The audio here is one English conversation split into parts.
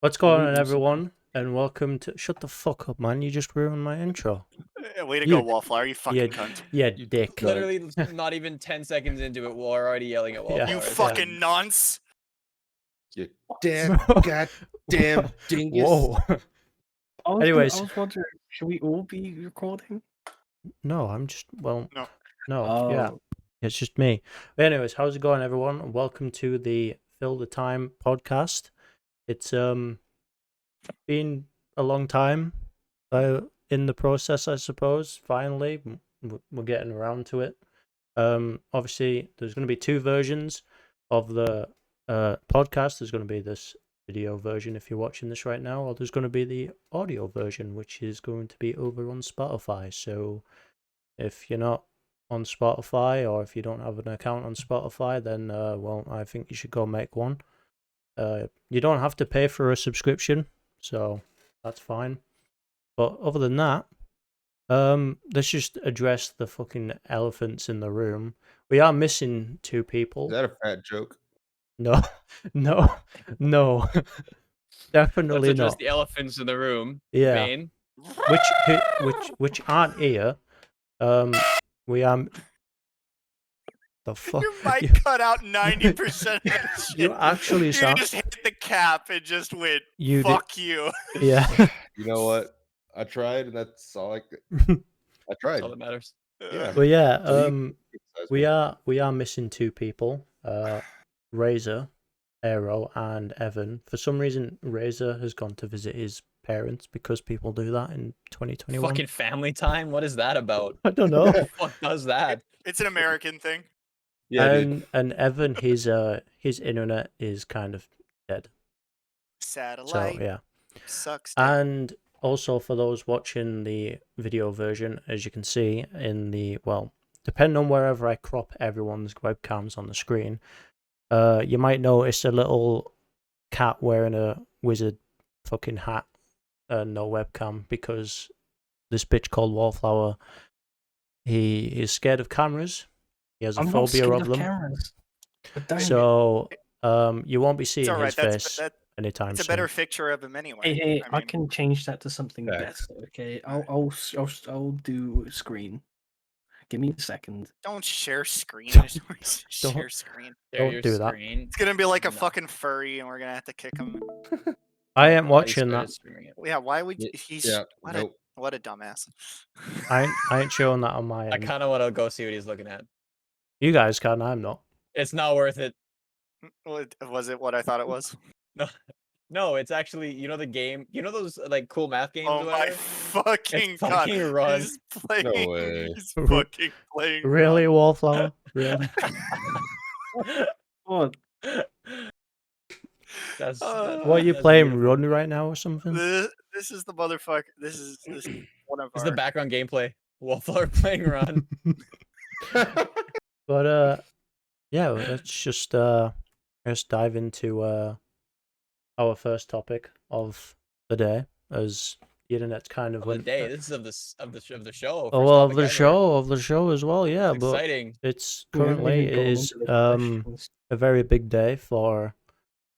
What's going on, everyone? And welcome to. Shut the fuck up, man! You just ruined my intro. Way to go, Wallflower! You fucking cunt! Yeah, dick. Literally, not even 10 seconds into it, we're already yelling at Wallflower. You fucking nonce! You damn goddamn dingus! Whoa. Anyways, I was wondering, should we all be recording? No, I'm just No. Yeah, it's just me. But anyways, how's it going, everyone? Welcome to the Fill the Time podcast. It's been a long time in the process, I suppose. Finally, we're getting around to it. Obviously, there's going to be two versions of the podcast. There's going to be this video version if you're watching this right now, or there's going to be the audio version, which is going to be over on Spotify. So if you're not on Spotify, or if you don't have an account on Spotify, then well, I think you should go make one. You don't have to pay for a subscription, so that's fine. But other than that, let's just address the fucking elephants in the room. We are missing two people. Is that a fat joke? No, definitely Let's address not. the elephants in the room. Yeah, Bane. which aren't here. We are. The fuck? Your mic cut out 90% of that shit. You actually You sound. just hit the cap and just went, You fuck you. Yeah. You know what? I tried, and that's all I could. I tried. That's all that matters. Yeah. Well, yeah. So you criticize me. We are missing two people. Razor, Aero, and Evan. For some reason, Razor has gone to visit his parents because people do that in 2021. Fucking family time? What is that about? I don't know. Who the fuck does that? It's an American thing. Yeah, dude. and Evan, his internet is kind of dead. Satellite. So yeah. Sucks. And also for those watching the video version, as you can see in the, well, depending on wherever I crop everyone's webcams on the screen, you might notice a little cat wearing a wizard fucking hat and no webcam, because this bitch called Wallflower, he is scared of cameras. He has a phobia of them. Cameras. So you won't be seeing It's alright. his face anytime It's a soon. better picture of him anyway. Hey, I mean, can change that to something Facts. better. Okay, I'll do screen. Give me a second. don't share screen. Don't- Share screen. Share Don't your do that. screen. It's gonna be like a No. fucking furry, and we're gonna have to kick him. I ain't Nobody's watching good that. at streaming it. Yeah, why would Y- he's Yeah. what Nope. a dumbass. I ain't showing that on my I end. kind of want to go see what he's looking at. You guys can, I'm not. It's not worth it. Was it what I thought it was? No, it's actually, you know the game, you know those like cool math games Oh or my whatever? fucking It's god! fucking run. He's playing. No way. He's fucking playing. Really, Wallflower? Really? What? That's, What What are you that's playing, beautiful. Run right now or something? This is the motherfucker. This is one of It's our. the background gameplay. Wallflower playing Run. But yeah, let's just dive into our first topic of the day, as the internet's kind of Of the went. day. This is of the show. Oh, well, of the show as well, yeah. It's But exciting. it's We haven't currently even gone is into the questions. a very big day for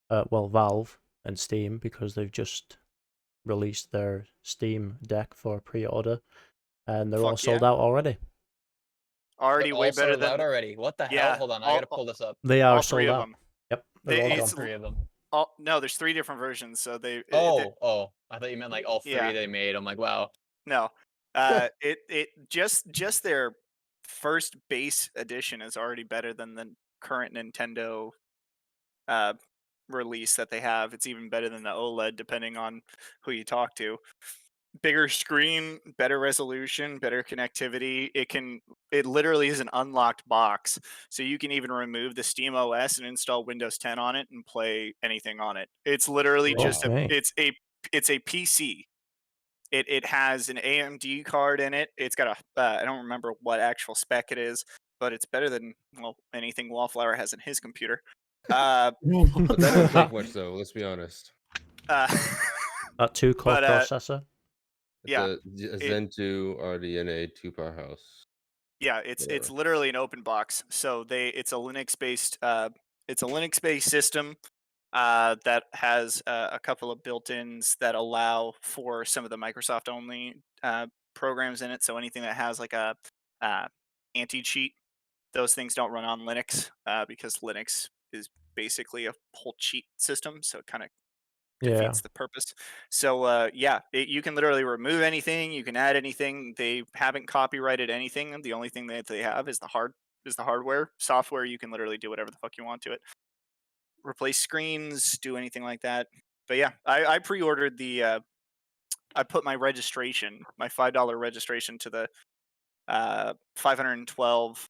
well, Valve and Steam, because they've just released their Steam Deck for pre-order, and they're all Fuck sold yeah. out already. already They're way all better sold out than already. What the Yeah, hell? Hold on, I all- gotta pull this up. They are all sold three of out. them. Yep, they're all It's- gone. Three of them. No, there's 3 different versions. So they. Oh, I thought you meant like all three Yeah. they made. I'm like, wow. No. It just their first base edition is already better than the current Nintendo release that they have. It's even better than the OLED, depending on who you talk to. Bigger screen, better resolution, better connectivity. It literally is an unlocked box, so you can even remove the Steam OS and install Windows 10 on it and play anything on it. It's literally just Okay. it's a PC. It has an AMD card in it. It's got a I don't remember what actual spec it is, but it's better than anything Wallflower has in his computer. But that doesn't take much, though. Let's be honest. Uh, That 2-core But, processor. It's Yeah, a Zen 2 RDNA 2 powerhouse. yeah, it's literally an open box. So it's a Linux based system. that has a couple of built-ins that allow for some of the Microsoft only programs in it. So anything that has like a anti-cheat, those things don't run on Linux because Linux is basically a whole cheat system. So it kind of defeats the purpose. So yeah, you can literally remove anything, you can add anything. They haven't copyrighted anything. The only thing that they have is the hardware. Software, you can literally do whatever the fuck you want to it. Replace screens, do anything like that. But yeah, I pre-ordered the I put my registration, my $5 registration to the 512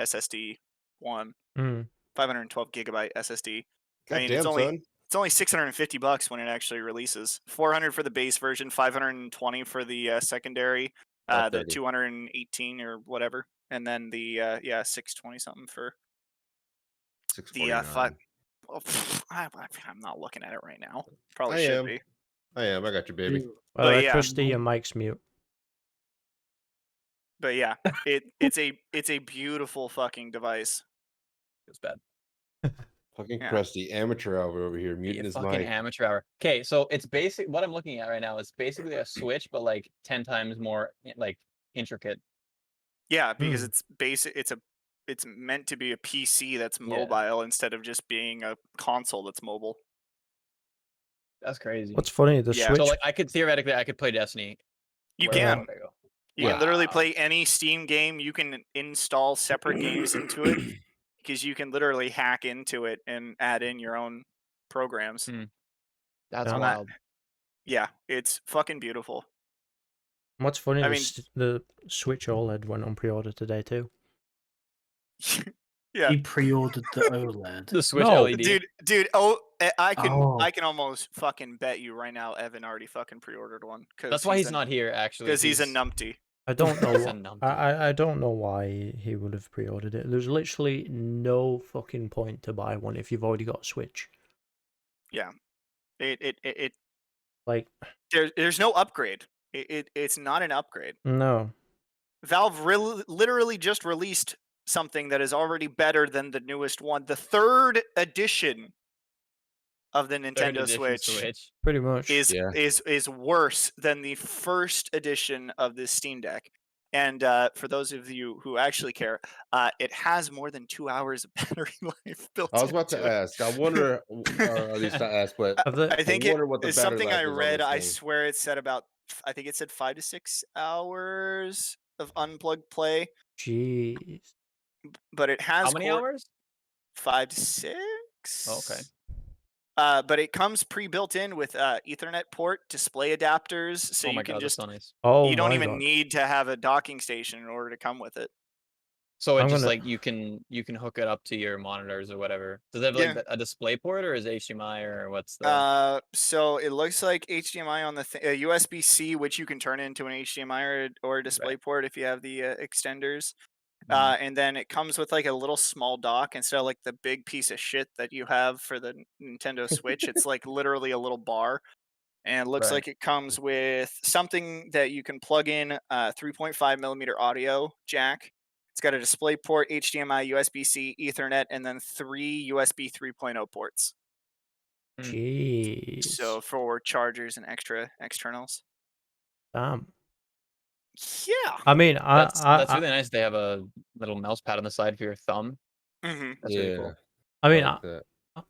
SSD one, 512 gigabyte SSD. God damn, son. It's only $650 when it actually releases. $400 for the base version, $520 for the secondary, the 218 or whatever, and then the $620 something for the 5. Oh, I'm not looking at it right now. Probably should be. I am. I got you, baby. Well, Crusty, your mic's mute. But yeah, it's a beautiful fucking device. It's bad. Fucking Crusty, amateur hour over here, muting his fucking mic. Amateur hour. Okay, so it's basic. What I'm looking at right now is basically a Switch, but like 10 times more like intricate. Yeah, because it's basic. It's meant to be a PC that's mobile instead of just being a console that's mobile. That's crazy. What's funny, the Switch. So like I could play Destiny. You can. You can literally play any Steam game. You can install separate games into it because you can literally hack into it and add in your own programs. That's wild. Yeah, it's fucking beautiful. What's funny, the Switch OLED went on pre-order today too. Yeah. He pre-ordered the OLED. The Switch LED. Dude. Oh, I can almost fucking bet you right now, Evan already fucking pre-ordered one. That's why he's not here, actually. Because he's a numpty. I don't know. I don't know why he would have pre-ordered it. There's literally no fucking point to buy one if you've already got a Switch. Yeah, it like there's no upgrade. It's not an upgrade. No. Valve literally just released something that is already better than the newest one. The 3rd edition of the Nintendo Switch pretty much is worse than the 1st edition of the Steam Deck. And for those of you who actually care, it has more than 2 hours of battery life built. I was about to ask. I wonder, or at least not ask, but I think it's something I read. I swear it said about. I think it said 5 to 6 hours of unplugged play. Jeez. But it has how many hours? 5 to 6. Oh, okay. But it comes pre-built in with Ethernet port, display adapters, so you can just. Nice. You don't even need to have a docking station in order to come with it. So it's just like you can hook it up to your monitors or whatever. Does it have like a display port or is it HDMI or what's the? So it looks like HDMI on the USB-C, which you can turn into an HDMI or a display port if you have the extenders. And then it comes with like a little small dock instead of like the big piece of shit that you have for the Nintendo Switch. It's like literally a little bar. And it looks like it comes with something that you can plug in 3.5 millimeter audio jack. It's got a display port, HDMI, USB-C, Ethernet, and then 3 USB 3.0 ports. Jeez. So for chargers and extra externals. Damn. Yeah. I mean, that's really nice. They have a little mouse pad on the side for your thumb. Mm-hmm. That's really cool. I mean,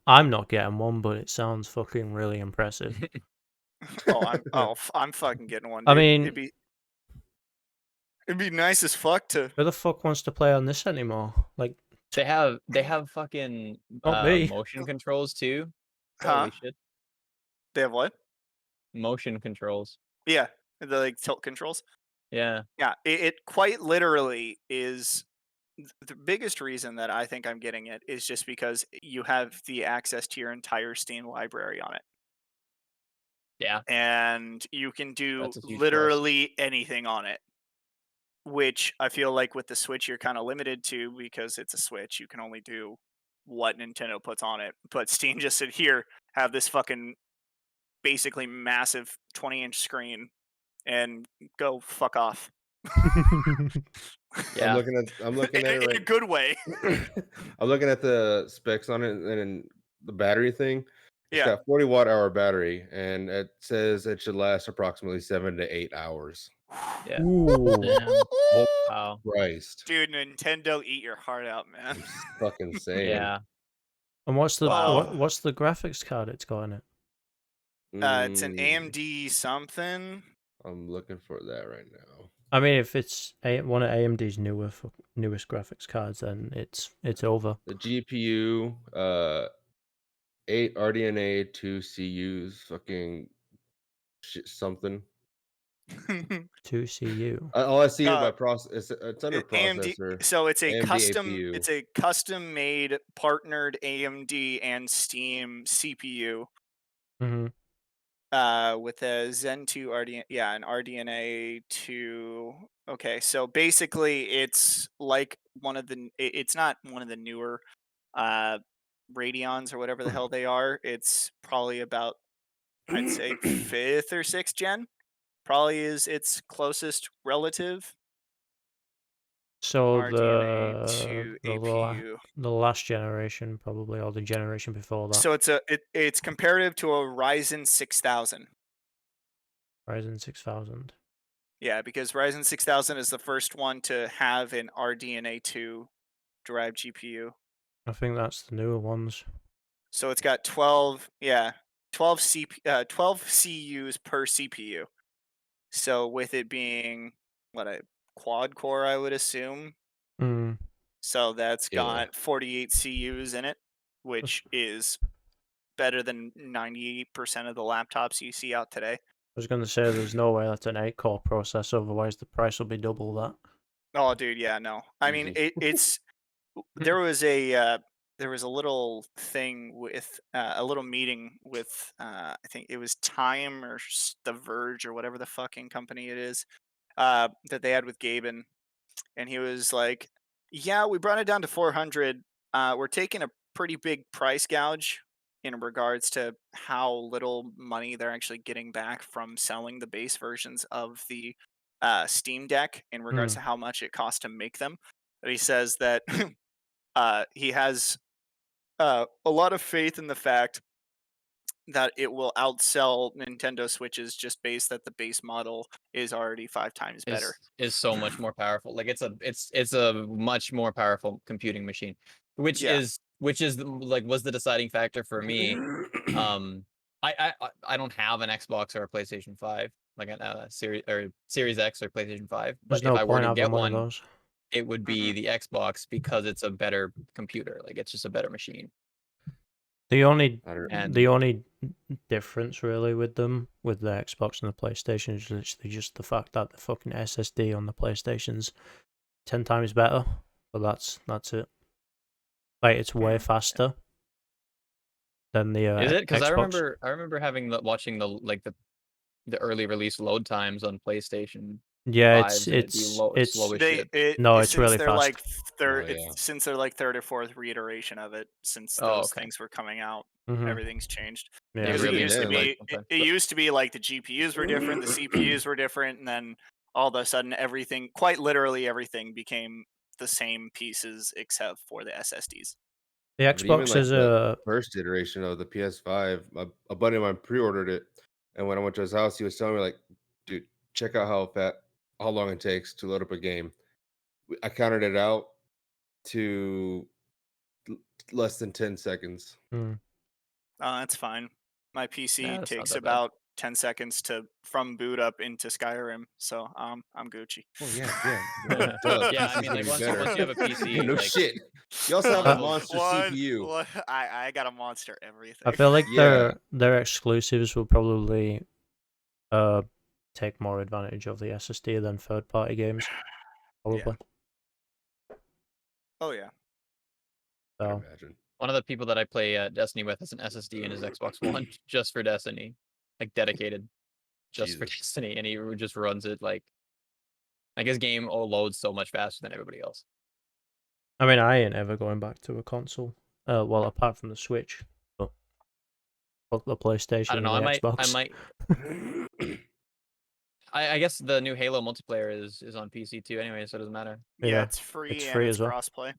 I'm not getting one, but it sounds fucking really impressive. I'm fucking getting one. Dude. I mean, it'd be nice as fuck to. Who the fuck wants to play on this anymore? Like they have fucking motion controls too. Holy shit. They have what? Motion controls. Yeah, the like tilt controls. Yeah. Yeah, it quite literally is. The biggest reason that I think I'm getting it is just because you have the access to your entire Steam library on it. Yeah. And you can do literally anything on it. Which I feel like with the Switch you're kind of limited to because it's a Switch. You can only do what Nintendo puts on it. But Steam just said, here, have this fucking basically massive 20-inch screen and go fuck off. Yeah. I'm looking at it in a good way. I'm looking at the specs on it, and the battery thing. It's got 40 watt-hour battery, and it says it should last approximately 7 to 8 hours. Yeah. Ooh. Damn. Oh Wow. Christ! Dude, Nintendo, eat your heart out, man. I'm fucking saying. Yeah. And what's the Wow. what's the graphics card it's got in it? It's an Mm, AMD something. I'm looking for that right now. I mean, if it's one of AMD's newest graphics cards, then it's over. The GPU, 8 RDNA, 2 CUs, fucking shit, something. 2 CU. All I see is Uh, my process. It's under AMD. processor. So it's a AMD APU. custom made partnered AMD and Steam CPU. Mm-hmm. With a Zen 2 RDNA, an RDNA 2. Okay, so basically it's like it's not one of the newer Radeons or whatever the hell they are. It's probably about, I'd say, 5th or 6th gen. Probably is its closest relative. So RDNA 2 APU. the last generation probably, or the generation before that. So it's comparative to a Ryzen 6000. Ryzen 6000. Yeah, because Ryzen 6000 is the first one to have an RDNA 2 derived GPU. I think that's the newer ones. So it's got 12 CUs per CPU. So with it being a quad core, I would assume. Mm. So that's Yeah. got 48 CUs in it, which is better than 98% of the laptops you see out today. I was going to say there's no way that's an 8-core processor, otherwise the price will be double that. Oh, dude, yeah, no. I mean, Easy. it's there was a little thing with a little meeting with I think it was Time or The Verge or whatever the fucking company it is that they had with Gaben, and he was like, "Yeah, we brought it down to 400. We're taking a pretty big price gouge in regards to how little money they're actually getting back from selling the base versions of the Steam Deck in regards to how much it costs to make them." But he says that he has a lot of faith in the fact that it will outsell Nintendo Switches just based that the base model is already 5 times better. Is so much more powerful. Like it's a much more powerful computing machine, which is like was the deciding factor for me. I don't have an Xbox or a PlayStation 5, like a Series X or PlayStation 5. But There's if no I were point to having get one of one, those. it would be the Xbox because it's a better computer. Like it's just a better machine. The only And difference really with them, with the Xbox and the PlayStation, is literally just the fact that the fucking SSD on the PlayStation's 10 times better. But that's it. Like, it's way faster than the is it? Because Xbox. I remember watching the early release load times on PlayStation. Yeah, 5s, and it'd be slow as shit. No, it's really fast. Like Oh, yeah. since they're like third or fourth reiteration of it, since Oh, those okay. things were coming out, Mhm. everything's changed. Yeah, They Because really it used to did, be, like, it used to be like the GPUs were different, the CPUs were different, and then all of a sudden everything, quite literally everything, became the same pieces except for the SSDs. the But even Xbox like is the first iteration of the PS5, a buddy of mine pre-ordered it, and when I went to his house, he was telling me like, "Dude, check out how long it takes to load up a game." I counted it out to less than 10 seconds. That's fine. My PC Yeah, that's not takes that bad. about 10 seconds from boot up into Skyrim, so I'm Gucci. Oh yeah. Duh, Yeah, I PC's mean, gonna like be once better. you have a PC, Yeah, no like shit. You also have a consoles- monster CPU. I got a monster everything. I feel like Yeah. their exclusives will probably take more advantage of the SSD than third-party games. Probably. Oh yeah. I So imagine. one of the people that I play Destiny with has an SSD in his Xbox One just for Destiny, like dedicated just for Jesus. Destiny, and he just runs it like his game loads so much faster than everybody else. I mean, I ain't ever going back to a console. Well, apart from the Switch, but fuck the PlayStation I don't know. and the I Xbox. might. I guess the new Halo multiplayer is on PC too. Anyway, so it doesn't matter. Yeah, it's free it's and free it's as well. crossplay.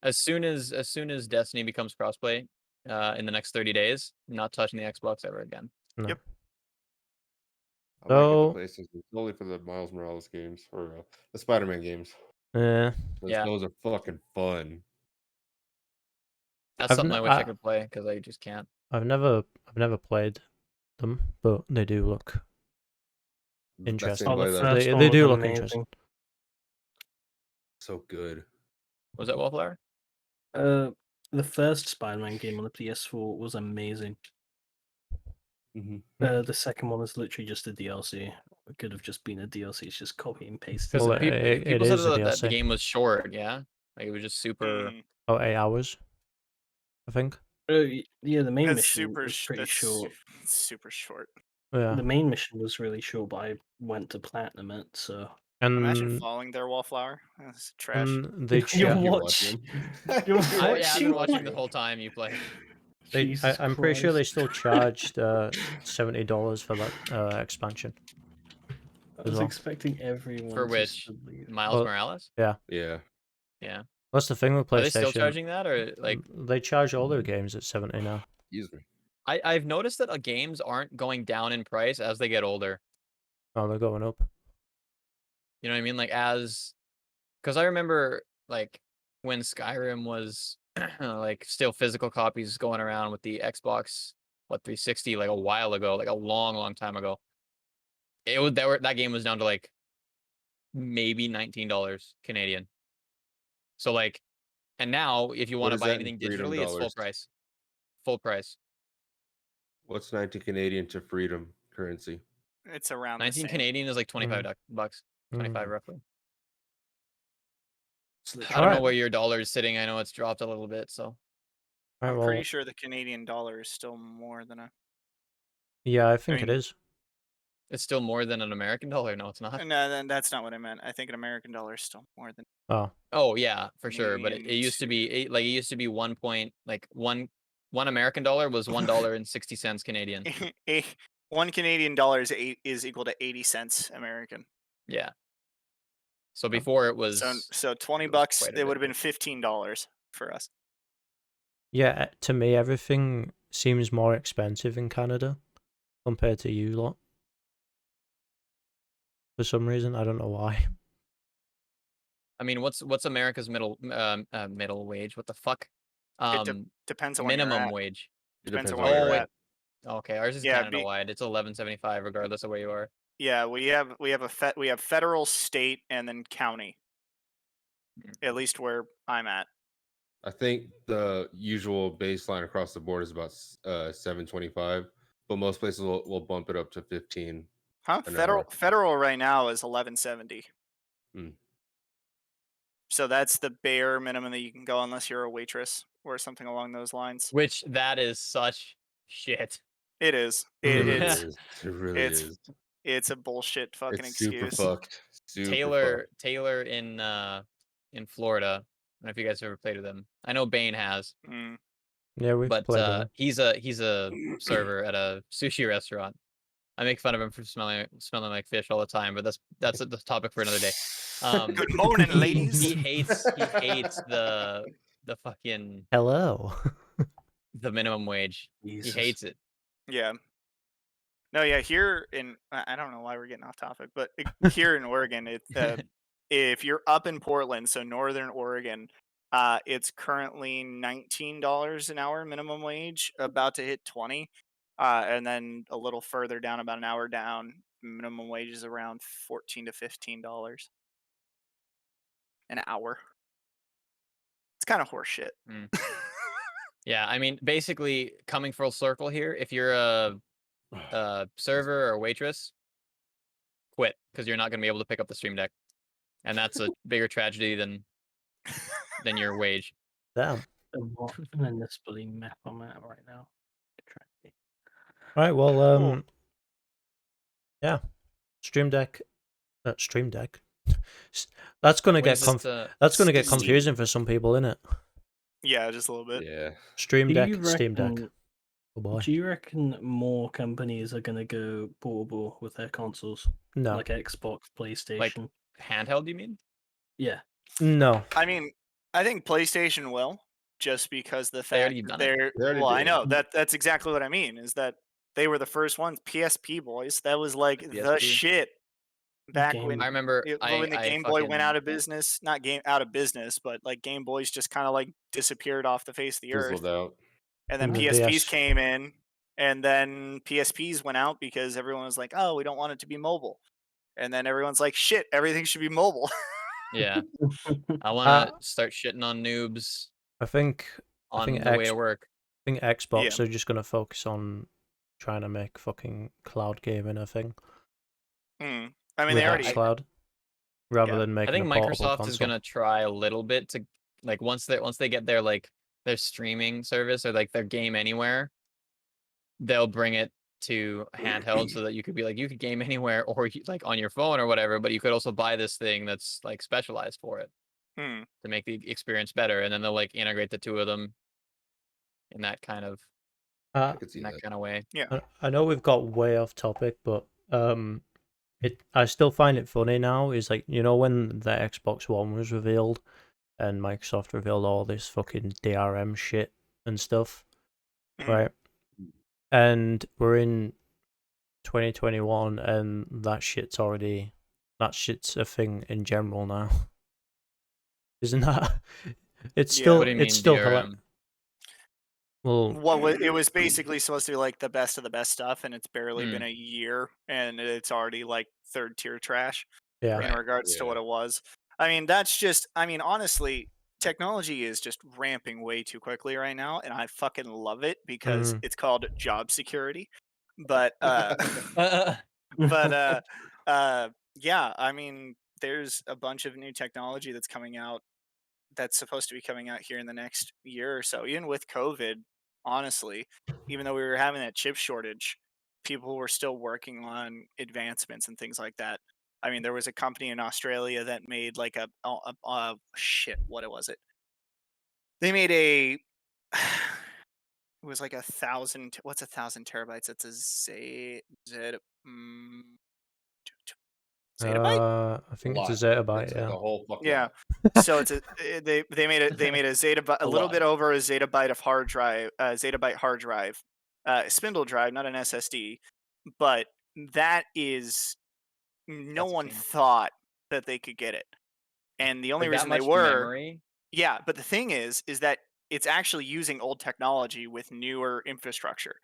As soon as Destiny becomes crossplay, in the next 30 days. Not touching the Xbox ever again. No. Yep. I might So- get the PlayStation solely for the Miles Morales games or the Spider-Man games. Yeah. Yeah. Those are fucking fun. That's I've something n- I wish I I- could play because I just can't. I've never played them, but they do look That same interesting. Oh, the way that first They one do was look amazing. interesting. so good. Was that Wallflower? The first Spider-Man game on the PS4 was amazing. Mm-hmm. The second one is literally just a DLC. It could have just been a DLC. It's just copy and paste. Because Well, isn't it? it people said is a that the DLC. game was short. Yeah, like it was just super. Mm, Oh, 8 hours, I think. Yeah, the main that's mission super. was pretty short. Super short. Yeah. The main mission was really short, but I went to platinum it, so Imagine And following their Wallflower. That's trash. they You're cha- watching. You're I've been watching what? the whole time you play. I'm pretty sure they Christ. still charged $70 for that expansion. I as was well. expecting everyone For to which? still leave. Miles Well, Morales. Yeah. Yeah. That's the thing with PlayStation. Are they still charging that, or like? They charge all their games at 70 now. Excuse me. I've noticed that games aren't going down in price as they get older. Oh, they're going up. You know what I mean? Like because I remember like when Skyrim was like still physical copies going around with the Xbox 360 like a while ago, like a long time ago. It was that game was down to like maybe $19 Canadian. So like, and now if you What want to is buy that in anything freedom digitally, it's full dollars? price. Full price. What's 19 Canadian to freedom currency? It's around 19 the same. Canadian is like 25 bucks. 25 roughly. It's I literally- don't know Alright. where your dollar is sitting. I know it's dropped a little bit, so Alright, I'm well, pretty sure the Canadian dollar is still more than a. yeah, I think mean- it is. it's still more than an American dollar. No, it's not. No, then that's not what I meant. I think an American dollar is still more than. Oh, Oh yeah, for sure. But it Canadian used to be it used to be one American dollar was $1.60 Canadian. One Canadian dollar is equal to 80 cents American. Yeah. So before it was So 20 it was bucks. quite a It would bit have been $15 for us. yeah. To me, everything seems more expensive in Canada compared to you lot. For some reason, I don't know why. I mean, what's America's middle wage? What the fuck? Depends on where you're Minimum at. wage. It Depends depends on on where where you're you're at. at. Okay, ours is Yeah, Canada wide. It's $11.75 regardless of where you are. Yeah, we have federal, state, and then county. At least where I'm at. I think the usual baseline across the board is about 725, but most places will bump it up to 15. Huh? An Federal right now is 1170. Hmm. So that's the bare minimum that you can go unless you're a waitress or something along those lines. Which that is such shit. It is. It really It's is. It really it's is. it's a bullshit fucking It's super excuse. fucked. Super Taylor in Florida. I don't know if you guys have ever played with him. I know Bane has, Mm. Yeah, we've but played them. he's a server at a sushi restaurant. I make fun of him for smelling like fish all the time, but that's the topic for another day. Good morning, ladies. He hates the fucking Hello. the minimum wage. Jesus. He hates it. Yeah. No, yeah. Here in I don't know why we're getting off topic, but here in Oregon, if you're up in Portland, so Northern Oregon, it's currently $19 an hour minimum wage, about to hit 20, and then a little further down, about an hour down, minimum wage is around $14 to $15 an hour. It's kind of horseshit. Yeah, I mean, basically coming full circle here. If you're a server or waitress, quit because you're not going to be able to pick up the stream deck, and that's a bigger tragedy than your wage. Damn. And this bloody map I'm at right now. Right. Well, Cool. yeah. Stream Deck. That's gonna get that's gonna get Steam. confusing for some people, isn't it? Yeah, just a little bit. Yeah. Stream Do Deck, you Steam Deck. reckon- Oh boy. Do you reckon more companies are going to go portable with their consoles? No. Like Xbox, PlayStation? Handheld, you mean? Yeah. No. I mean, I think PlayStation will, just because the They already fact done that it. they're They already well, I did. know that's exactly what I mean. Is that they were the first ones, PSP boys. That was like the PSP. shit back Game- when I remember when the I Game Boy went out fucking of business. Not game out of business, but like Game Boys just kind of like disappeared off the face of the earth. Fizzled out. And then And the PSPs DS. came in, and then PSPs went out because everyone was like, "Oh, we don't want it to be mobile." And then everyone's like, "Shit, everything should be mobile." yeah. I want to start shitting on noobs I think on the way to work. Xbox Yeah. are just gonna focus on trying to make fucking cloud gaming a thing I mean, with they already. xCloud, rather Yeah. than I making think a portable Microsoft console. is gonna try a little bit to like once they get their like their streaming service or like their game anywhere, they'll bring it to handheld so that you could be like you could game anywhere or like on your phone or whatever, but you could also buy this thing that's like specialized for it Hmm. to make the experience better, and then they'll like integrate the two of them in that kind of Uh, I could see in that. that kind of way. Yeah. I know we've got way off topic, but I still find it funny now. Is like, you know, when the Xbox One was revealed and Microsoft revealed all this fucking DRM shit and stuff, Mhm. right? And we're in 2021, and that shit's a thing in general now. Isn't that? It's Yeah. still What do you mean it's still DRM? well, It was basically supposed to be like the best of the best stuff, and it's barely Hmm. been a year, and it's already like third tier trash yeah. in Right. regards to Yeah. what it was. I mean, that's just. I mean, honestly, technology is just ramping way too quickly right now, and I fucking love it because it's called job security. But but yeah, I mean, there's a bunch of new technology that's coming out that's supposed to be coming out here in the next year or so. Even with COVID, honestly, even though we were having that chip shortage, people were still working on advancements and things like that. I mean, there was a company in Australia that made like shit, what was it? They made a it was like 1,000. What's 1,000 terabytes? It's a zettabyte. I think it's a Lot. zettabyte. It's like Yeah. a whole fucking Yeah. lot. So it's they made a zettabyte, a little lot. bit over a zettabyte of hard drive, zettabyte hard drive, spindle drive, not an SSD, but that is no That's one insane. thought that they could get it, and the only Like that reason they much were, memory. yeah. But the thing is that it's actually using old technology with newer infrastructure.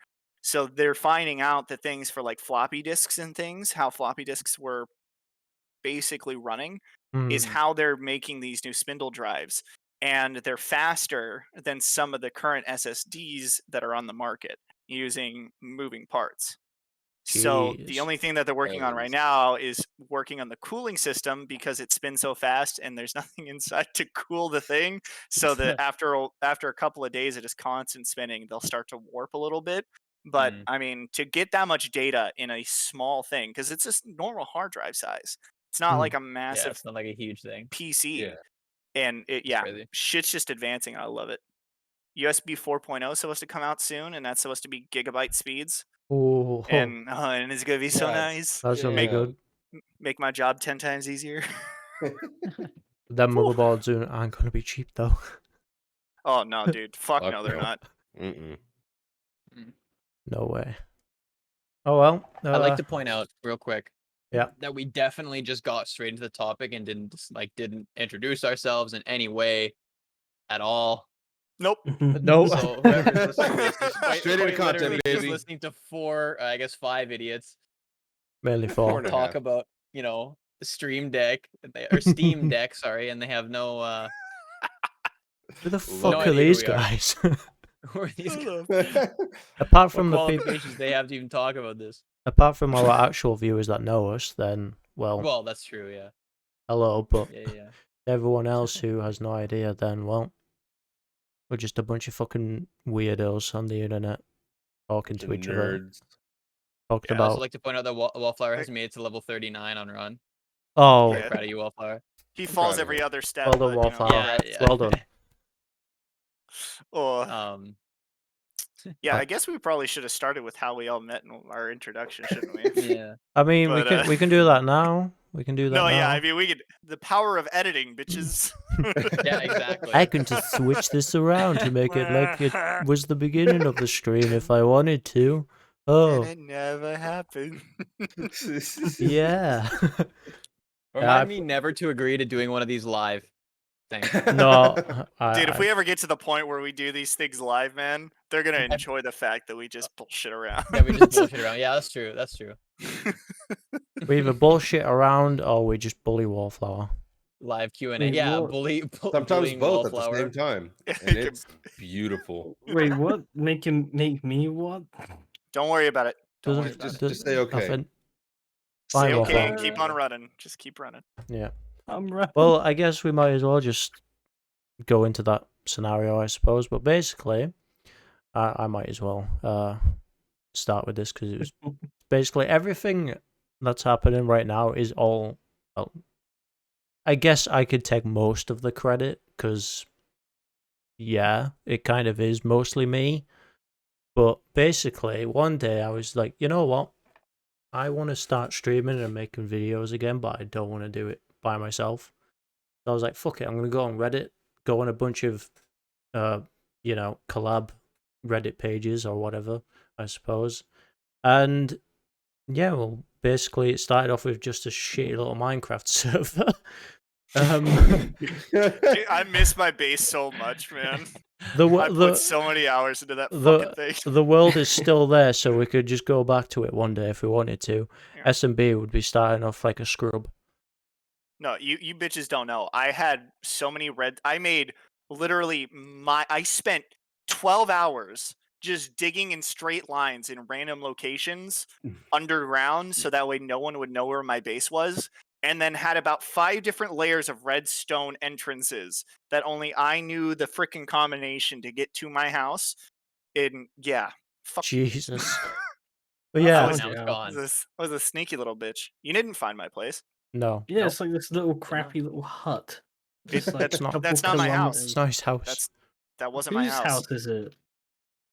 So they're finding out that things for like floppy disks and things, how floppy disks were basically running, is Mhm. how they're making these new spindle drives, and they're faster than some of the current SSDs that are on the market using moving parts. So the Jeez. only thing that they're working on right now is working on the cooling system because it spins so fast and there's nothing inside to cool the thing. So that after a couple of days of just constant spinning, they'll start to warp a little bit. But Mm. I mean, to get that much data in a small thing, because it's just normal hard drive size. It's not like a Yeah, massive it's not like a huge thing. PC. Yeah. And It's crazy. shit's just advancing. I love it. USB 4.0 is supposed to come out soon, and that's supposed to be gigabyte speeds. Oh, And it's gonna be so Yes. nice. that's gonna be Yeah. good. Make my job 10 times easier. Them motherboards aren't gonna be cheap though. Oh no, dude. Fuck Fuck no, they're no. not. Mm-mm. No way. Oh well. I'd like to point out real quick Yeah. that we definitely just got straight into the topic and didn't introduce ourselves in any way at all. Nope. No. So whoever's listening to this is Straight into content, literally just baby. listening to four, I guess 5 idiots Mainly Four four. and a talk half. about, the Stream Deck or Steam Deck, sorry, and they have no Who the Love fuck No are idea who these we are. guys? who are these guys? Apart What from the people, qualifications they have to even talk about this? apart from our actual viewers that know us, then Well, that's true, yeah. hello. But Yeah. everyone else who has no idea, then we're just a bunch of fucking weirdos on the internet talking to each other, Nerds. talking I'd also about. like to point out that Wallflower has made it to level 39 on Run. Oh, Very Yeah. proud of you, Wallflower. He I'm falls proud of every him. other step. Well done, but, Wallflower. Yeah. Well done. Oh, Um, I guess we probably should have started with how we all met in our introduction, shouldn't we? yeah. I mean, But, we can do that now. We can do that No, now. yeah, I mean, we could. The power of editing, bitches. Yeah, exactly. I can just switch this around to make it like it was the beginning of the stream if I wanted to. Oh, And it never happened. yeah. Remind me never to agree to doing one of these live things. No, Dude, if we ever get to the point where we do these things live, man, they're gonna enjoy the fact that we just bullshit around. Yeah, we just bullshit around. Yeah, that's true. That's true. we either bullshit around or we just bully Wallflower. Live Q&A. Wait, Yeah, what? Sometimes bullying both at the Wallflower. same time, You and can- it's beautiful. Wait, what? Make me what? Don't worry about it. Don't worry Doesn't- about it. Just say okay. Nothing. Say Fine, okay and Wallflower. keep on running. Just keep running. Yeah. I'm right. Well, I guess we might as well just go into that scenario, I suppose. But basically, I might as well start with this because it was basically everything that's happening right now is all. Well, I guess I could take most of the credit because, yeah, it kind of is mostly me. But basically, one day I was like, you know what? I want to start streaming and making videos again, but I don't want to do it by myself. So I was like, fuck it, I'm going to go on Reddit, go on a bunch of, collab Reddit pages or whatever, I suppose. And, yeah, well, basically it started off with just a shitty little Minecraft server. Dude, I miss my base so much, man. I put so many hours into that fucking thing. The world is still there, so we could just go back to it one day if we wanted to. Yeah. SMB would be starting off like a scrub. No, you bitches don't know. I had so many I made literally I spent 12 hours just digging in straight lines in random locations underground so that way no one would know where my base was. And then had about 5 different layers of redstone entrances that only I knew the freaking combination to get to my house. And yeah, fuck. Jesus. But yeah, now it's gone. I was a sneaky little bitch. You didn't find my place. no. Yeah, it's like this little crappy little hut. Just like that's not- couple that's not my house. It's kilometers. not his house. That wasn't my Whose house is it?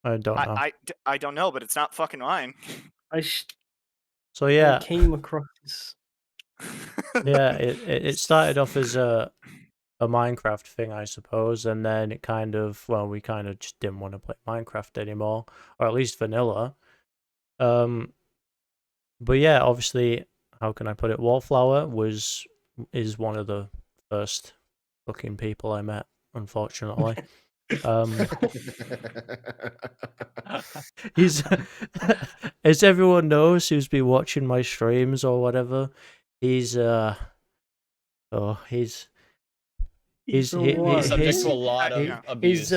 I don't know. I don't know, but it's not fucking mine. So I yeah, came across this. yeah, it started off as a Minecraft thing, I suppose, and then we kind of just didn't want to play Minecraft anymore, or at least vanilla. But yeah, obviously, how can I put it? Wallflower is one of the first fucking people I met, unfortunately. He's as everyone knows who's been watching my streams or whatever, he's Subject to a lot of abuse.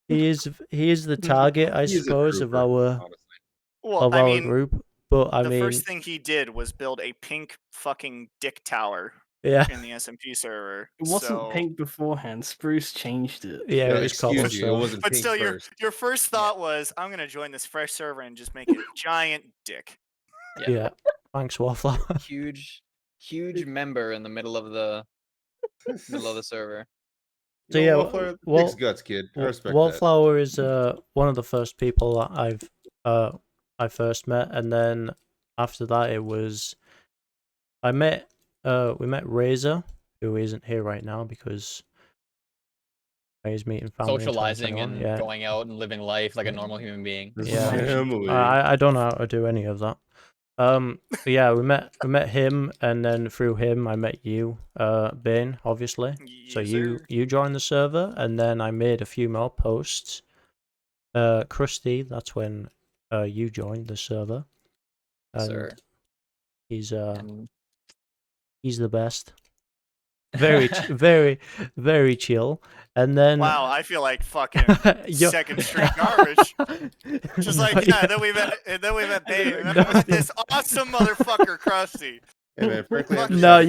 he is the target, I He is a suppose, of trooper, our honestly. Well, of I our mean, group. But I the mean, first thing he did was build a pink fucking dick tower yeah, in the SMP server. It wasn't so... pink beforehand. Spruce changed it. yeah, No, it was excuse you, it cobblestone. wasn't But pink still, first. your first thought was, I'm gonna join this fresh server and just make a giant dick. Yeah, thanks, Wallflower. huge member in the middle of the server. So You know, yeah, Wallflower, Wall- big guts, kid. I respect that. Wallflower is one of the first people that I first met, and then after that it was we met Razor, who isn't here right now because he's meeting family in Socializing 2021, and yeah. going out and living life like a normal human being. Yeah. Family. I don't know how to do any of that. But yeah, we met him, and then through him I met you, Bane, obviously. So Yes, you sir. joined the server, and then I made a few more posts. Crusty, that's when you joined the server, and Sir. he's And he's the best. Very very very chill. And then Wow, I feel like fucking Yo- second string garbage. Just like No, yeah, then we met Babe, and then we met this awesome motherfucker Crusty. Hey man, frankly, I'm just No, happy-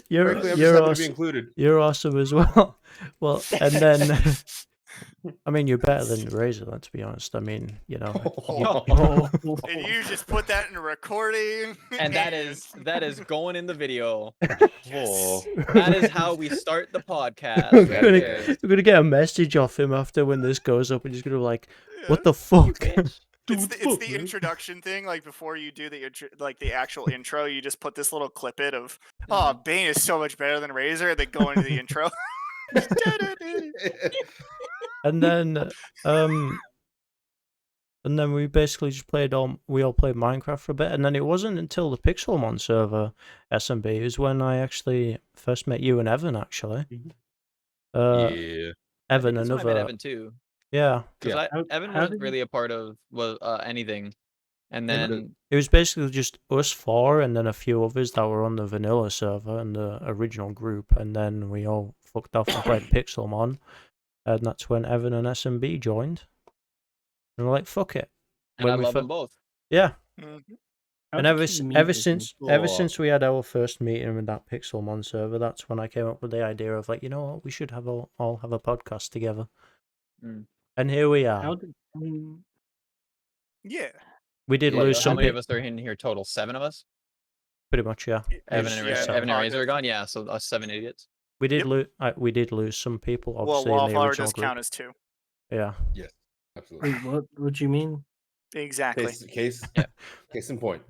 you're frankly, I'm just you're happy to be awesome. included. You're awesome as well. Well, and then I mean, you're better than Razor, let's be honest. I mean, you know. And you just put that in a recording. and that is going in the video. Oh. That is how we start the podcast. we're, right gonna, there. we're gonna get a message off him after when this goes up, and he's gonna be like, "What the fuck?" Bitch. It's the introduction thing. Like before you do the actual intro, you just put this little clip of, oh, Bane is so much better than Razor. And then go into the intro. And then we basically just we all played Minecraft for a bit, and then it wasn't until the Pixelmon server SMB is when I actually first met you and Evan, actually. Yeah. Evan, I met another... Evan too. Yeah. Because How- Evan how wasn't did really a part of anything. And Yeah, but then It was basically just us four and then a few others that were on the vanilla server and the original group, and then we all fucked off and played Pixelmon, and that's when Evan and SMB joined. And we're like, fuck it. and I love them both. Yeah. Mhm. how And did ever you meet with them? since we had our first meeting with that Pixelmon server, that's when I came up with the idea of like, you know what, we should have all have a podcast together. Mm. And here we are. How did Yeah. We did How lose some many of people, us are in here total? 7 of us? pretty much, yeah. Evan It and, was yeah, Evan and Pog Razor are is- gone? Yeah, so us 7 idiots. We did Yep. we did lose some people, Well, obviously, in the Wallflower original does group. count as 2. Yeah. Yes, absolutely. wait, what do you mean? Exactly. Case Yeah. case in point.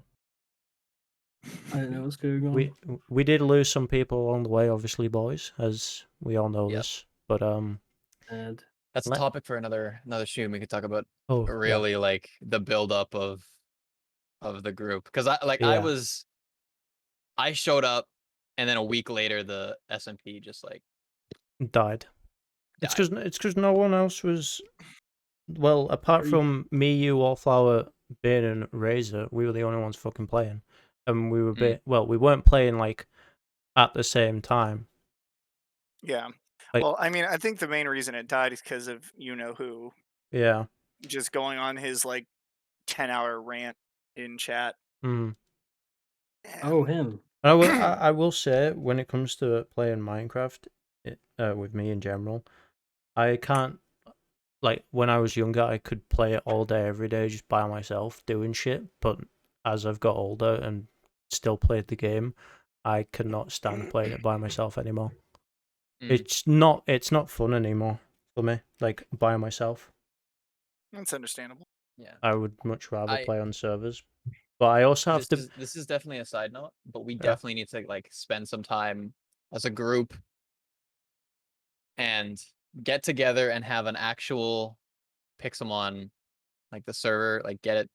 I don't know what's going on. We did lose some people along the way, obviously, boys, as we all know Yep. this. But And That's a Let- topic for another stream. We could talk about oh, yeah. really like the build up of the group, because Yeah. I showed up, and then a week later the SMP just like Died. It's died. because no one else was. Well, apart Are you- from me, you, Wallflower, Bane, and Razor, we were the only ones fucking playing, and we were we weren't playing like at the same time. Yeah. Like- Well, I mean, I think the main reason it died is because of who Yeah. just going on his like 10-hour rant in chat. Mm. oh, him. I will say, when it comes to playing Minecraft, with me in general, I can't, like, when I was younger, I could play it all day, every day, just by myself, doing shit, but as I've got older and still played the game, I cannot stand playing it by myself anymore. Mm. It's not fun anymore for me, like, by myself. That's understandable. Yeah. I would much rather I- play on servers. But I also have This is definitely a side note, but we Yeah. definitely need to like spend some time as a group and get together and have an actual Pixelmon, like the server, like get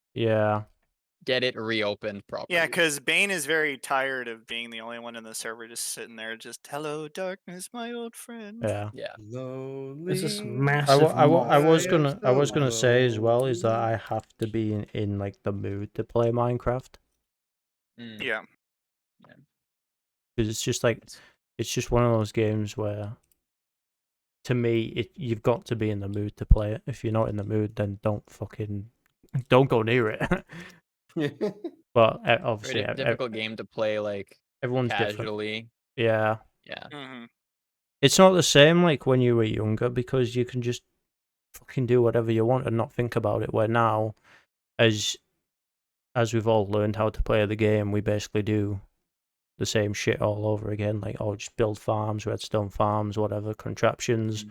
it reopened properly. Yeah, because Bane is very tired of being the only one in the server just sitting there, just hello darkness, my old friend. yeah. Yeah. There's this I massive was moth. gonna say as well is that I have to be in like the mood to play Minecraft, Mm. Yeah. because it's just like it's just one of those games where, to me, you've got to be in the mood to play it. If you're not in the mood, then don't go near it. But obviously, Very difficult game to play like everyone's different. casually. Yeah, Yeah. Hmm. it's not the same like when you were younger, because you can just fucking do whatever you want and not think about it. Where now, as we've all learned how to play the game, we basically do the same shit all over again. Like, just build farms, redstone farms, whatever, contraptions,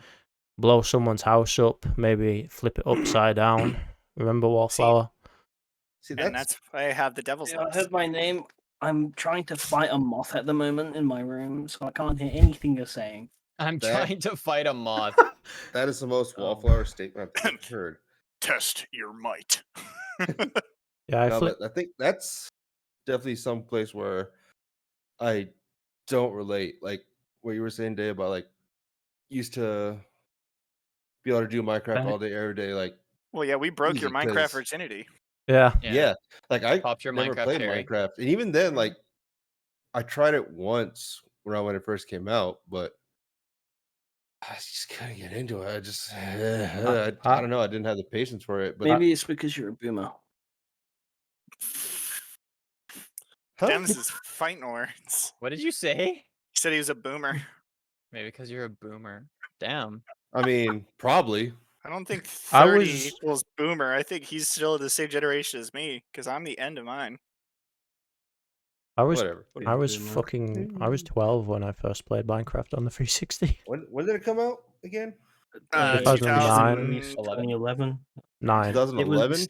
blow someone's house up, maybe flip it upside down. Remember Wallflower? See, And that's why I have the devil's I Lettuce. heard my name. I'm trying to fight a moth at the moment in my room, so I can't hear anything you're saying. I'm That- trying to fight a moth. that is the most Oh. Wallflower statement I've ever heard. Test your might. Yeah, No, but I think that's definitely some place where I don't relate. Like what you were saying, Dave, about like used to be able to do Minecraft all day, every day. Like, Well, yeah, we broke your Easy, Minecraft 'cause- virginity. yeah. yeah, like I Popped your never Minecraft played cherry. Minecraft, and even then, like I tried it once when it first came out, but I just couldn't get into it. I just, I don't know. I didn't have the patience for it. But Maybe it's because you're a boomer. Huh? Dems is fighting words. What did you say? He said he was a boomer. Maybe because you're a boomer. Damn. I mean, probably. I don't think I 30 was- equals boomer. I think he's still the same generation as me, because I'm the end of mine. I was Whatever. I was Boomer. fucking I was 12 when I first played Minecraft on the 360. When did it come out again? 2009. 2011. 9. 2011.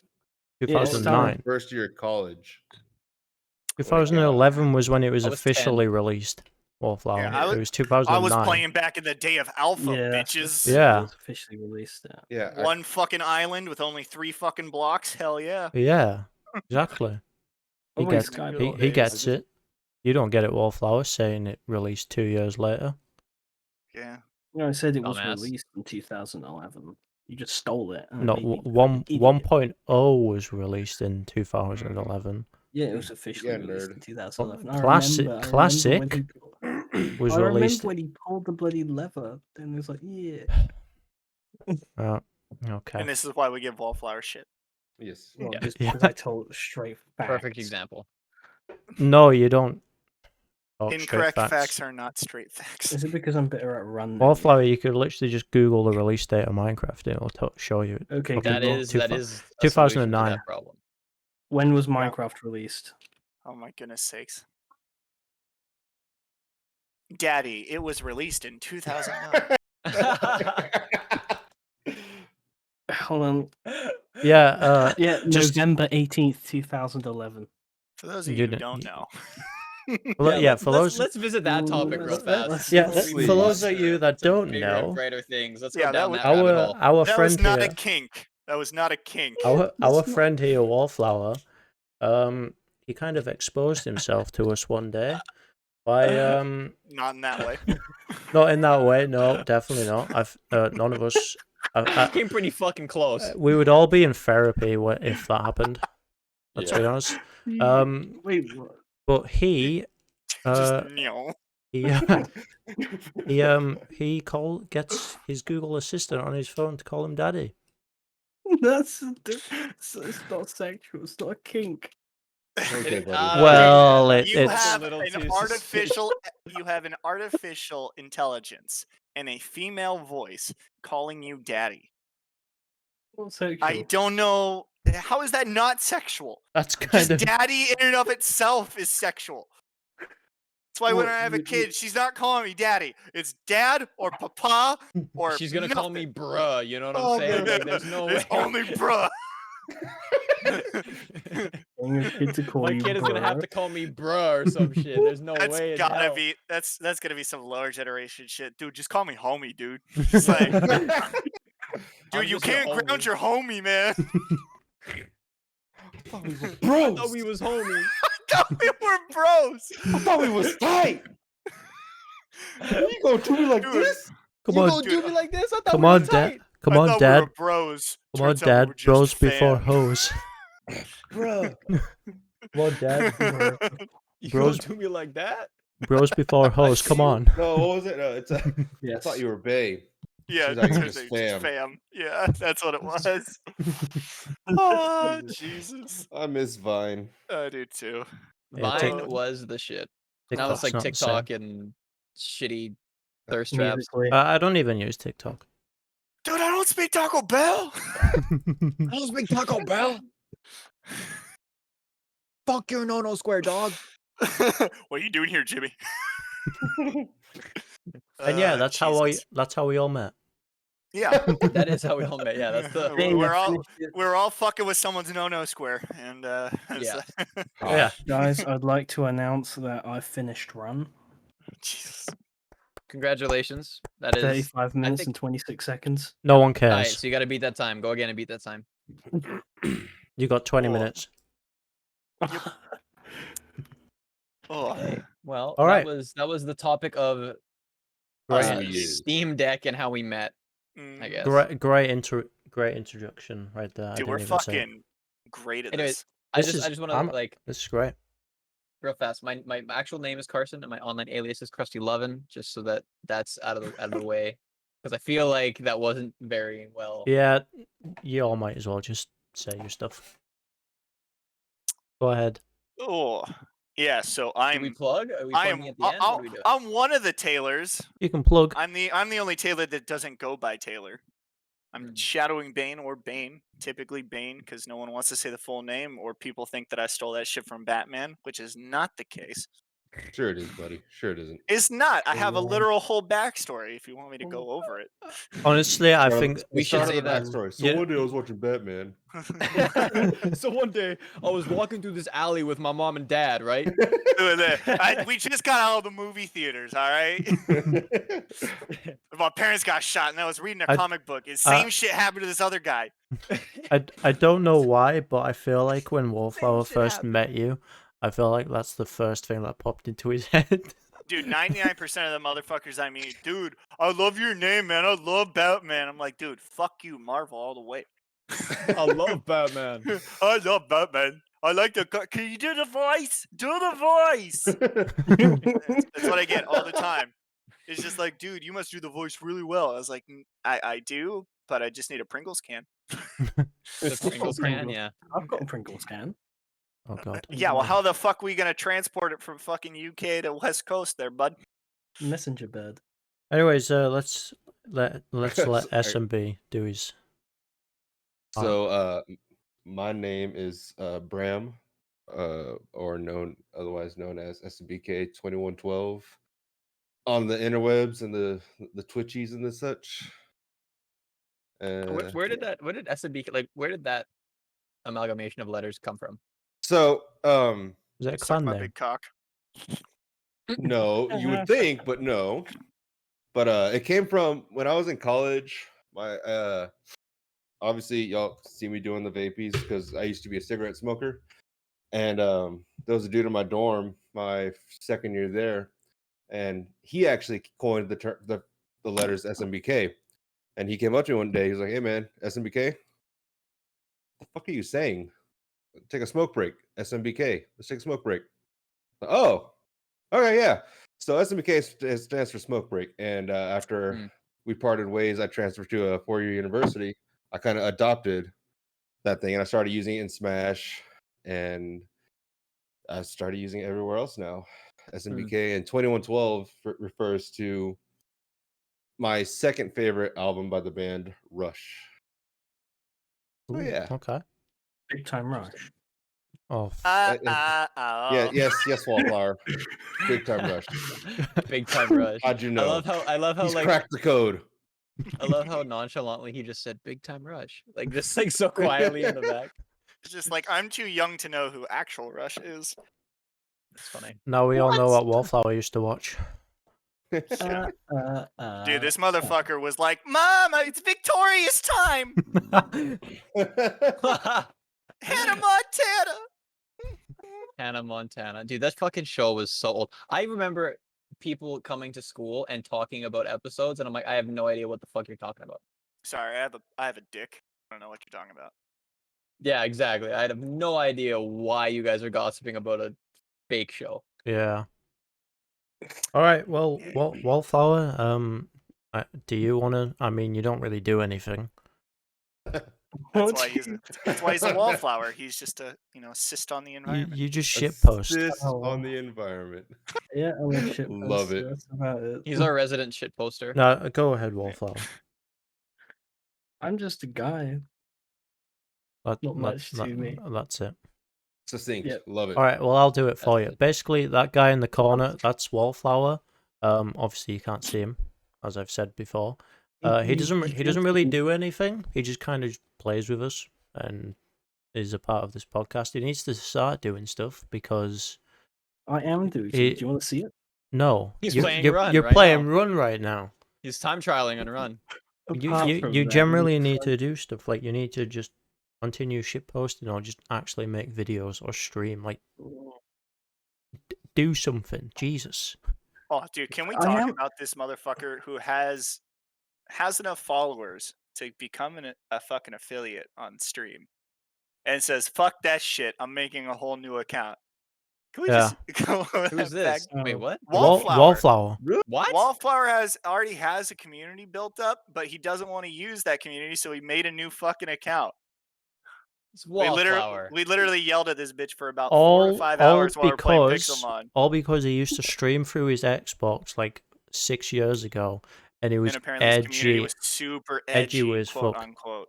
2009. First year of college. 2011 was when it was I was officially released. Wallflower. Yeah, It was 2009. I was playing back in the day of alpha, bitches. Yeah. It was officially released. Yeah. One fucking island with only 3 fucking blocks. Hell yeah. Yeah, exactly. He Oh, gets, Sky he Days. gets it. You don't get it, Wallflower, saying it released 2 years later. Yeah. No, I said it was Dumbass. released in 2011. You just stole it. and No, made me look like an idiot. 1.0 was released in 2011. Yeah, it was officially Yeah, released nerd. in 2011. Classic was I remember released. when he pulled the bloody lever, and it was like, yeah. Okay. And this is why we give Wallflower shit. Yes. Well, Yeah. just Yeah. because I told straight facts. Perfect example. No, you don't. talk straight Incorrect facts are not straight facts. Is it because I'm better at run? than Wallflower, you could literally just Google the release date of Minecraft. It will show you. you? Okay, fucking That Google. is two that fu- is a 2009. solution to that problem. When was Minecraft released? Oh my goodness sakes. Daddy, it was released in 2009. Hold on. Yeah, Yeah, just- November 18th, 2011. For those of You you who don't- don't know. Let's visit that topic real fast. Yeah, Let's for those of you that Some don't bigger and know, brighter things. Let's Yeah, go that down was- that rabbit hole. our That friend was not here, a kink. That was not a kink. our friend here, Wallflower, he kind of exposed himself to us one day by Not in that way. not in that way. No, definitely not. None of us. Came pretty fucking close. We would all be in therapy if that happened. Let's be honest. Wait, what? But he Just no. he gets his Google Assistant on his phone to call him daddy. That's it's not sexual. It's not a kink. Okay, buddy. Well, You it's have a little an too artificial you have an artificial intelligence and a female voice calling you daddy. Not sexual. I don't know, how is that not sexual? that's kind Just of daddy in and of itself is sexual. That's why when Well, I have a you- kid, she's not calling me daddy. It's dad or papa or She's gonna call me nothing. bruh. You know what I'm Oh, saying? man. Like, there's no way. It's only bruh. Getting your kid to call My you kid is gonna have bruh. to call me bruh or some shit. There's no That's way. in gotta hell. be that's gonna be some lower generation shit. Dude, just call me homie, dude. It's like, I'm dude, you just your can't ground homie. your homie, man. I thought we was homies. I thought we were bros. I thought we was tight. You gonna do me like Dude, this? come You on, gonna do me like this? I thought come we on, was dad, tight. come I on, thought dad, we were bros. come on, Turns out we dad, were just bros before fam. hoes. Bruh. Come on, dad, You Bros- gonna do me like that? bros before hoes. Come on. No, what was it? No, it's I Yes. thought you were bae. Yeah, She's like, turns just out you're just fam. fam. Yeah, that's what it was. Oh, Jesus. I miss Vine. I do too. Yeah, Vine Tik- was the shit. Now it's TikTok's like not the same. TikTok and shitty thirst traps. Musically. I don't even use TikTok. Dude, I don't speak Taco Bell. I don't speak Taco Bell. Fuck your no square dog. What are you doing here, Jimmy? And yeah, that's Jesus. how we all met. Yeah, That is how we all met. Yeah, that's the. Hey, we're I all finished it. we're all fucking with someone's no square, and Yeah. Yeah. Guys, I'd like to announce that I finished run. Jesus. Congratulations. That is. 35 minutes think- and 26 seconds. No one All cares. right, so you got to beat that time. Go again and beat that time. You got 20 Oh. minutes. Oh, Okay. Well, All right. that was the topic of Great, Steam Deck and how we met. I mm. guess. great introduction right there. Dude, I we're didn't even say it. fucking great at Anyways, this. I This is- just want I'm- to like This is great. real fast. My actual name is Carson, and my online alias is Crusty Lovin. Just so that that's out of the way, because I feel like that wasn't very well. Yeah, you all might as well just say your stuff. Go ahead. Oh, yeah. So Do we plug? Are we I plugging am. at the end? What do we do? I'm one of the tailors. You can plug. I'm the only tailor that doesn't go by Taylor. I'm Mm. shadowing Bane or Bane, typically Bane, because no one wants to say the full name, or people think that I stole that shit from Batman, which is not the case. Sure it is, buddy. Sure it isn't. It's not. I have a Yeah. literal whole backstory if you want me to go over it. Honestly, I Start- think we should start say with the that. backstory. So Yeah. one day I was watching Batman. So one day I was walking through this alley with my mom and dad, right? We just got out of the movie theaters, all right? My parents got shot, and I was reading a comic book. And same shit happened to this other guy. I don't know why, but I feel like when Wallflower shit first happened. met you, I feel like that's the first thing that popped into his head. Dude, 99% of the motherfuckers I meet, dude, I love your name, man. I love Batman. I'm like, dude, fuck you, Marvel, all the way. I love Batman. I love Batman. I like the. Can you do the voice? Do the voice. That's what I get all the time. It's just like, dude, you must do the voice really well. I was like, I do, but I just need a Pringles can. The Pringles can, yeah. I've got a Pringles can. Oh god. Yeah, well, how the fuck we gonna transport it from fucking UK to West Coast there, bud? Messenger bird. Anyways, let's let Sorry. SMB do his. So my name is Bram, or otherwise known as SMBK 2112 on the interwebs and the Twitchies and the such. Where did SMBK, like, where did that amalgamation of letters come from? So Is that a Suck clan my name? big cock. no, you would think, but no. But it came from when I was in college. My obviously y'all see me doing the vapies because I used to be a cigarette smoker. And there was a dude in my dorm my second year there, and he actually coined the letters SMBK. And he came up to me one day. He was like, "Hey man, SMBK, what the fuck are you saying? Take a smoke break. SMBK. Let's take a smoke break." Oh, okay, yeah. So SMBK stands for smoke break. And after we parted ways, I transferred to a 4-year university. I kind of adopted that thing, and I started using it in Smash, and I started using it everywhere else now. SMBK and 2112 refers to my second favorite album by the band Rush. Oh yeah. Okay. Big Time Rush. Oh, Yeah, yes, Wallflower. Big Time Rush. Big Time Rush. How'd you know? I love how He's like cracked the code. I love how nonchalantly he just said Big Time Rush. Like just like so quietly in the back. It's just like, I'm too young to know who actual Rush is. It's funny. now we all know what Wallflower used to watch. Dude, this motherfucker was like, Mama, it's Victoria's time! Hannah Montana! Hannah Montana. Dude, that fucking show was so old. I remember people coming to school and talking about episodes, and I'm like, I have no idea what the fuck you're talking about. Sorry, I have a dick. I don't know what you're talking about. Yeah, exactly. I have no idea why you guys are gossiping about a fake show. Yeah. All right. Well, Wallflower. Do you want to? I mean, you don't really do anything. That's why he's a wallflower. He's just a cyst on the You environment. just shitpost. Assist Oh. on the environment. Yeah, I like shit. Love it. That's about it. He's our resident shit poster. No, go ahead, Wallflower. I'm just a guy. Not much to me. That's it. Succinct. Yep. Love it. All right. Well, I'll do it for you. That's it. Basically, that guy in the corner, that's Wallflower. Obviously you can't see him, as I've said before. He doesn't really do anything. He just kind of plays with us and is a part of this podcast. He needs to start doing stuff because I am, dude. Do you want to see it? no, He's you- playing you're, Run you're right playing now. Run right now. He's time trialing on Run. You generally need to do stuff like you need to just continue shit posting or just actually make videos or stream. Like, do something. Jesus. Oh, dude, can we I talk am- about this motherfucker who has enough followers to become a fucking affiliate on stream and says, "Fuck that shit, I'm making a whole new account." Can we just go Who's this? Wait, what? Wallflower. What? Wallflower already has a community built up, but he doesn't want to use that community, so he made a new fucking account. It's Wallflower. We literally yelled at this bitch for about 4 or 5 hours while we were playing Pixelmon. All because he used to stream through his Xbox like 6 years ago, and he was And apparently his community edgy. was super edgy, as quote fuck. unquote.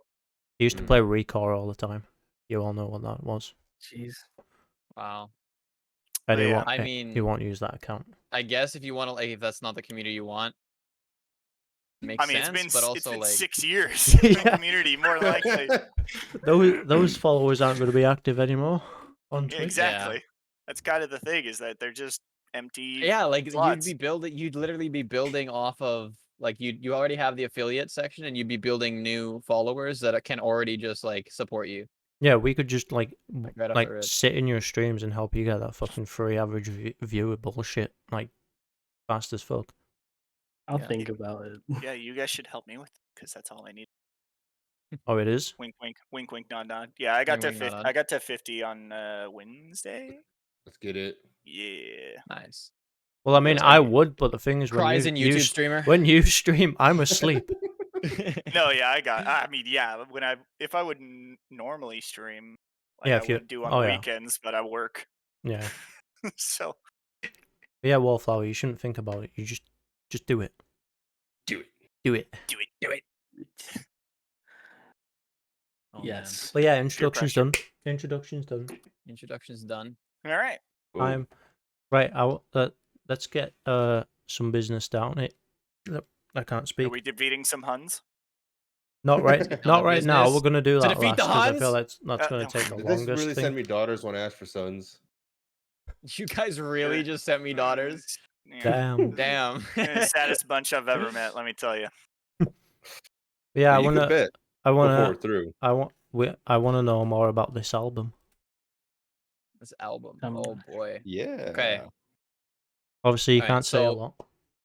He used to play Recore all the time. You all know what that was. Jeez. Wow. And Oh, he yeah. won't. I he mean, won't use that account. I guess if you want to, like, if that's not the community you want, makes I mean, sense. But it's also, been like, 6 years in the Yeah. community, more likely. Those followers aren't going to be active anymore on Yeah, Twitch. exactly. That's kind of the thing, is that they're just empty yeah, like slots. you'd literally be building off of, like, you already have the affiliate section, and you'd be building new followers that can already just like support you. Yeah, we could just like right off the rip. sit in your streams and help you get that fucking free average viewer bullshit like fast as fuck. I'll Yeah. think about it. Yeah, you guys should help me with, because that's all I need. Oh, it is. Wink, wink, wink, wink, nod, nod. Yeah, I got Wink, to wink, nod, 50. nod. I got to 50 on Wednesday. Let's get it. Yeah. Nice. Well, I mean, Those I are would, but the thing is, Cries in YouTube streamer. when you stream, I'm asleep. No, yeah, I mean, yeah, if I would normally stream, like Yeah, I if you- would do on oh, yeah. weekends, but I work. Yeah, So yeah, Wallflower, you shouldn't think about it. You just do it. Do it. Do it. do it. Oh, man. Yes. But yeah, introduction's pressure. done. Introduction's done. Introduction's done. All right. Cool. I'm right. Let's get some business down. I can't Are speak. we defeating some Huns? Not right. Down not to right now. business We're gonna do to that defeat last the because I feel Huns? that's going to take the Did this longest really thing. send me daughters when I asked for sons? You guys really just sent me daughters? Yeah. Damn. Damn. They're the saddest bunch I've ever met, let me tell you. Yeah, Well, you could bet I before wanna. we're through. I want to know more about this album. This album. Um, Oh boy. Yeah. Okay. Obviously, you Alright, can't say a so- lot.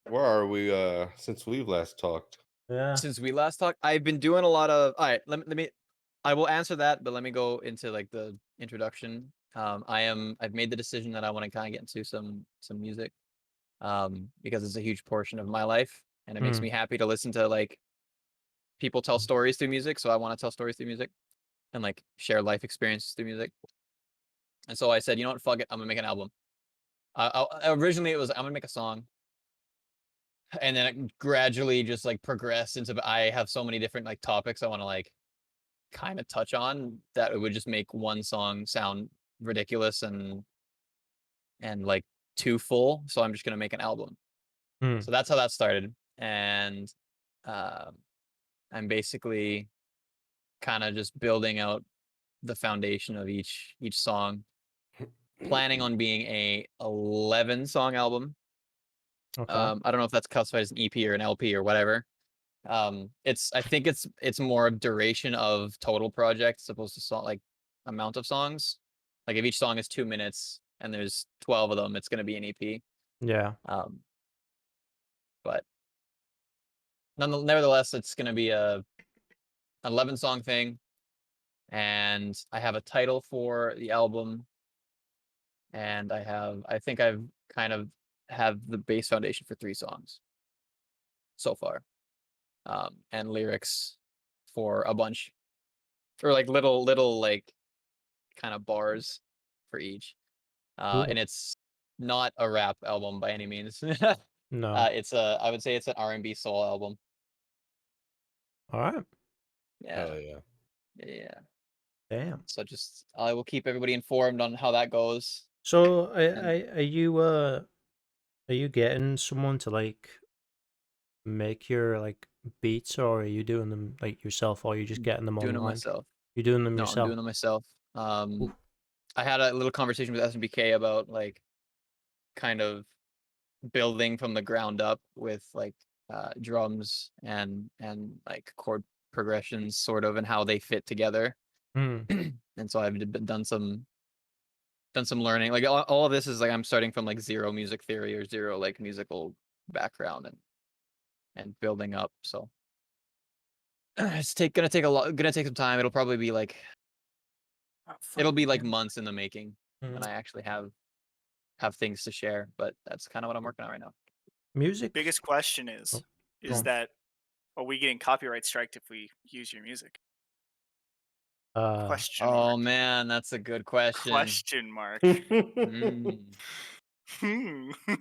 Where are we since we've last talked? Yeah. Since we last talked, I've been doing a lot of. All right, let me. I will answer that, but let me go into like the introduction. I've made the decision that I want to kind of get into some music, because it's a huge portion of my life, and it makes me happy to listen to like people tell stories through music. So I want to tell stories through music, and like share life experiences through music. And so I said, you know what, fuck it, I'm gonna make an album. Originally it was I'm gonna make a song, and then it gradually just like progressed into. I have so many different like topics I want to like kind of touch on that it would just make one song sound ridiculous and like too full. So I'm just gonna make an album. So that's how that started, and I'm basically kind of just building out the foundation of each song, planning on being a 11 song album. Okay. I don't know if that's classified as an EP or an LP or whatever. I think it's more of duration of total project as opposed to like amount of songs. Like if each song is 2 minutes and there's 12 of them, it's going to be an EP. Yeah. But nevertheless, it's going to be an 11 song thing, and I have a title for the album, and I think I've kind of have the base foundation for 3 songs so far, and lyrics for a bunch, or like little like kind of bars for each, and it's not a rap album by any means. No. I would say it's an R&B soul album. All right. Yeah. Hell yeah. Yeah. Damn. So I will keep everybody informed on how that goes. So are you getting someone to like make your like beats, or are you doing them like yourself, or are you just getting them Doing online? them myself. You're doing them No, yourself. I'm doing them myself. I had a little conversation with SMBK about like kind of building from the ground up with like drums and like chord progressions sort of, and how they fit together. And so I've done some learning. Like all of this is like I'm starting from like zero music theory or zero like musical background and building up. So it's gonna take some time. It'll probably be like it'll be like months in the making when I actually have things to share. But that's kind of what I'm working on right now. Music. Biggest question is on. that are we getting copyright striked if we use your music? Question mark. Oh man, that's a good question. Question mark.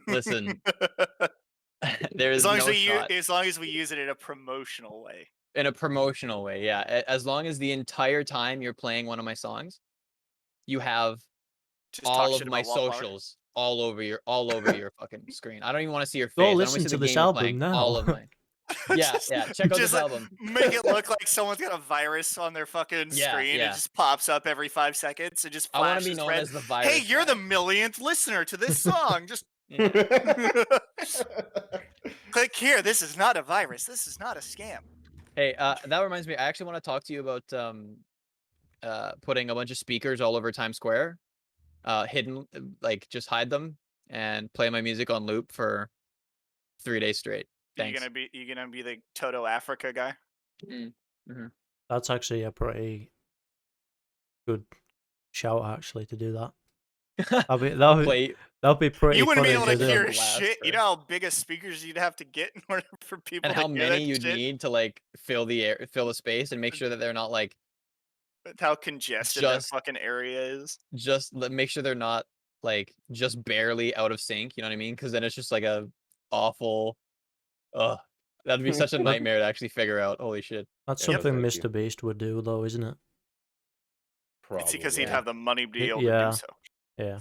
Listen, there is as long no shot. as long as we use it in a promotional way. In a promotional way, yeah. As long as the entire time you're playing one of my songs, you have Just talk all shit of my about Wallflower. socials all over your fucking screen. I don't even want to see your face. Go I don't listen want to see to the this game you're album playing. now. All of mine. Yeah, Just- yeah. Check out just this like, album. Make it look like someone's got a virus on their fucking Yeah, screen. yeah. It just pops up every 5 seconds. It just I want to flashes be known red. as the virus. Hey, you're the guy. millionth listener to this song. Just Yeah. click here. This is not a virus. This is not a scam. Hey, that reminds me. I actually want to talk to you about putting a bunch of speakers all over Times Square, hidden, like just hide them and play my music on loop for 3 days straight. Thanks. You gonna be the Toto Africa guy? That's actually a pretty good shout, actually, to do that. That'll be pretty You wouldn't be funny able to do. hear Blast shit. You for- know how big of speakers you'd have to get in order for people And to how hear many that you'd shit? need to like fill the space and make sure that they're not like With how congested that fucking area is. make sure they're not like just barely out of sync. You know what I mean? Because then it's just like a awful. Ugh, that'd be such a nightmare to actually figure out. Holy shit! That's Yeah, something thank you. Mr. Beast would do, though, isn't it? Probably. It's because he'd Yeah. have the money to be able Yeah. to do so. Yeah.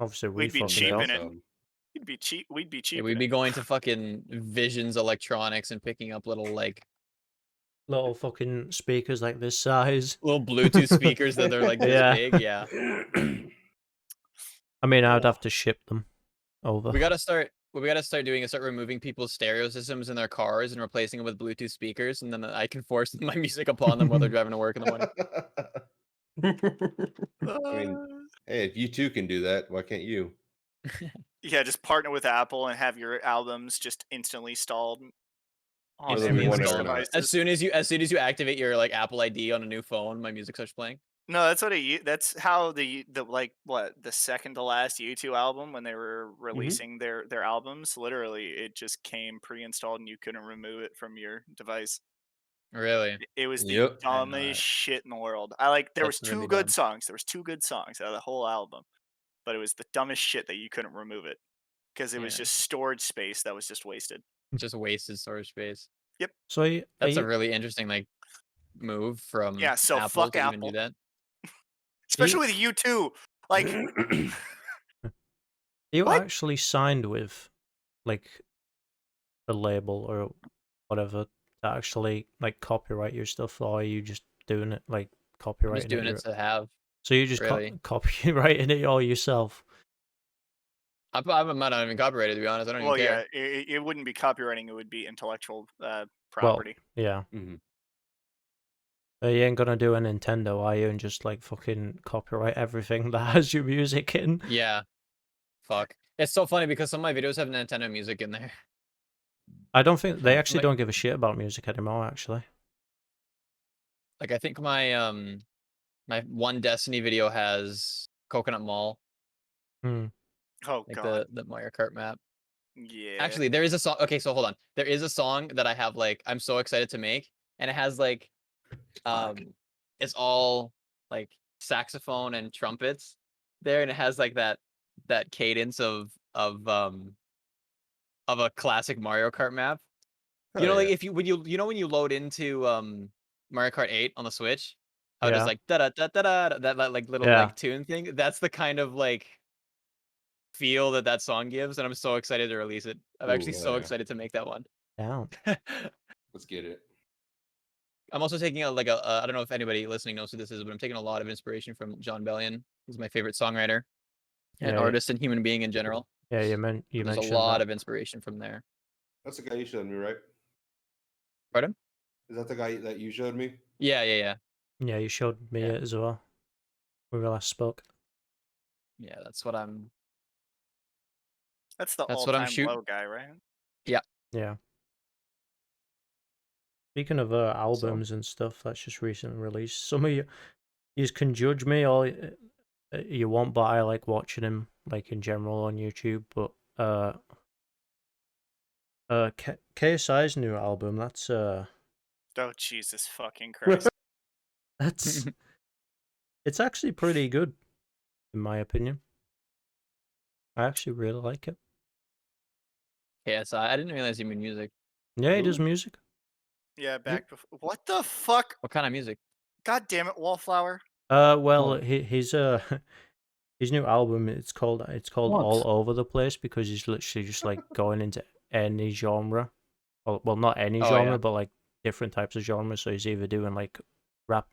Obviously, we We'd be fucking cheap don't. in it. Awesome. We'd be cheap. Yeah, we'd be going to fucking Visions Electronics and picking up little like Little fucking speakers like this size. little Bluetooth speakers that are like this Yeah. big. Yeah, I mean, I'd have to ship them over. we gotta start. What we gotta start doing is start removing people's stereo systems in their cars and replacing them with Bluetooth speakers, and then I can force my music upon them while they're driving to work in the morning. I mean, hey, if you two can do that, why can't you? Yeah, just partner with Apple and have your albums just instantly installed on Whether we everyone's want it or not. devices. As soon as you activate your like Apple ID on a new phone, my music starts playing. No, that's what that's how the like what the second to last U2 album when they were releasing their albums, literally it just came pre-installed and you couldn't remove it from your device. Really? It was the Yep. dumbest shit in the world. There was That's two really good dumb. songs. There was two good songs out of the whole album, but it was the dumbest shit that you couldn't remove it because it was Yeah. just storage space that was just wasted. Just wasted storage space. So That's a really interesting like move from Yeah, so Apple fuck to even Apple. do that. Especially with U2. Like you what? actually signed with, like, a label or whatever to actually like copyright your stuff, or are you just doing it like I'm copyrighting just doing it to have. So you just really. copyrighting it all yourself? I might not even copyrighted to be honest. I don't Well, even care. yeah, it wouldn't be copywriting, it would be intellectual property. Yeah. Mhm. You ain't gonna do a Nintendo, are you? And just like fucking copyright everything that has your music in? Yeah. Fuck. It's so funny because some of my videos have Nintendo music in there. I don't think they actually Like- don't give a shit about music anymore. Actually, Like I think my my one Destiny video has Coconut Mall, Oh like god. the Mario Kart map. Yeah. Actually, there is a song. Okay, so hold on. There is a song that I have like I'm so excited to make, and it has like, it's all like saxophone and trumpets there, and it has like that cadence of a classic Mario Kart map. You know, Oh, like yeah. if you when you load into Mario Kart 8 on the Switch, how Yeah. there's like da da da da da that like little Yeah. like tune thing. That's the kind of like feel that song gives, and I'm so excited to release it. I'm actually Ooh, so yeah. excited to make that one. down. Let's get it. I'm also taking I don't know if anybody listening knows who this is, but I'm taking a lot of inspiration from John Bellion. He's my favorite songwriter and Yeah, artist and human being in general. Yeah, you There's mentioned a lot that. of inspiration from there. That's the guy you showed me, right? Pardon? Is that the guy that you showed me? Yeah. Yeah, you showed me Yeah. it as well when we last spoke. Yeah, that's what I'm That's the That's what I'm all-time shooting. low guy, right? Yeah. Speaking of albums and stuff that's just recently released, some of you can judge me all you want, but I like watching him like in general on YouTube. But KSI's new album, that's Oh Jesus fucking Christ. that's it's actually pretty good in my opinion. I actually really like it. KSI. I didn't realize you made music. Yeah, he does Ooh. music. Yeah, back before. What the fuck? What kind of music? God damn it, Wallflower. Well, Oh. he's his new album. It's called What? All Over the Place because he's literally just like going into any genre. Well, not any Oh, genre, yeah. but like different types of genres. So he's either doing like rap,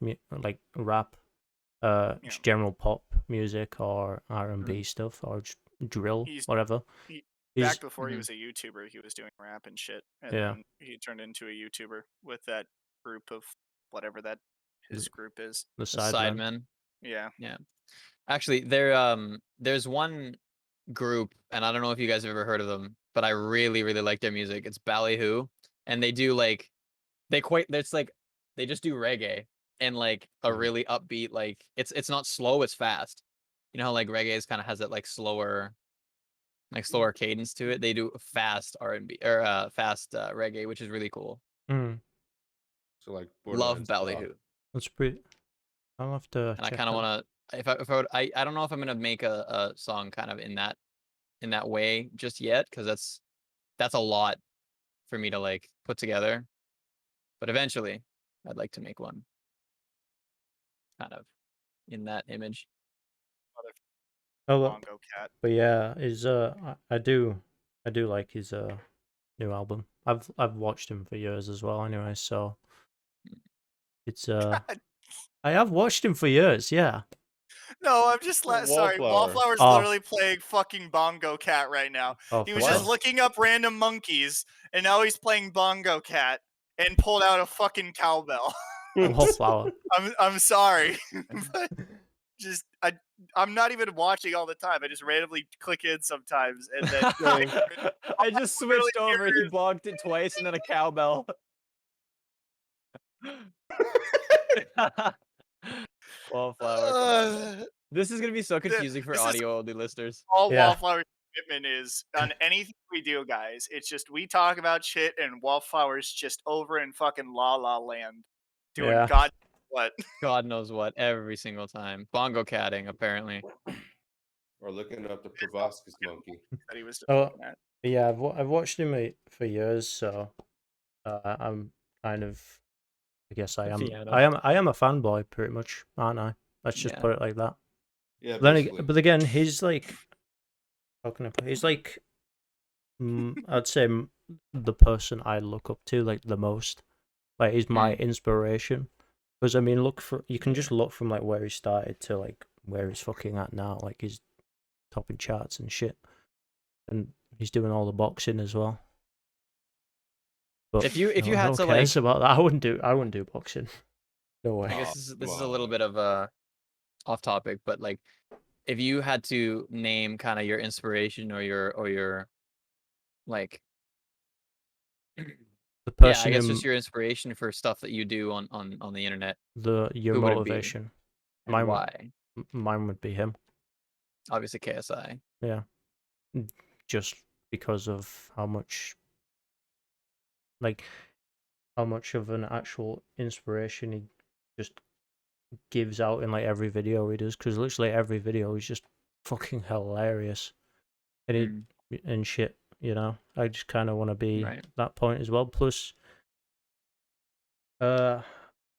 Yeah. just general pop music or R&B stuff or just drill, He's- whatever. Back He's before he was a YouTuber, he was doing rap and shit, and Yeah. then he turned into a YouTuber with that group of whatever that his group is. the The Sidemen. Sidemen. Yeah. Actually, there's one group, and I don't know if you guys have ever heard of them, but I really, really like their music. It's Ballyhoo, and they do like they just do reggae and like a Mhm. really upbeat, like it's not slow, it's fast. You know how like reggae kind of has that like slower cadence to it. They do fast R&B or fast reggae, which is really cool. Mm, So like Love Borderlands ska. Ballyhoo, that's pretty. I'll have to and I check kind of that. want to. If I would, I don't know if I'm gonna make a song kind of in that way just yet, because that's a lot for me to like put together. But eventually, I'd like to make one kind of in that image. Oh, but, Bongo Cat. but yeah, I do like his new album. I've watched him for years as well. Anyway, so it's I have watched him for years. Yeah. No, I'm just sorry. Wallflower. Wallflower's Oh. literally playing fucking Bongo Cat right now. Oh, He for was just sure. looking up random monkeys, and now he's playing Bongo Cat and pulled out a fucking cowbell. Wallflower. I'm sorry, but just I'm not even watching all the time. I just randomly click in sometimes, and then I just Really switched over. He bonked it twice and then a cowbell. Wallflower. This is gonna be so confusing for this is- audio only listeners. all Yeah. Wallflower's commitment is on anything we do, guys. It's just we talk about shit, and Wallflower's just over in fucking La La Land doing Yeah. God what. God knows what every single time. Bongo catting, apparently. Or looking up the proboscis monkey. That he was Oh. looking at. Yeah, I've watched him for years, so I'm kind of. I guess I am. Piano. I am a fanboy, pretty much, aren't I? Let's just Yeah. put it like that. Yeah, Then basically. but again, he's like, how can I put? He's like, I'd say the person I look up to like the most. Like he's my inspiration. Because I mean, you can just look from like where he started to like where he's fucking at now. Like he's topping charts and shit, and he's doing all the boxing as well. But If you no had one to cares like, about that. I wouldn't do boxing. No way. I guess this is come a little on. bit of a off topic, but like, if you had to name kind of your inspiration or your like, The yeah, person I guess in just your inspiration for stuff that you do on the internet. your who would it be? motivation. And Mine would- why? Mine would be him. Obviously KSI. Yeah, just because of how much of an actual inspiration he just gives out in like every video he does. Because literally every video is just fucking hilarious, and and shit. You know, I just kind of want to be Right. that point as well. Plus,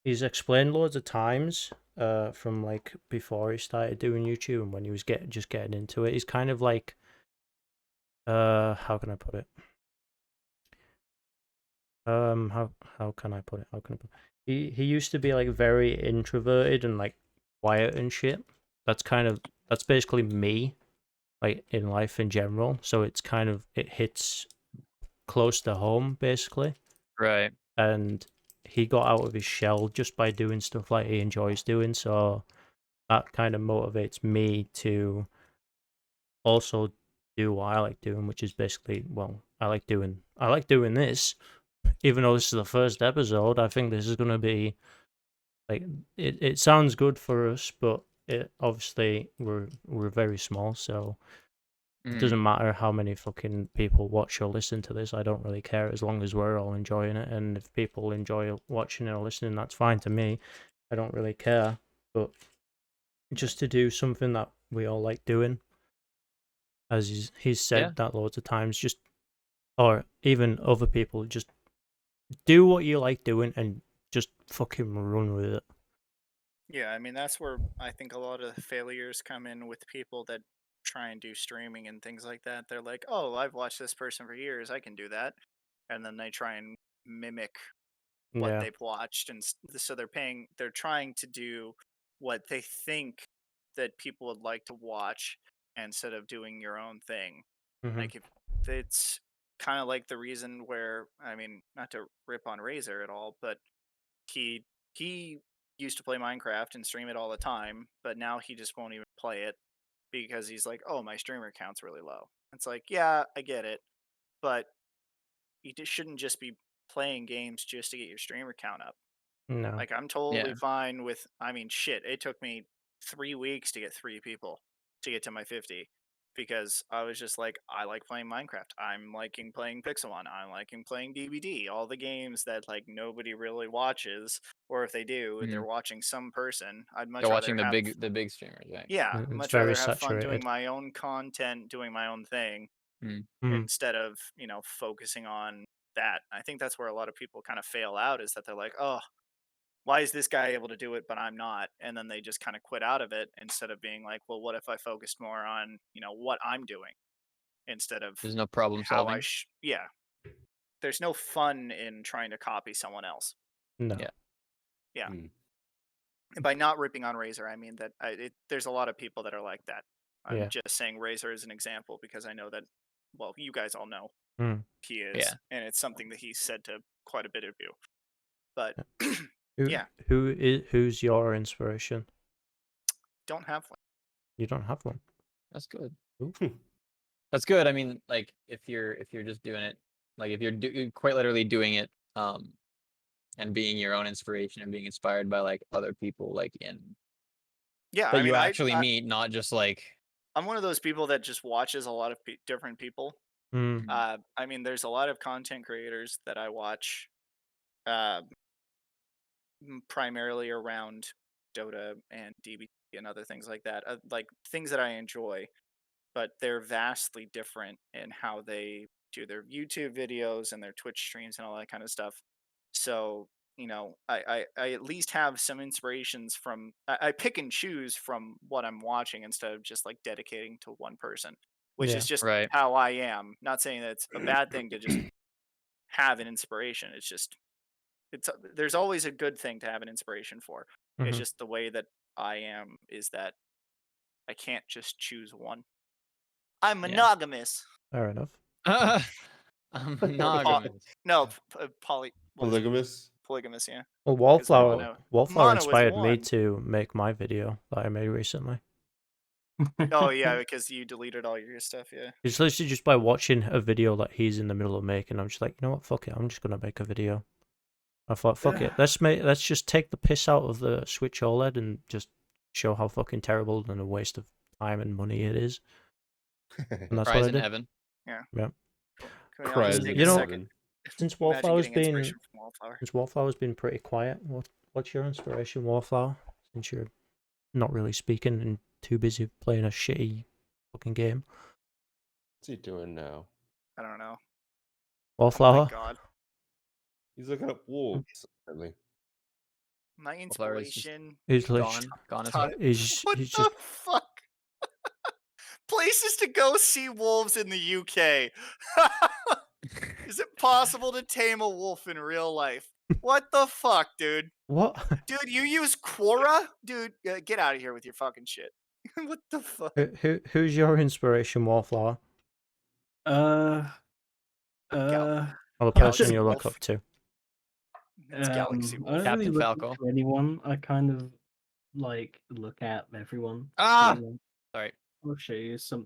he's explained loads of times. From like before he started doing YouTube and when he was just getting into it, he's kind of like, how can I put it? How can I put it? He used to be like very introverted and like quiet and shit. That's basically me, like in life in general. So it's kind of, it hits close to home basically. Right. And he got out of his shell just by doing stuff like he enjoys doing. So that kind of motivates me to also do what I like doing, which is basically, well, I like doing this. Even though this is the first episode, I think this is going to be like, it sounds good for us, but it obviously we're very small, so it doesn't matter how many fucking people watch or listen to this. I don't really care as long as we're all enjoying it, and if people enjoy watching it or listening, that's fine to me. I don't really care, but just to do something that we all like doing, as he's said that loads of times, just, or even other people, just do what you like doing and just fucking run with it. Yeah, I mean that's where I think a lot of the failures come in with people that try and do streaming and things like that. They're like, "Oh, I've watched this person for years. I can do that," and then they try and mimic what Yeah. they've watched, and so they're trying to do what they think that people would like to watch instead of doing your own thing. Mm-hmm. Like if it's kind of like the reason where, I mean, not to rip on Razor at all, but he used to play Minecraft and stream it all the time, but now he just won't even play it because he's like, "Oh, my streamer count's really low." It's like, yeah, I get it, but you shouldn't just be playing games just to get your streamer count up. No. Like I'm totally Yeah. fine with. I mean, shit, it took me 3 weeks to get 3 people to get to my 50 because I was just like, I like playing Minecraft. I'm liking playing Pixelmon. I'm liking playing DBD. All the games that like nobody really watches, or if they do, they're watching some person. I'd much They're rather watching have. the big streamers, right? Yeah, It's much very rather have fun doing saturated. my own content, doing my own thing, Mm. instead of focusing on that. I think that's where a lot of people kind of fail out, is that they're like, oh, why is this guy able to do it but I'm not, and then they just kind of quit out of it instead of being like, well, what if I focused more on what I'm doing instead of There's no problem how solving. yeah, there's no fun in trying to copy someone else. No. Yeah. Yeah. Hmm. And by not ripping on Razor, I mean that there's a lot of people that are like that. I'm Yeah. just saying Razor is an example because I know that, well, you guys all know Mm. he is, Yeah. and it's something that he's said to quite a bit of you. But yeah, Who's your inspiration? don't have one. You don't have one. That's good. Ooh. That's good. I mean, like if you're just doing it, like if you're quite literally doing it, and being your own inspiration and being inspired by like other people, like Yeah, that I you mean, actually meet, not just like. I'm one of those people that just watches a lot of different people. Mm. I mean, there's a lot of content creators that I watch, primarily around Dota and DBT and other things like that, like things that I enjoy, but they're vastly different in how they do their YouTube videos and their Twitch streams and all that kind of stuff. So, I at least have some inspirations from, I pick and choose from what I'm watching instead of just like dedicating to one person, which Yeah. is just Right. how I am. Not saying that it's a bad thing to just have an inspiration. It's just, there's always a good thing to have an inspiration for. It's Mhm. just the way that I am is that I can't just choose one. I'm monogamous. Fair enough. I'm monogamous. No, polygamous. Polygamous. Yeah. Well, Because Wallflower mono is inspired me one. to make my video that I made recently. Oh yeah, because you deleted all your stuff. Yeah. It's literally just by watching a video that he's in the middle of making. I'm just like, you know what? Fuck it. I'm just gonna make a video. I thought, fuck it. Let's just take the piss out of the Switch OLED and just show how fucking terrible and a waste of time and money it is. And that's Cries what I in did. heaven. Yeah. Yeah. Can we all Cries just take in a know- second? Since Imagine Wallflower's getting been inspiration from Wallflower. pretty quiet, what's your inspiration, Wallflower? Since you're not really speaking and too busy playing a shitty fucking game. What's he doing now? I don't know. Oh Wallflower? my god. He's looking up wolves. Apparently. My Wallflower is just inspiration. He's like, Gone as Todd- well. he's What just the fuck? Places to go see wolves in the UK. Is it possible to tame a wolf in real life? What the fuck, dude? what? Dude, you use Quora? Dude, get out of here with your fucking shit. What the fuck? Who's your inspiration, Wallflower? Uh, Or the Galaxy person you look Wolf. up to? It's Galaxy I Wolf. don't Captain really look Falco. up to anyone. I kind of like look at everyone. Ah! You know, Sorry. I'll show you some.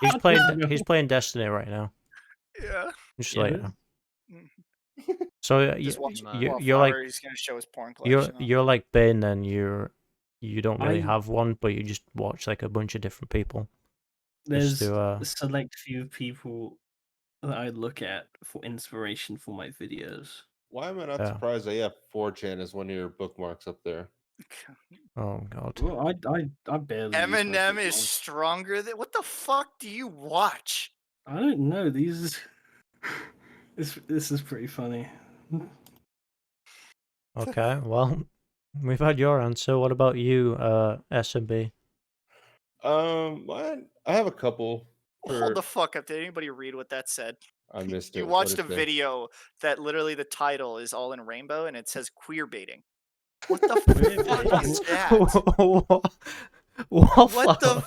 He's I playing. don't know. He's playing Destiny right now. Yeah. Just Yeah. like that. So Just watch you're Wallflower. like He's gonna show his porn collection. you're like Bane. Then you don't really I- have one, but you just watch like a bunch of different people. There's to, a select few people that I look at for inspiration for my videos. Why am I not Yeah. surprised that you have 4chan as one of your bookmarks up there? Oh god. Well, I barely. use my Eminem is bookmarks. stronger than. What the fuck do you watch? I don't know. These. This is pretty funny. Okay. Well, We've had your answer. What about you, SMB? I have a couple. Hold the fuck up. Did anybody read what that said? I missed it. You What'd watched it a say? video that literally the title is all in rainbow and it says queer baiting. What the Queer fuck baiting? is that? Wallflower.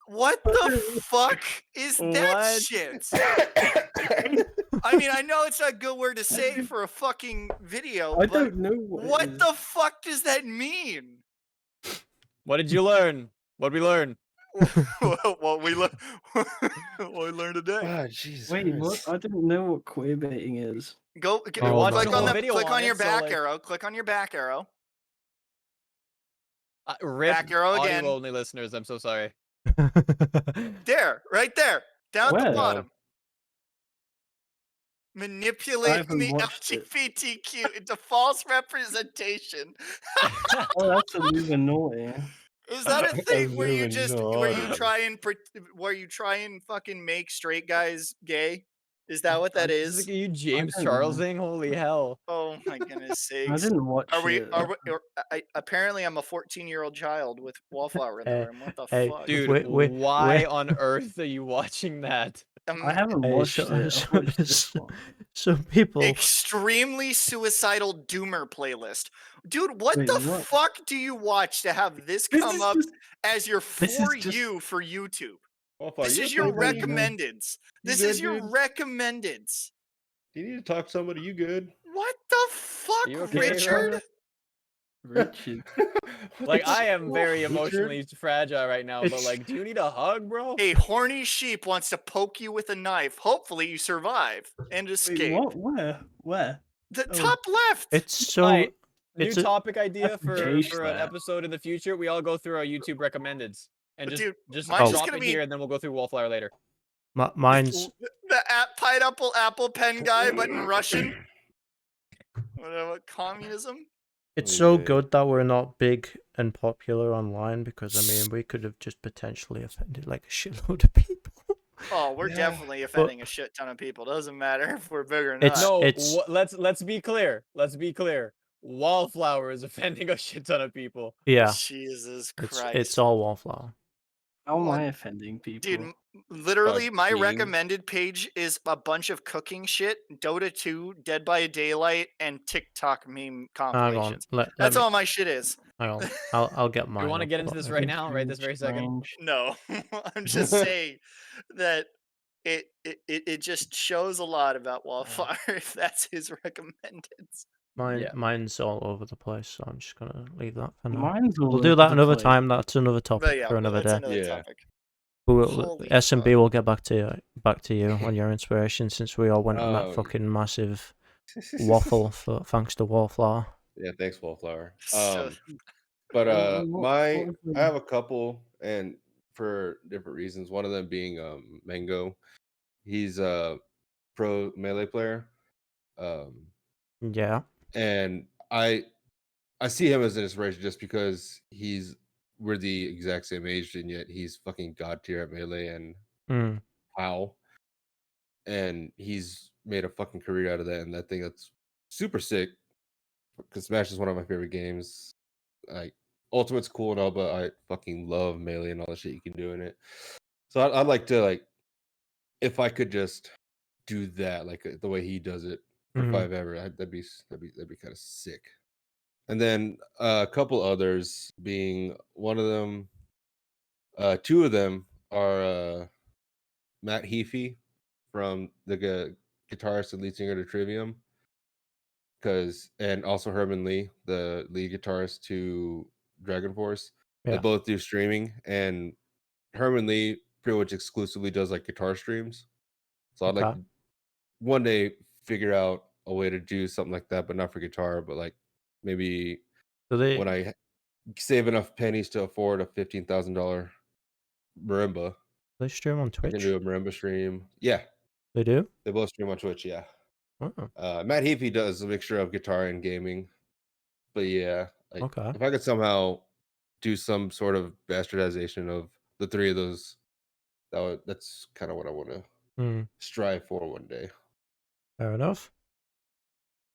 What the fuck is that What? shit? I mean, I know it's not a good word to say for a fucking video, I but don't know what what the fuck does that mean? What did you learn? What we learn? What we learned today. Ah, Jesus Wait, what? Christ. I didn't know what queer baiting is. Go Oh watched my click the on whole God. video click on on your it, so, back like- arrow. Click on your back arrow. Rip Back arrow audio again. only listeners. I'm so sorry. There, right there, down at the Where? bottom. Manipulating haven't the watched it. LGBTQ into false representation. Oh, that's Illuminati. Is that a thing where you just where you Illuminati. try and fucking make straight guys gay? Is that what that This is? like you James don't know. Charlesing? Holy hell! Oh my goodness I sakes! didn't watch Are we? it. Apparently, I'm a 14-year-old child with Wallflower in the room. What the Hey, fuck? Dude, Wait, why on earth are you watching that? I haven't Hey, watched so- it. so- I've watched this so- one. some people. Extremely suicidal doomer playlist. Dude, what Wait, the what? fuck do you watch to have this This come is up just- as your this is For just- You for YouTube? Wallflower, This you is okay, your buddy? recommendeds. You This good, is your dude? recommendeds. Do you need to talk to somebody? You good? What the fuck, You okay, Richard? Richard. Like, I am very Richard? emotionally fragile right now, but It's- like, do you need a hug, bro? A horny sheep wants to poke you with a knife. Hopefully, you survive and Wait, escape. what? Where? The Oh. top left. It's so. Alright, New It's a- topic idea That's for Jay's an lab. episode in the future. We all go through our YouTube recommendeds and But just dude, just mine's drop just gonna it be- here, and then we'll go through Wallflower later. Mine's. The pineapple apple pen guy, but in Russian. Whatever, communism. It's Oh, so yeah. good that we're not big and popular online because I mean we could have just potentially offended like a shitload of people. Oh, we're Yeah. definitely offending a shit ton of people. Doesn't matter if we're big or not. It's- No, let's be clear. Let's be clear. Wallflower is offending a shit ton of people. Yeah, Jesus it's Christ. all Wallflower. How am What? I offending people? Dude, literally, my Fucking- recommended page is a bunch of cooking shit, Dota 2, Dead by Daylight, and TikTok meme Hang on, compilations. let That's me, all my shit is. hang on. I'll get mine. You want to up get into a lot this later. right now, right this very second? Strange. No, I'm just saying that it just shows a lot about Wallflower if that's his recommendeds. Yeah. Mine's all over the place, so I'm just gonna leave that for now. Mine's all We'll do over that the another place. time. That's another topic But yeah, for another that's day. another Yeah. topic. Holy SMB fuck. will get back to you on your inspiration since we all went on that Um, fucking massive waffle thanks to Wallflower. Yeah, thanks, Wallflower. So- But what I was the- have a couple, and for different reasons. One of them being Mango. He's a pro melee player, Yeah. and I see him as an inspiration just because we're the exact same age, and yet he's fucking god tier at melee and Mm. how, and he's made a fucking career out of that, and I think that's super sick. Because Smash is one of my favorite games. Like Ultimate's cool and all, but I fucking love melee and all the shit you can do in it. So I'd like to like, if I could just do that like the way he does it for Mhm. 5 ever, that'd be kind of sick. And then a couple others, being one of them, two of them are Matt Heafy from the guitarist and lead singer to Trivium. And also Herman Lee, the lead guitarist to Dragon Force. They Yeah. both do streaming, and Herman Lee pretty much exclusively does like guitar streams. So I'd like Okay. to one day figure out a way to do something like that, but not for guitar, but like maybe So they when I save enough pennies to afford a $15,000 marimba, stream on I Twitch. can do a marimba stream. Yeah, They do. they both stream on Twitch. Yeah. Oh, Matt Heafy does a mixture of guitar and gaming, but yeah, like Okay. if I could somehow do some sort of bastardization of the three of those, that's kind of what I want to Mm. strive for one day. Fair enough.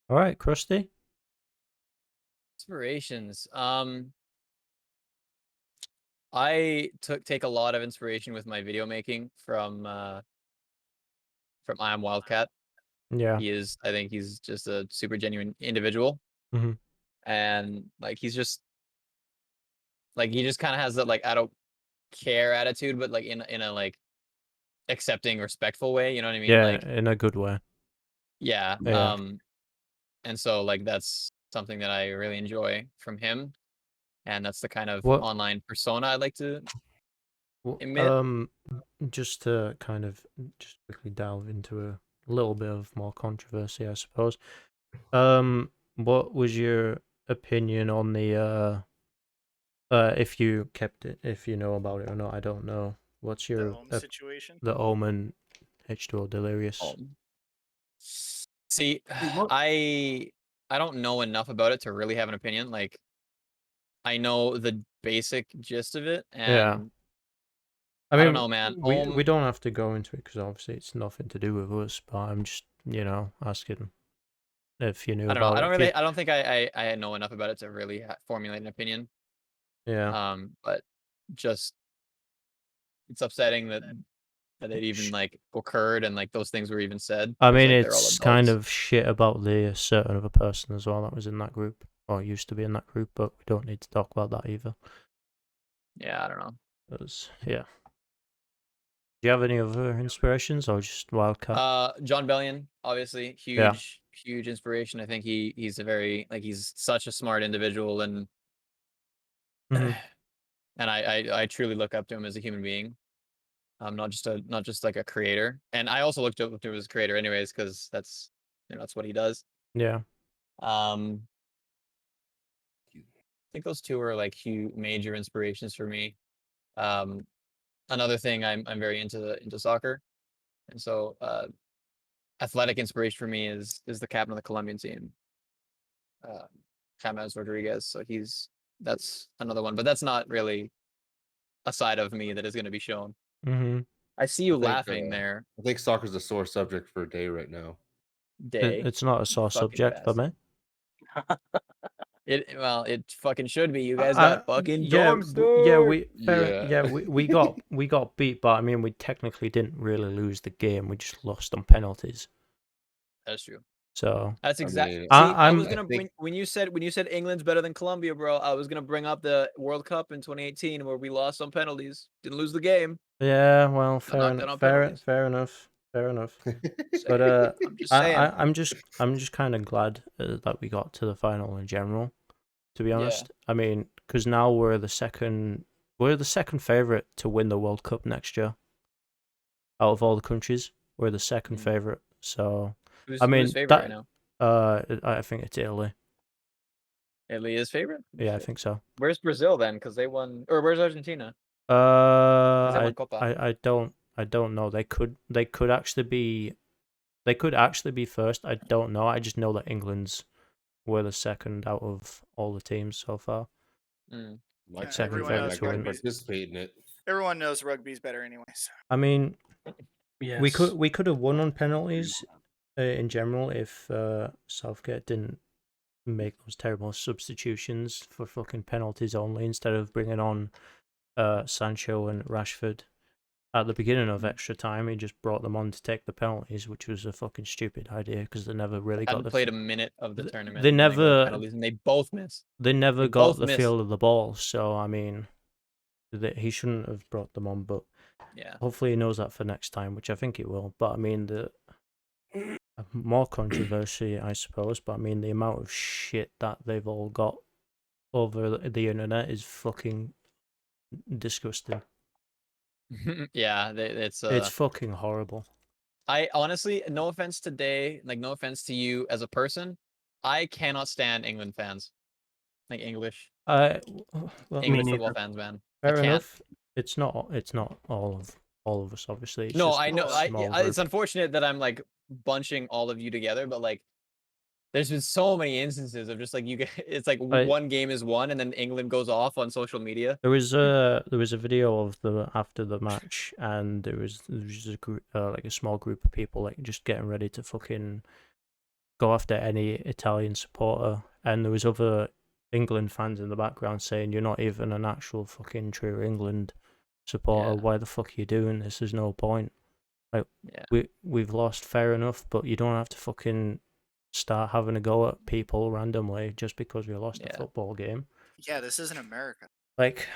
All right, Crusty. Inspirations. I take a lot of inspiration with my video making from I Am Wildcat. Yeah. I think he's just a super genuine individual. Mhm. And like he just kind of has that like I don't care attitude, but like in a like accepting, respectful way. You know what I mean? Yeah, Like in a good way. yeah. Yeah. And so like that's something that I really enjoy from him, and that's the kind of What? online persona I like to Well, emit. just to kind of just quickly delve into a little bit of more controversy, I suppose. What was your opinion on the if you kept it, if you know about it or not? I don't know. What's The your home situation. the Omen H2O Delirious? See, what- I don't know enough about it to really have an opinion. Like, I know the basic gist of it, Yeah. and I I mean, don't know, man. we don't have to go into it because obviously it's nothing to do with us. But I'm just asking if you knew I don't know. about I it. don't if really. you- I don't think I know enough about it to really formulate an opinion. Yeah. But just it's upsetting that it even like occurred and like those things were even said. I 'cause, mean, like, they're all it's kind adults. of shit about the certain other person as well that was in that group or used to be in that group, but we don't need to talk about that either. Yeah, I don't know. Yeah. Do you have any other inspirations or just Wildcat? John Bellion, obviously, Yeah. huge inspiration. I think he's a very like he's such a smart individual, and Mhm. and I truly look up to him as a human being. Not just like a creator. And I also looked up to him as a creator anyways, because that's that's what he does. Yeah. I think those two are like huge major inspirations for me. Another thing I'm very into soccer. And so athletic inspiration for me is the captain of the Colombian team, James Rodriguez. So that's another one, but that's not really a side of me that is going to be shown. Mhm. I see you I think, laughing there, I think soccer's a sore subject for Day right now. Day. It's not a sore Fucking subject for me. It fucking should be. You guys got fucking yeah, dumpster. we got beat, but I mean we technically didn't really lose the game. We just lost on penalties. That's true. So That's exactly. mean, I was gonna think- when you said England's better than Colombia, bro. I was gonna bring up the World Cup in 2018 where we lost on penalties, didn't lose the game. yeah, well, Knocked fair out on penalties. fair enough. So, But I'm just saying. I'm just kind of glad that we got to the final in general. To be honest, I mean, because now we're the second favorite to win the World Cup next year. Out of all the countries, we're the second favorite. So Who's favorite right now? I think it's Italy. Italy is favorite. Yeah, I think so. Where's Brazil then? Because they won. Or where's Argentina? I Copa. I don't know. They could actually be first. I don't know. I just know that England's were the second out of all the teams so far. Like second everyone favorite knows to win. participate in it. Everyone knows rugby's better anyways. I mean, Yes. we could have won on penalties in general if Southgate didn't make those terrible substitutions for fucking penalties only instead of bringing on Sancho and Rashford at the beginning of extra time. He just brought them on to take the penalties, which was a fucking stupid idea because they never really got the played a minute of the tournament. They and then never penalties and they both miss. They never They got both the miss. feel of the ball, so I mean, he shouldn't have brought them on. But Yeah, hopefully he knows that for next time, which I think he will. But I mean, the more controversy, I suppose. But I mean, the amount of shit that they've all got over the internet is fucking disgusting. yeah, it's fucking horrible. I honestly, no offense today, like no offense to you as a person, I cannot stand England fans, like English Well, English football fans, man. fair I can't. enough. It's not all of us, obviously. It's No, just I know. a small group. It's unfortunate that I'm like bunching all of you together, but like, there's been so many instances of just like you get. It's like one game is won, and then England goes off on social media. There was a video of the after the match, and there was just a group, like a small group of people, like just getting ready to fucking go after any Italian supporter, and there was other England fans in the background saying you're not even an actual fucking true England supporter. Yeah. Why the fuck are you doing this? There's no point. Like Yeah. we've lost, fair enough, but you don't have to fucking start having a go at people randomly just because we lost a Yeah. football game. Yeah, this isn't America. Like,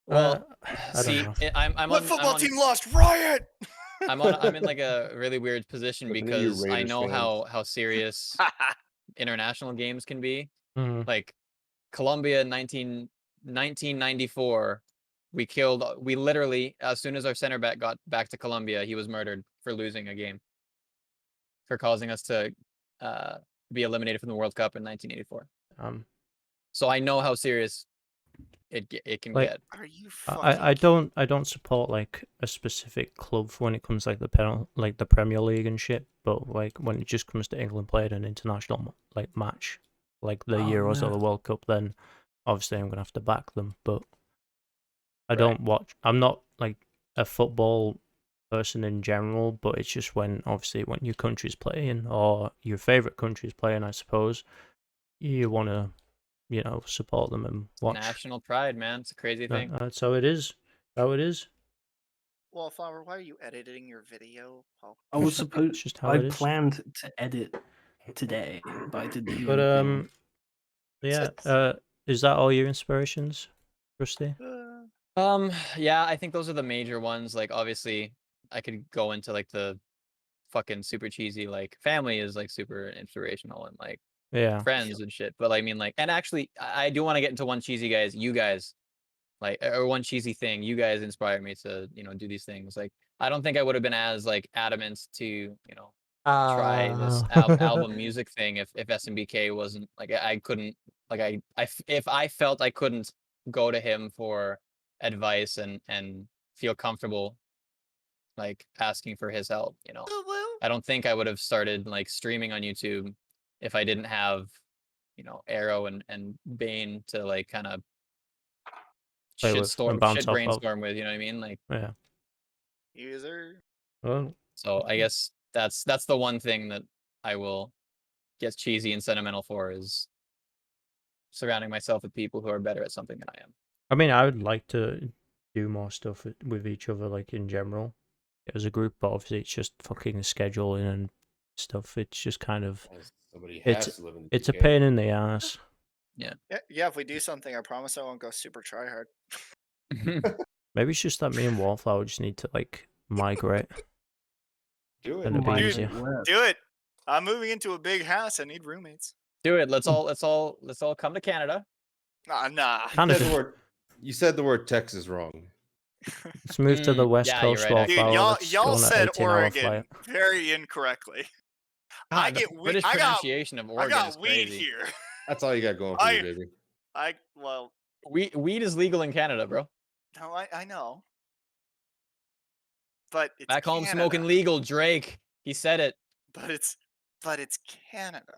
Well, I don't see, know. I'm What on, football team lost? Riot! I'm in like a really weird position Listen to you because I Raiders know fans. how serious international games can be. Mhm. Like Colombia 1994, we literally, as soon as our center back got back to Colombia, he was murdered for losing a game, for causing us to be eliminated from the World Cup in 1984. So I know how serious it can Like, get. Are you fucking I don't support like a specific club when it comes like the Premier League and shit, but like when it just comes to England playing an international like match, like the Oh, Euros or no. the World Cup, then obviously I'm gonna have to back them. But I Right. don't watch. I'm not like a football person in general, but it's just when obviously when your country's playing or your favorite country's playing, I suppose you want to, you know, support them and watch. National pride, man. It's a crazy thing. That's how it is. How it is. Wallflower, why are you editing your video? Paul? I was It's supposed. just how I it is. planned to edit today, but I didn't do But anything. yeah. Is that all your inspirations, Crusty? Yeah, I think those are the major ones. Like, obviously, I could go into like the fucking super cheesy, like family is like super inspirational and like Yeah. friends and shit. But I mean, like, and actually, I do want to get into one cheesy guys. You guys, like, or one cheesy thing. You guys inspire me to, you know, do these things. Like, I don't think I would have been as like adamant to, you know, try this album music thing if SMBK wasn't like I couldn't like if I felt I couldn't go to him for advice and feel comfortable like asking for his help, you know. I don't think I would have started like streaming on YouTube if I didn't have, you know, Arrow and Bane to like kind of Play with and bounce off of. brainstorm with, you know what I mean? Like, Yeah. User. Well, so I guess that's the one thing that I will get cheesy and sentimental for is surrounding myself with people who are better at something than I am. I mean, I would like to do more stuff with each other, like in general, as a group. But obviously, it's just fucking scheduling and stuff. It's just kind of Somebody has it's to live in the it's a UK. pain in the ass. Yeah, if we do something, I promise I won't go super try hard. Maybe it's just that me and Wallflower just need to like migrate. Do it. And it'd be Migrate easier. where? Do it. I'm moving into a big house. I need roommates. Do it. Let's all come to Canada. Nah. Canada. You said the word Texas wrong. Let's move to the West yeah, you're Coast, right, actually. Dude, Wallflower. Let's go y'all on an said 18-hour Oregon flight. very incorrectly. God, the British pronunciation of I Oregon got is weed crazy. here. That's all you got going for you, baby. Well, Weed is legal in Canada, bro. no, I know. But it's Back home Canada. smoking legal, Drake. He said it. But it's Canada.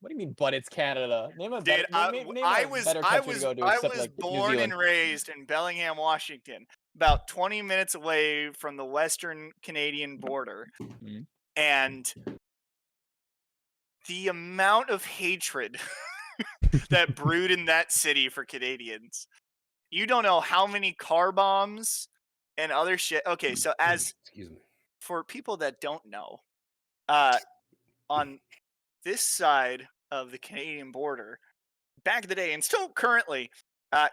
What do you mean, but it's Canada? Name a better, Dude, name I a was better country to go to I except was like New born Zealand. and raised in Bellingham, Washington, about 20 minutes away from the Western Canadian border. Mhm. And the amount of hatred that brewed in that city for Canadians. You don't know how many car bombs and other shit. Okay, so Excuse me. for people that don't know, on this side of the Canadian border, back in the day and still currently,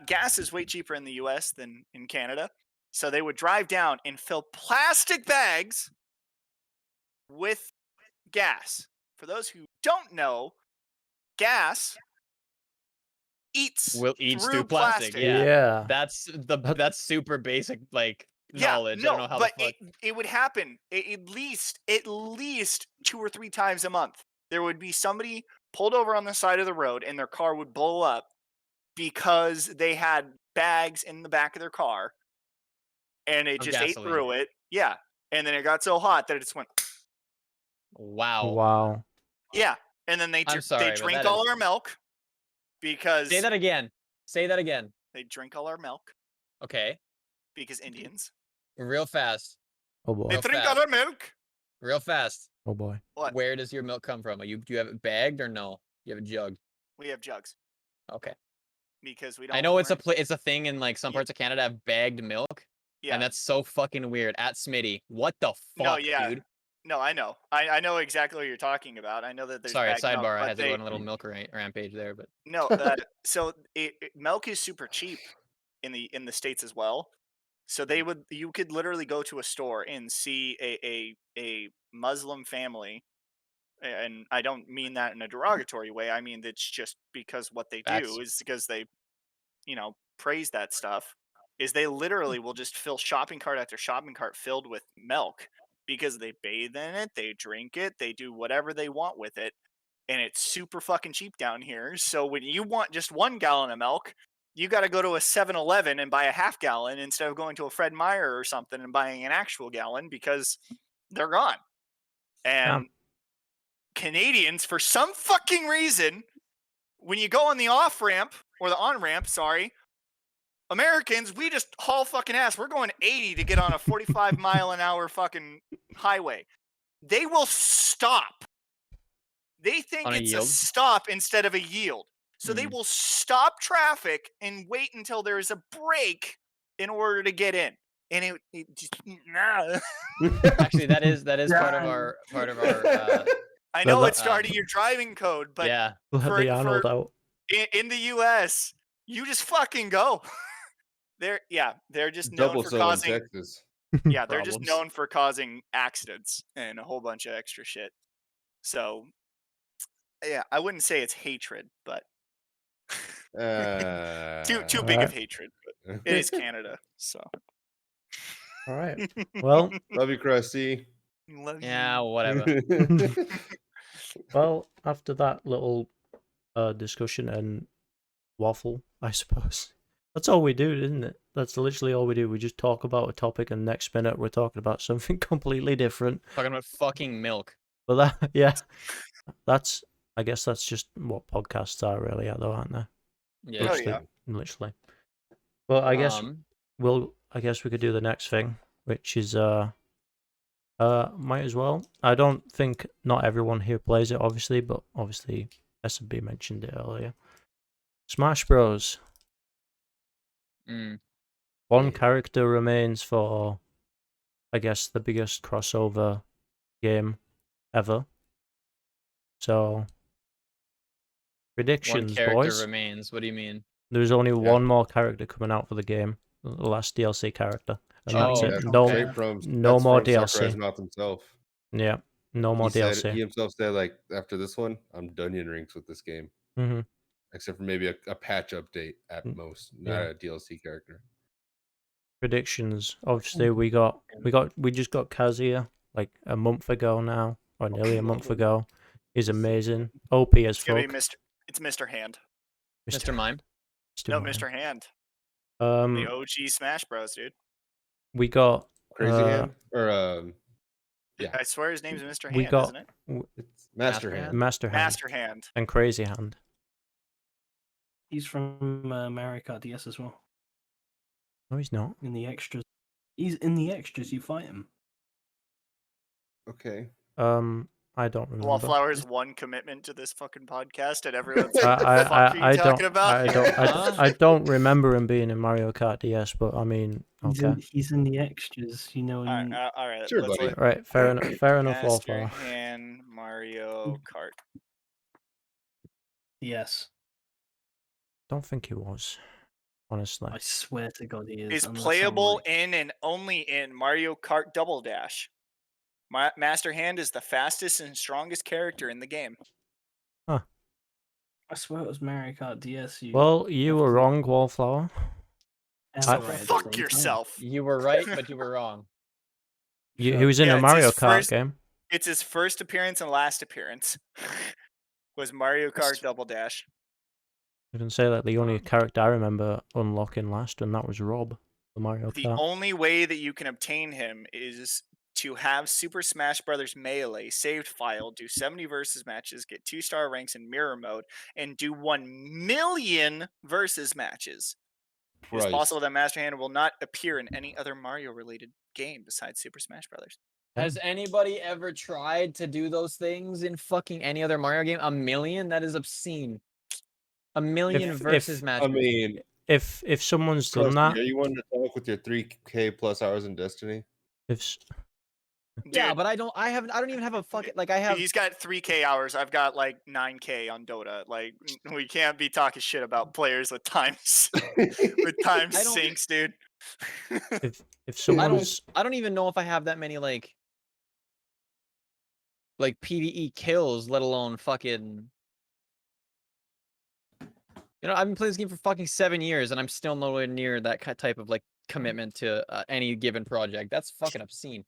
gas is way cheaper in the US than in Canada. So they would drive down and fill plastic bags with gas. For those who don't know, gas eats through plastic. Yeah. That's super basic like knowledge. No, I don't know how but the fuck. it would happen at least 2 or 3 times a month. There would be somebody pulled over on the side of the road and their car would blow up because they had bags in the back of their car and it just ate through it. Yeah. And then it got so hot that it just went. Wow. Yeah. And then they drink all our milk because. Say that again. They drink all our milk. Okay. Because Indians. Real fast. Oh boy. They drink all our milk. Real fast. Oh boy. What? Where does your milk come from? Do you have it bagged or no? You have a jug? We have jugs Okay. because we don't. I know it's we're- it's a thing in like some Yeah. parts of Canada have bagged milk, Yeah. and that's so fucking weird. At Smitty, what the fuck, No, yeah. dude? No, I know. I know exactly what you're talking about. I know that there's Sorry, bagged milk, sidebar. I but had to go on a little milk rampage there, but no. So milk is super cheap in the States as well. So you could literally go to a store and see a Muslim family, and I don't mean that in a derogatory way. I mean that's just because what they Facts. do is because they, praise that stuff. Is they literally will just fill shopping cart after shopping cart filled with milk because they bathe in it, they drink it, they do whatever they want with it, and it's super fucking cheap down here. So when you want just 1 gallon of milk, you got to go to a 7-Eleven and buy a half gallon instead of going to a Fred Meyer or something and buying an actual gallon because they're gone. And Canadians, for some fucking reason, when you go on the off ramp or the on ramp, sorry, Americans, we just haul fucking ass. We're going 80 to get on a 45 mile an hour fucking highway. They will stop. They think On a it's a yield? stop instead of a yield. So they Mm. will stop traffic and wait until there is a break in order to get in. And it just nah. actually, that is part of our I know that- it's starting your driving code, but yeah. We'll have the Arnold out. in the US, you just fucking go. They're just known Double for so causing in Texas. yeah, they're just Problems. known for causing accidents and a whole bunch of extra shit. So yeah, I wouldn't say it's hatred, but too big of Alright. hatred. But it is Canada, so All right. Well, Love you, Crusty. Love Yeah, you. whatever. well, after that little discussion and waffle, I suppose. That's all we do, isn't it? That's literally all we do. We just talk about a topic, and next minute we're talking about something completely different. Talking about fucking milk. But that, yeah, I guess that's just what podcasts are really, though, aren't they? Yeah. Oh, Literally, yeah. literally. Well, I guess Um, I guess we could do the next thing, which is might as well. I don't think not everyone here plays it, obviously, but obviously SMB mentioned it earlier. Smash Bros. mm, One character remains for, I guess, the biggest crossover game ever. So, one predictions, character boys. remains. What do you mean? There's only one more character coming out for the game, the last DLC character, and that's Oh, it. okay. No, Straight from, no that's more from Sakurai's DLC. mouth himself. Yeah, no more He DLC. himself said, like, after this one, I'm Dungeon Ranks with this game. Mm-hmm. Except for maybe a patch update at most, not yeah. a DLC character. Predictions. Obviously, we just got Kazuya like a month ago now, or nearly a month ago. He's amazing. OP as It's gonna fuck. be It's Mr. Hand. Mr. Mime? No, Mime. Mr. Hand. Um, The OG Smash Bros, dude. we got Crazy Hand? Or, yeah. I swear his name's Mr. we Hand, got isn't it? It's Master Master Hand. Hand? Master Hand Master Hand. and Crazy Hand. He's from Mario Kart DS as well. No, he's not. In the extras. He's in the extras, you fight him. Okay. I don't remember. Wallflower's one commitment to this fucking podcast, and everyone's like, I, "What the fuck are you talking about?" I don't remember him being in Mario Kart DS, but I mean, okay. He's in the extras, you know. All right. Sure, let's buddy. look. Right, fair enough. Fair enough, Master Wallflower. Hand Mario Kart. Yes. Don't think he was, honestly. I swear to God he is. Is unless I'm playable like- in and only in Mario Kart Double Dash. Master Hand is the fastest and strongest character in the game. I swear it was Mario Kart DS. Well, you were wrong, Wallflower. and I- right at the same Fuck time. yourself. You were right, but you were wrong. He was in Yeah, a it's Mario his Kart first- game. It's his first appearance and last appearance. Was Mario Kart Yes. Double Dash. You can say that the only character I remember unlocking last, and that was Rob, the Mario The Kart. only way that you can obtain him is to have Super Smash Bros. Melee saved file, do 70 versus matches, get 2-star ranks in mirror mode, and do 1 million versus matches. It is Christ. possible that Master Hand will not appear in any other Mario-related game besides Super Smash Bros. Has anybody ever tried to do those things in fucking any other Mario game? 1 million? That is obscene. A million If- versus if- match. I mean, If someone's done Crusty, that, are you wanting to talk with your 3K plus hours in Destiny? if s- Yeah, Dude, but I don't even have a fucking like I have he's got 3K hours. I've got like 9K on Dota. Like we can't be talking shit about players with times with time I don't- sinks, dude. if I someone's don't even know if I have that many like PvE kills, let alone fucking. You know, I've been playing this game for fucking 7 years, and I'm still nowhere near that type of like commitment to any given project. That's fucking obscene.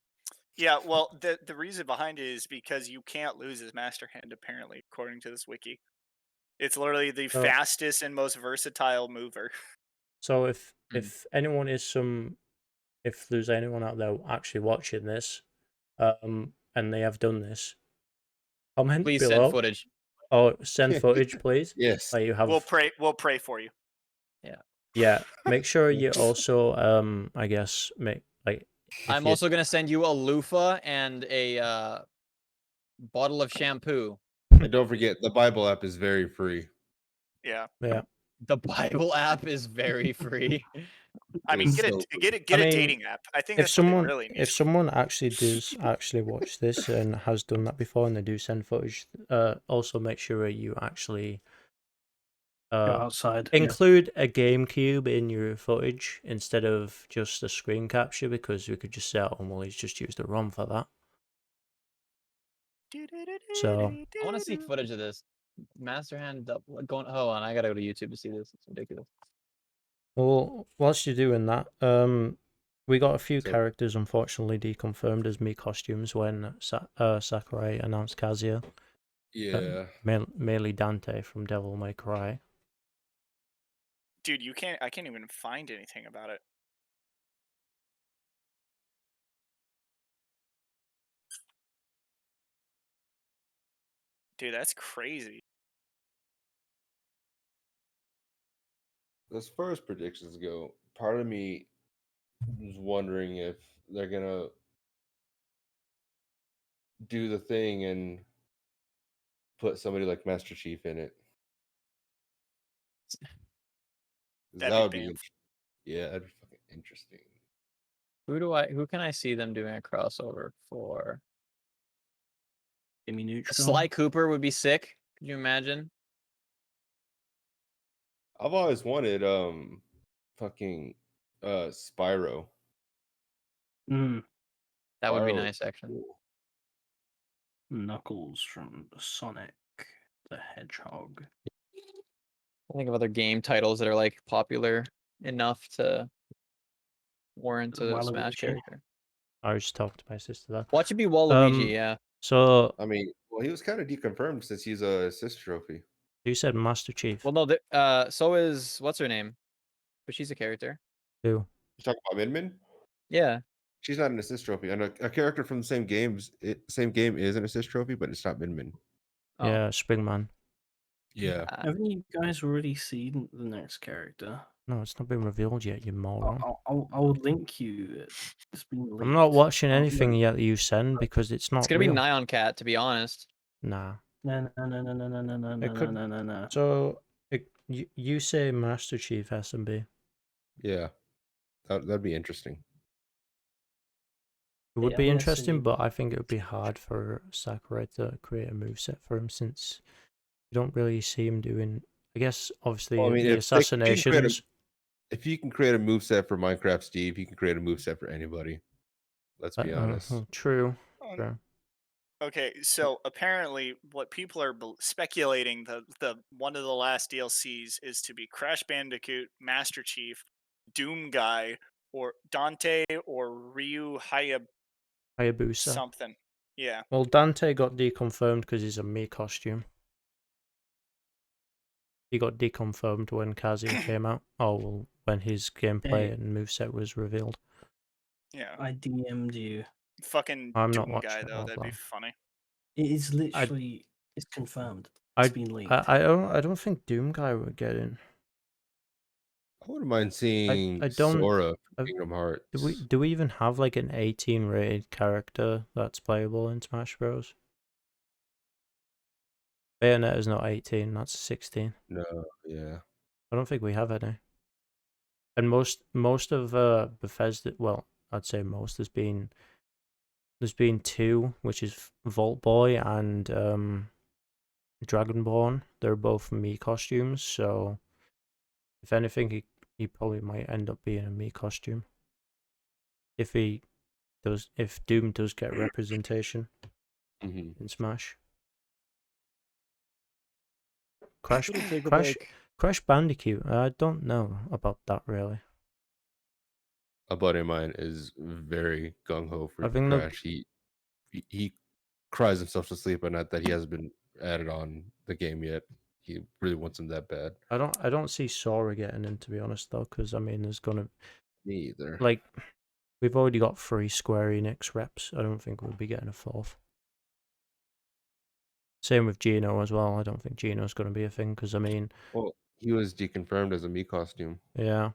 Yeah, well, the reason behind it is because you can't lose his master hand, apparently, according to this wiki. It's literally the Oh. fastest and most versatile mover. so if Mm. if anyone is if there's anyone out there actually watching this, and they have done this, comment Please below. send footage. Oh, send footage, please. Yes. Like you have. We'll pray for you. Yeah. Make sure you also I guess make like. if I'm you- also gonna send you a loofah and a bottle of shampoo. And don't forget, the Bible app is very free. Yeah, Yeah. The Bible app is very free. I mean, It's get so a I mean, dating app. I think If that's what they someone really need. if someone actually does actually watch this and has done that before and they do send footage, also make sure you actually Go outside. include a GameCube in your footage instead of just a screen capture, because we could just say, oh, well, he's just used a ROM for that. So I want to see footage of this. Master hand going. Hold on, I gotta go to YouTube to see this. It's ridiculous. well, whilst you're doing that, we got a few So- characters unfortunately deconfirmed as me costumes when Sakurai announced Kazuya. Yeah. Mainly Dante from Devil May Cry. Dude, I can't even find anything about it. Dude, that's crazy. As far as predictions go, part of me was wondering if they're gonna do the thing and put somebody like Master Chief in it. 'Cause That'd that be would be, Banff. yeah, that'd be fucking interesting. Who can I see them doing a crossover for? Jimmy Neutron. Sly Cooper would be sick. Could you imagine? I've always wanted fucking Spyro. Mm, That would be Spyro is nice, actually. cool. Knuckles from Sonic the Hedgehog. I think of other game titles that are like popular enough to warrant a Smash Waluigi. character. I just talked to my sister that. Watch it be Waluigi, yeah. So I mean, well, he was kind of deconfirmed since he's a assist trophy. you said Master Chief. Well, no, so is what's her name? But she's a character. Who? You talking about Min Min? Yeah. She's not an assist trophy, and a character from the same same game is an assist trophy, but it's not Min Min. Oh. Yeah, Springman. Yeah. Haven't you guys already seen the next character? No, it's not been revealed yet, you moron. I'll link you. It's been leaked. I'm not watching Oh, no. anything yet that you send because it's not It's gonna real. be Nyan Cat, to be honest. Nah. No. It could- So you say Master Chief SMB. Yeah. That'd be interesting. It would Yeah, be I'm gonna send interesting, you- but I think it would be hard for Sakurai to create a moveset for him, since you don't really see him doing. I guess obviously Well, I mean, the if they can create a- assassinations. If you can create a moveset for Minecraft Steve, you can create a moveset for anybody. Let's be honest. True. Um, True. Okay, so apparently, what people are speculating the one of the last DLCs is to be Crash Bandicoot, Master Chief, Doom Guy, or Dante, or Ryu Hayabusa. something. Yeah. Well, Dante got deconfirmed because he's a Mii costume. He got deconfirmed when Kazuya came out. Oh, well, when his gameplay Hey. and moveset was revealed. Yeah. I DM'd you. Fucking I'm not Doom watching Guy it, though, that'd be Wallflower. funny. It is literally. It's confirmed. I- It's been leaked. I don't think Doom Guy would get in. I wouldn't mind seeing I don't- Sora from I- Kingdom Hearts. Do we even have like an 18 rated character that's playable in Smash Bros? Bayonetta is not 18. That's 16. No, yeah. I don't think we have any. And most of Bethesda, well, I'd say most. There's been 2, which is Vault Boy and Dragonborn. They're both Mii costumes, so if anything, he probably might end up being a Mii costume. If Doom does get Mhm. representation in Smash. Crash Bandicoot. I don't know about that really. A buddy of mine is very gung ho for I think Crash. He cries himself to sleep at night that he hasn't been added on the game yet. He really wants him that bad. I don't see Sora getting in, to be honest, though, because I mean, there's gonna Me either. like we've already got 3 Square Enix reps. I don't think we'll be getting a 4th. Same with Geno as well. I don't think Geno's going to be a thing because I mean, Well, he was deconfirmed as a Mii costume. yeah.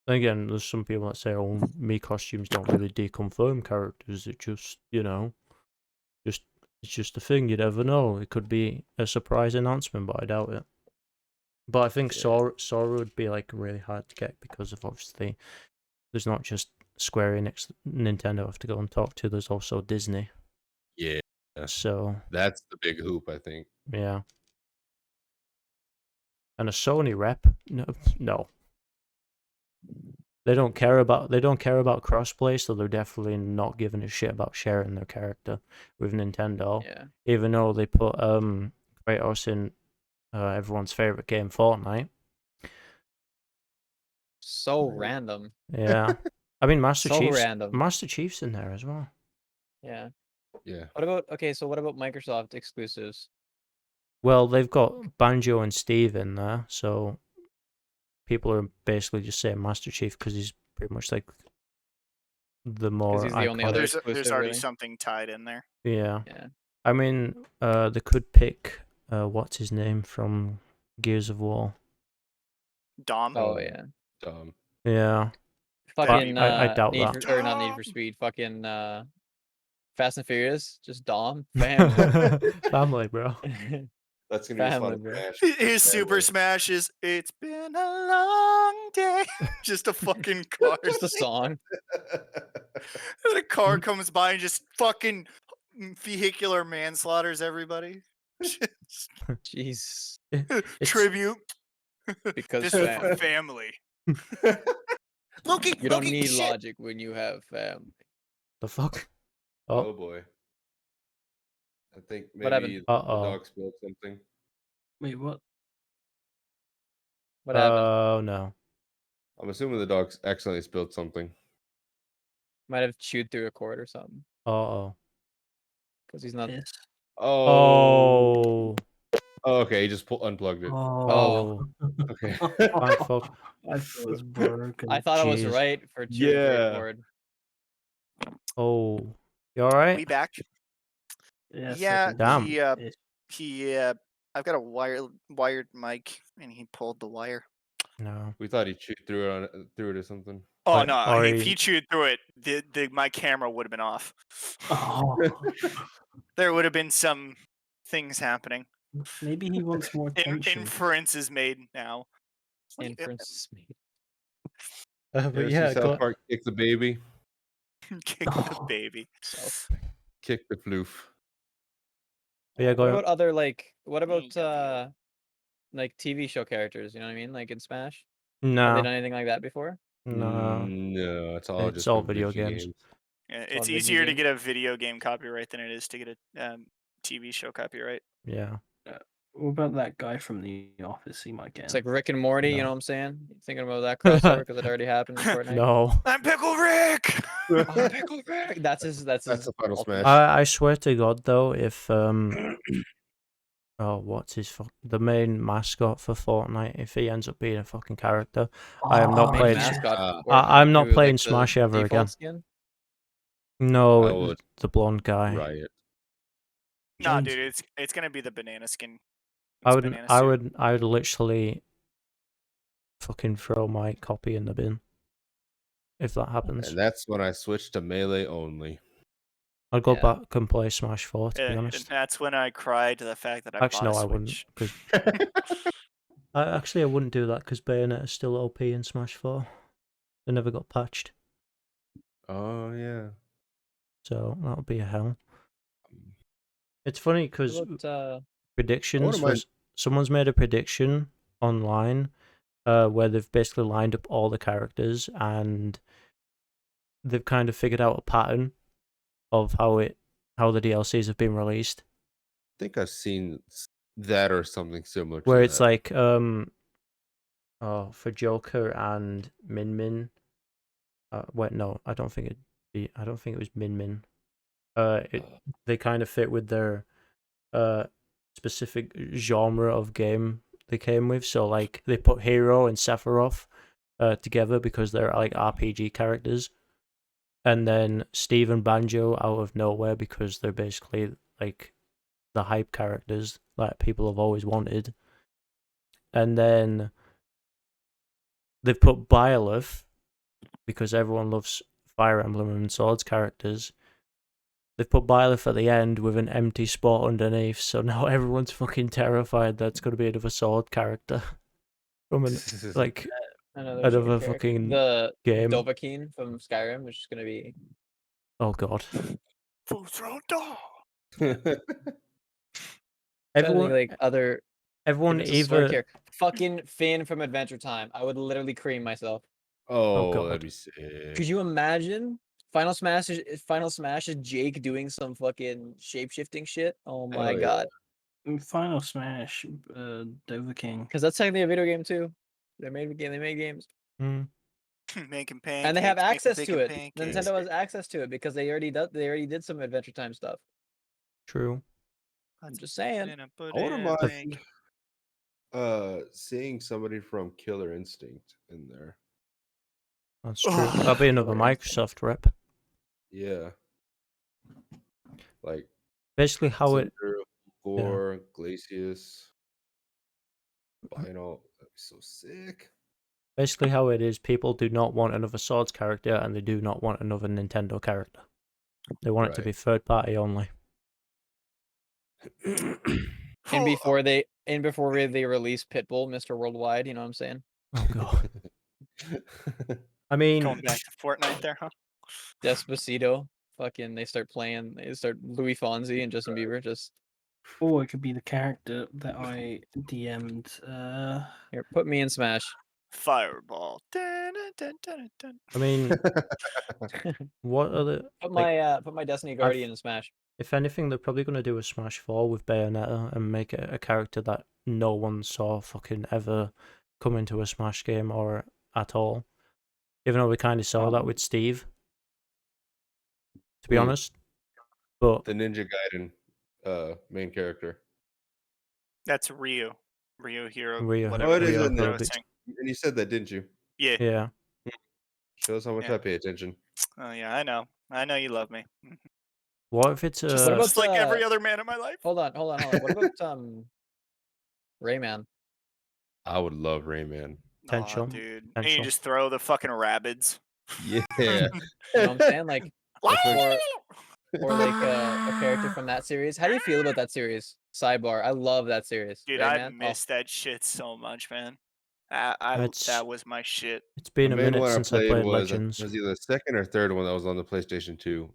Then again, there's some people that say, "Oh, Mii costumes don't really deconfirm characters. It just, it's just a thing. You never know. It could be a surprise announcement, but I doubt it." But I think Sora would be like really hard to get because of obviously there's not just Square Enix, Nintendo have to go and talk to. There's also Disney. Yeah. So That's the big hoop, I think. yeah. And a Sony rep? No. They don't care about crossplay, so they're definitely not giving a shit about sharing their character with Nintendo. Yeah. Even though they put Kratos in everyone's favorite game, Fortnite. So random. Yeah. I mean Master So Chief's random. Master Chief's in there as well. Yeah. Yeah. What about Microsoft exclusives? Well, they've got Banjo and Steve in there, so people are basically just saying Master Chief because he's pretty much like the more he's the only iconic. other There's exclusive, already really? something tied in there. Yeah. Yeah. I mean, they could pick what's his name from Gears of War. Dom. Oh yeah. Yeah. Fucking I doubt Need that. for, or not Need for Speed. Fucking Fast and Furious. Just Dom. Family. Family, bro. That's gonna be his Family, final bro. smash. His super smash is "It's been a long day." Just a fucking car. Just a song. And a car comes by and just fucking vehicular manslaughters everybody. Jeez. Tribute. Because This is for family. family. Loki, You don't Loki, need shit. logic when you have family. The fuck? Oh Oh, boy. I think What happened? maybe the dog spilled something. Wait, what? What happened? Oh no. I'm assuming the dog accidentally spilled something. Might have chewed through a cord or something. Oh. Because he's not. Piss? Oh. Oh, okay, he just unplugged it. Oh. Okay. Thank fuck. I thought it was broken. I thought I was Jeez. right for chewing through a Yeah. cord. Oh. You alright? We back? Yeah. Yeah, Damn. he I've got a wired mic and he pulled the wire. No. We thought he chewed through it or something. Oh Or- no, or if he- he chewed through it, my camera would have been off. Oh, There would have been some things happening. maybe he wants more attention. Inference is made now. Inference is made. But You ever yeah, see South Park Kick the Baby? Kick the baby. Kick the floof. What go. about other what about got like TV show characters? You know what I mean? Like in Smash? Have they No. done anything like that before? No. No, it's all It's just all been video Ricky games. Yeah, all it's video easier to games? get a video game copyright than it is to get a TV show copyright. Yeah. What about that guy from The Office? He might get. It's like Rick and Morty, you No. know what I'm saying? You thinking about that crossover because it already happened in Fortnite? No. I'm Pickle Rick. Oh, Pickle Rick! That's his. That's the final ultimate- smash. I swear to God though, if oh, what's his the main mascot for Fortnite? If he ends up being a fucking character, I am not main playing. mascot, or I'm not do, playing the Smash ever default again. Skin? No, I would. the blonde guy. Riot. Nah, James- dude, it's gonna be the banana skin. I It's would. banana I suit. would. I would literally fucking throw my copy in the bin if that happens. And that's when I switched to melee only. I'd go Yeah. back and play Smash 4, to be And honest. that's when I cried to the fact that I Actually, bought no, a I wouldn't, Switch. because I wouldn't do that because Bayonetta is still OP in Smash 4. They never got patched, Oh yeah. so that would be a hell. It's funny because What about, predictions mind- was someone's made a prediction online where they've basically lined up all the characters and they've kind of figured out a pattern of how the DLCs have been released, I think I've seen that or something similar to where it's that. like for Joker and Min Min. Wait, no, I don't think it was Min Min. They kind of fit with their specific genre of game they came with. So like they put Hero and Sephiroth together because they're like RPG characters, and then Steve and Banjo out of nowhere because they're basically like the hype characters that people have always wanted. And then they've put Byleth because everyone loves Fire Emblem and Swords characters. They've put Byleth at the end with an empty spot underneath, so now everyone's fucking terrified that's going to be another sword character from like another fucking the game. Dovahkiin from Skyrim, which is gonna be Oh god. Full throttle. Everyone, like other. everyone If it's a sword either character. Fucking Finn from Adventure Time. I would literally cream myself. oh, God. that'd be sick. Could you imagine Final Smash is Jake doing some fucking shape-shifting shit? Oh my Hell yeah. god. Final Smash, Dovahkiin. Because that's technically a video game too. They made games. Making pancakes. And they have making access to bacon it. pancakes. Nintendo has access to it because they already did some Adventure Time stuff. true. I'm just saying. In a I wouldn't banana mind bank. seeing somebody from Killer Instinct in there. That's true. That'll be another Killer Instinct. Microsoft rep. Yeah. Like Basically how it Cinder, Gore, Glacius, Bino. That'd be so sick. basically how it is, people do not want another Swords character and they do not want another Nintendo character. They want it to Right. be third party only. And before they release Pitbull, Mr. Worldwide, you know what I'm saying? Oh god. I mean, Going back to Fortnite there, huh? Despacito. Fucking they start Louis Fonsi and Justin Bieber just Or it could be the character that I DM'd. here, put me in Smash. Fireball. Dun, dun, dun, dun, I mean, what are the Put like, my Destiny Guardian in Smash. if anything, they're probably going to do a Smash 4 with Bayonetta and make it a character that no one saw fucking ever come into a Smash game or at all. Even though we kind of saw that with Steve, to be honest. But The Ninja Gaiden main character. That's Ryu. Ryu Hero. Ryu- whatever Oh, it is Ryu in there. Hero. And you said that, didn't you? Yeah. yeah, Shows how much Yeah. I pay attention. Oh yeah, I know. I know you love me. what if it's Just, What about, just like every other man in my life. Hold on. What about Rayman? I would love Rayman. Potential. Aw, dude. And Potential. you just throw the fucking rabbids. Yeah. You know what I'm saying? Like Wow! or like a character from that series. How do you feel about that series? Sidebar. I love that series. Dude, Rayman. I miss that shit so much, man. It's- That was my shit. it's been The a main minute one I since I played played was Legends. was either the second or third one that was on the PlayStation 2.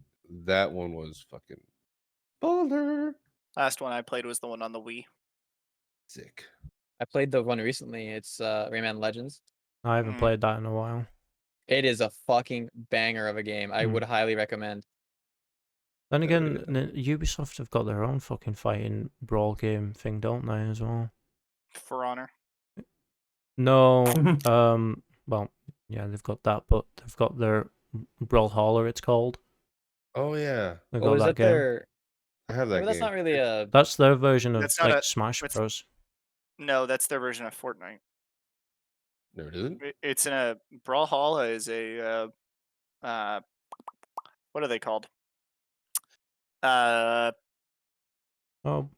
That one was fucking baller. Last one I played was the one on the Wii. Sick. I played the one recently. It's Rayman Legends. I haven't Mm. played that in a while. It is a fucking banger of a game. I Mm. would highly recommend. Then Hell again, Ubisoft have got their own fucking fighting brawl game thing, don't they, as well? For Honor. No, well, yeah, they've got that, but they've got their Brawlhalla, it's called. Oh yeah. They've Oh, got is that that game. their? I have that But that's game. not really a. That's their version of That's not like a- Smash it's- Bros. No, that's their version of Fortnite. No, it isn't. It's in a Brawlhalla is a what are they called? Oh,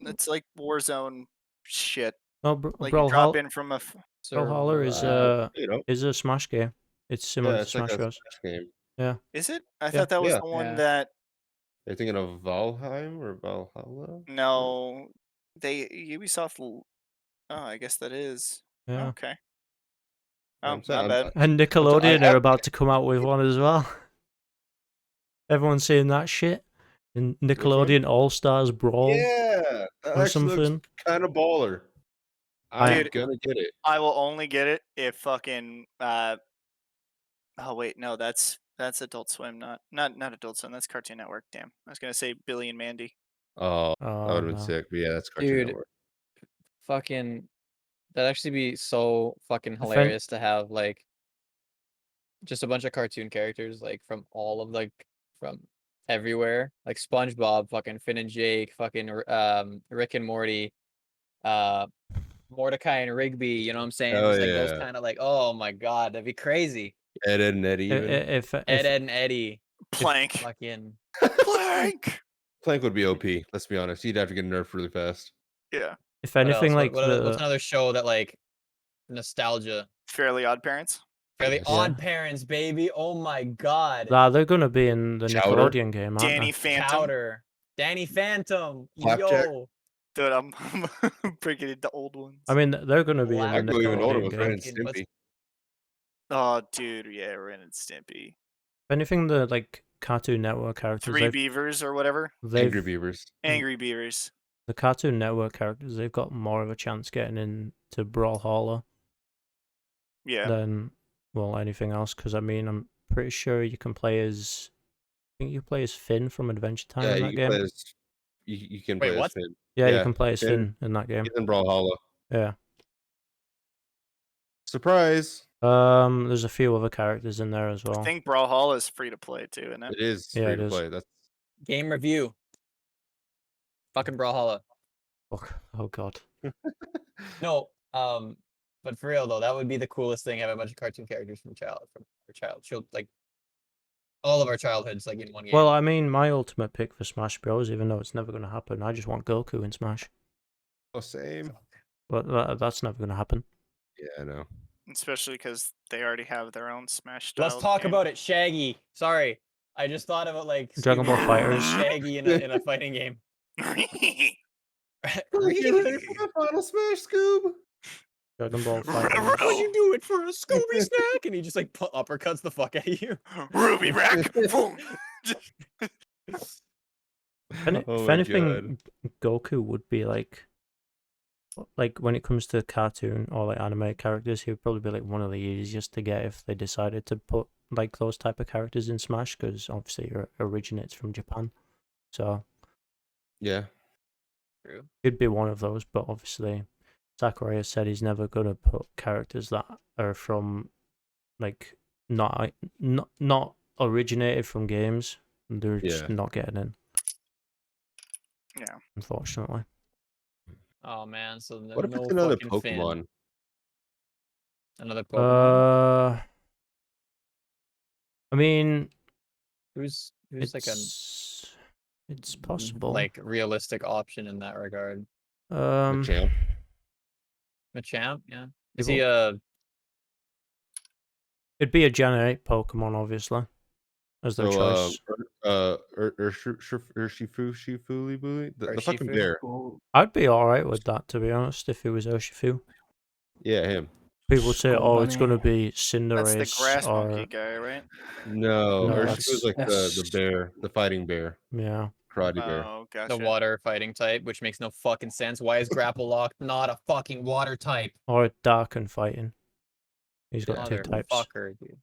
It's like Warzone shit. no, Like you drop Brawlhalla in from a. Brawlhalla is You know. is a Smash game. It's similar Yeah, to it's like Smash a Bros. Smash game. Is it? I Yeah. thought that was Yeah. the one Yeah. that Are you thinking of Valheim or Valhalla? No, Ubisoft. Oh, I guess that is. Yeah. Okay. Yeah, Oh, I'm saying, my bad. And I Nickelodeon are have- about to come out with one as well. Everyone's saying that shit. And one? Nickelodeon All Stars Brawl Yeah, that or actually looks something. kind of baller. I'm Dude. gonna get it. I will only get it if fucking. Oh wait, no, that's Adult Swim, not Adult Swim. That's Cartoon Network. Damn, I was gonna say Billy and Mandy. Oh, that Oh, would have been no. sick. But yeah, that's Cartoon Dude. Network. Fucking, that'd actually be so fucking I hilarious to have like just a bunch of cartoon characters like from all of like from everywhere, like SpongeBob, fucking Finn and Jake, fucking Rick and Morty, Mordecai and Rigby. You know what I'm saying? Oh, Just like those yeah. kind of like, oh my god, that'd be crazy. Ed and Eddie. Even If Ed, Ed, and Eddie, Plank. fucking. Plank. Plank would be OP. Let's be honest. He'd have to get nerfed really fast. Yeah. if What anything, else? like what's another show that like nostalgia? Fairly Odd Parents. Fairly Yes. Odd Yeah. Parents, baby. Oh my god. they're gonna be in the Chowder. Nickelodeon game, aren't Danny they? Phantom. Chowder. Danny Phantom. Flapjack. Yo. Dude, I'm breaking into old ones. I mean, they're gonna be in Black- the I'd go even older Nickelodeon with game. Ren and Fucking- what's- Stimpy. Oh, dude, yeah, Ren and Stimpy. If anything, the like Cartoon Network characters, Three Beavers or whatever. Angry Beavers. Angry Beavers. the Cartoon Network characters, they've got more of a chance getting into Brawlhalla Yeah. than anything else. Because I mean, I'm pretty sure you can play as. I think you play as Finn from Adventure Time Yeah, in you that can game. play as. You can Wait, play what? as Finn. Yeah, you yeah, can play as Finn. Finn in that game. He's in Brawlhalla. Yeah. Surprise! There's a few other characters in there as well. I think Brawlhalla is free to play too, isn't it? It is Yeah, free it to is. play. That's Game review. Fucking Brawlhalla. Oh god. No, but for real though, that would be the coolest thing. Have a bunch of cartoon characters from our child, like all of our childhoods, like in one game. Well, I mean, my ultimate pick for Smash Bros, even though it's never going to happen, I just want Goku in Smash. oh same. But that's never going to happen. Yeah, I know. Especially because they already have their own Smash. Let's talk about it, Shaggy. Sorry, I just thought about like Dragon Ball Scooby-Doo Fighters. and Shaggy in a fighting game. it. Get ready for the final Smash, Scoob. Dragon Ball Would Fighters. you do it for a Scooby snack? And he just like uppercuts the fuck out of you. Ruby Rack. Boom. If Oh my anything, Goku would be like when it comes to cartoon or like anime characters, he would probably be like one of the easiest to get if they decided to put like those type of characters in Smash, because obviously it originates from Japan. So Yeah. True. he'd be one of those, but obviously Sakurai has said he's never gonna put characters that are from like not originated from games. They're just Yeah. not getting in, Yeah. unfortunately. Oh man, so What if no it's another fucking Finn. Pokemon? Another Pokemon. I mean, Who's like a it's possible. like realistic option in that regard? Machamp. Machamp, yeah. Is People- he a It'd be a Gen 8 Pokemon, obviously, as their choice. Urshifuli, the fucking Urshifu? bear. I'd be alright with that, to be honest, if it was Urshifu. Yeah, him. People say, Skull oh, it's going to Bunny. be Cinderace That's the grass or... monkey guy, right? No, No, Urshifu's like the that's- bear, the fighting bear, Yeah. karate bear. Oh, gotcha. the water fighting type, which makes no fucking sense? Why is Grapple Lock not a fucking water type? Or Dark and Fighting. He's got two types. Motherfucker, dude.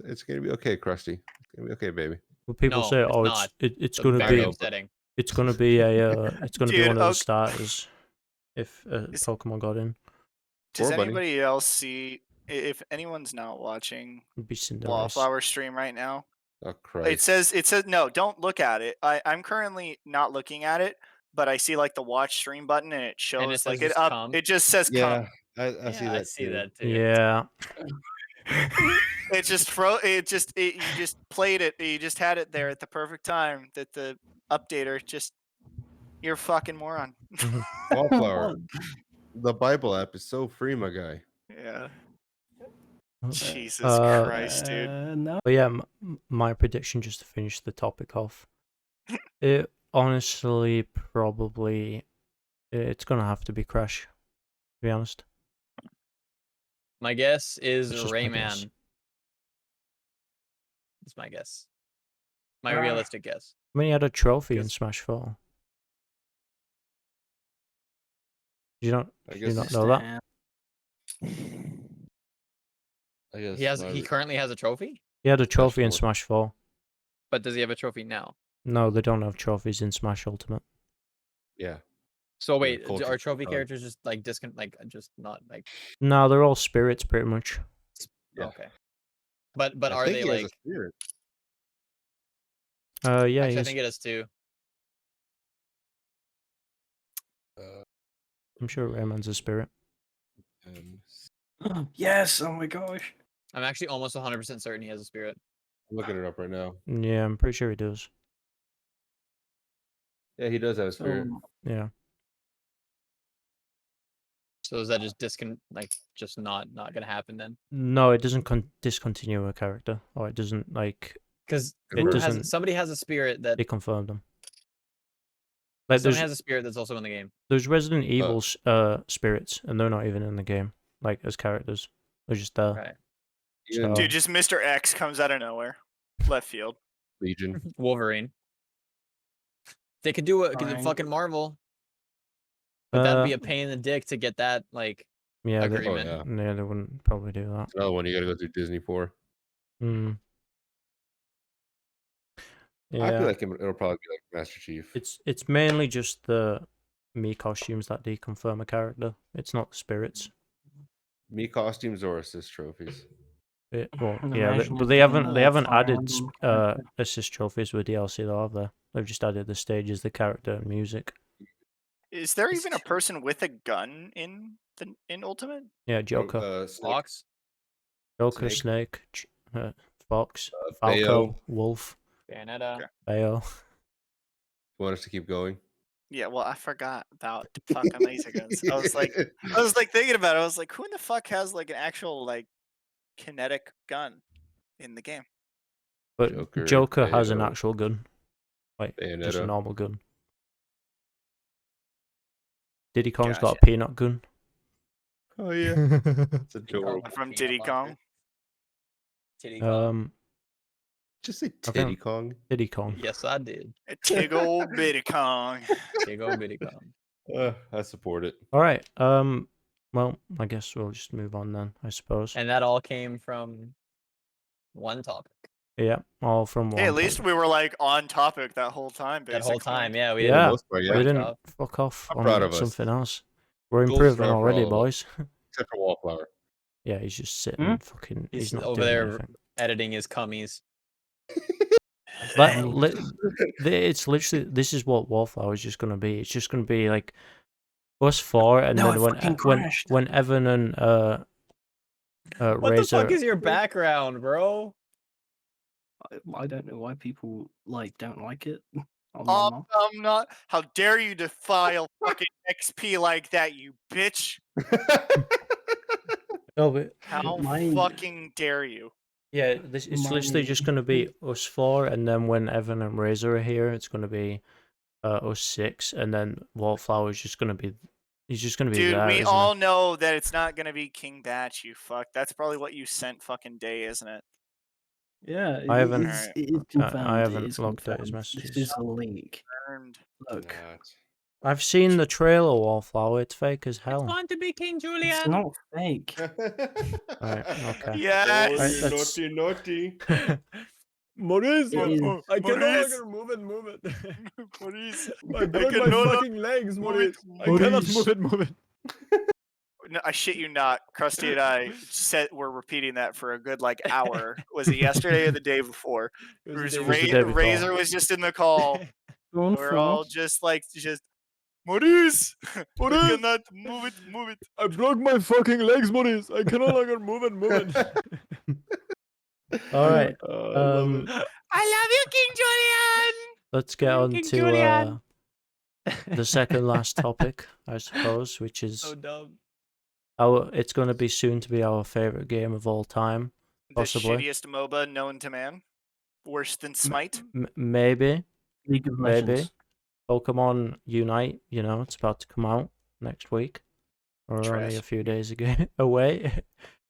It's gonna be okay, Crusty. It's gonna be okay, baby. But people No, say, it's oh, not. it's The going to very be... know. upsetting. It's going to be it's going to be Dude, one of the okay. starters if Is- Pokemon got in. Does Poor bunny. anybody else see? If anyone's not watching It'd be Cinderace. Wallflower stream right now, Oh Christ! it says no. Don't look at it. I'm currently not looking at it, but I see like the watch stream button and it shows says like it just up. come? It just says Yeah, come. I see that. I see too. that too. Yeah. It just you just played it. You just had it there at the perfect time that the updater just. You're a fucking moron. Wallflower. The Bible app is so free, my guy. Yeah. Uh, Jesus Christ, dude. No. But yeah, my prediction, just to finish the topic off, It honestly probably it's gonna have to be Crash. To be honest, My guess is That's just my guess. Rayman. That's my guess. My Ah. realistic guess. I mean, he had a trophy in Guess- Smash 4. Did you not? I Did you guess not Just know a that? hand. I guess He currently has a trophy, He had a trophy in 4. Smash 4. but does he have a trophy now? No, they don't have trophies in Smash Ultimate. Yeah. So Yeah, wait, culture are trophy dog. characters just like just not like No, they're all spirits pretty much. Yeah. okay? But I are think they he has a like? spirit. Yeah, Actually, he I is. think it is too. I'm sure Rayman's a spirit. I'm Yes! Oh my gosh. I'm actually almost 100% certain he has a spirit. looking it up right now. Yeah, I'm pretty sure he does. Yeah, he does have a spirit. So, Yeah. So is that just just not gonna happen then? No, it doesn't discontinue a character, or it doesn't like Because It doesn't- somebody has a spirit that deconfirm them. Like someone there's has a spirit that's also in the game. there's Resident Evil spirits, and they're not even in the game, like as characters. They're just there. Right. Even So- Dude, just Mr. X comes out of nowhere. Left field. Legion. Wolverine. They could do a Fine. fucking Marvel, but that'd be Uh, a pain in the dick to get that like Yeah, they, agreement. Oh, yeah, they wouldn't probably do that. It's another one you gotta go through Disney for. Hmm. I Yeah, feel like it'll probably be like Master Chief. it's mainly just the me costumes that deconfirm a character. It's not the spirits. Me costumes or assist trophies. Well, And yeah, imagine but it they being haven't a Fire added Emblem character. assist trophies with DLC though, have they? They've just added the stages, the character, and music. Is there It's even a true. person with a gun in Ultimate? Yeah, Joker, Snake, Fox. Joker, Snake. Snake, Fox, Bayo. Falco, Wolf, Bayonetta. Okay. Bayo. Want us to keep going? Yeah, well, I forgot about the fucking laser guns. I was like thinking about it. I was like, who in the fuck has like an actual like kinetic gun in the game? But Joker, Joker has an Bayo, actual gun, like just a Bayonetta. normal gun. Diddy Kong's got Gotcha. a peanut gun. Oh yeah, it's Diddy Kong adorable. with From peanut Diddy butter. Kong. Titty Kong. Just say I think- Titty Kong. Diddy Kong. Yes, I did. A tig old bitty Kong. Big old bitty Kong. I support it. All right. Well, I guess we'll just move on then. I suppose. And that all came from one topic. Yeah, all from one. Hey, at least we were like on topic that whole time. That whole basically. time, yeah, we For Yeah, the most part, we yeah. didn't job. fuck off I'm on proud of us. something else. We're Gold improving star for already, all of us. boys. Except for Wallflower. Yeah, he's just sitting Hmm? fucking. He's He's not over doing there anything. editing his cummies. It's literally this is what Wallflower is just gonna be. It's just gonna be like us four, and No, then it fucking when crashed. when Evan and What the Razor. fuck is your background, bro? I don't know why people don't like it. On my mom. I'm not. How dare you defile fucking XP like that, you bitch? No, but How Mine- fucking dare you? yeah, it's literally just gonna be us four, and then when Evan and Razor are here, it's gonna be us six, and then Wallflower is just gonna be. He's just gonna be Dude, there. we isn't all know that it's not gonna be King Batch, you fuck. That's probably what you sent fucking Day, isn't it? Yeah, I haven't- It is confirmed. I it haven't is looked at his confirmed. messages. This is a leak. Earned. Look, Not. I've seen the trailer, Wallflower. It's fake as hell. want to be King Julian. it's not fake. Alright, okay. Yes. Right, that's- naughty. Maurice, It is- I can no Maurice. longer move it. Maurice. I broke my cannot fucking legs, move Maurice. it. I cannot Maurice. move it. No, I shit you not. Krusty and I were repeating that for a good like hour. Was it yesterday or the day before? It was Whereas the day was the before. day before. Razor was just in the call. Go on, We're all just Maurice, I Maurice. cannot move it. I broke my fucking legs, Maurice. I can no longer move it. Alright, I love it. I love you, King Julian. let's get on King to Julian. the second last topic, I suppose, which is So dumb. it's going to be soon to be our favorite game of all time. The Possibly. shittiest MOBA known to man. Worse than Smite. Maybe. League of maybe. Legends. Pokemon Unite, it's about to come out next week. We're only a Trash. few days away.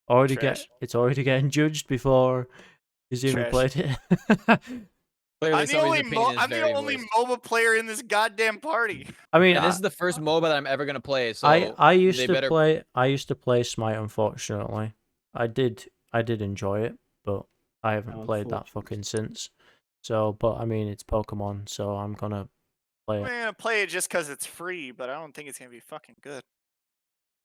It's already getting judged before he's even Trash. played it. Clearly, I'm the somebody's opinion is I'm the very only voiced. MOBA player in this goddamn party. I mean, And this is the first MOBA that I'm ever gonna play. So I used they to better... play. I used to play Smite. Unfortunately, I did enjoy it, but I haven't played that fucking since. So, but I mean, it's Pokemon, so I'm gonna play I'm it. gonna play it just because it's free, but I don't think it's gonna be fucking good.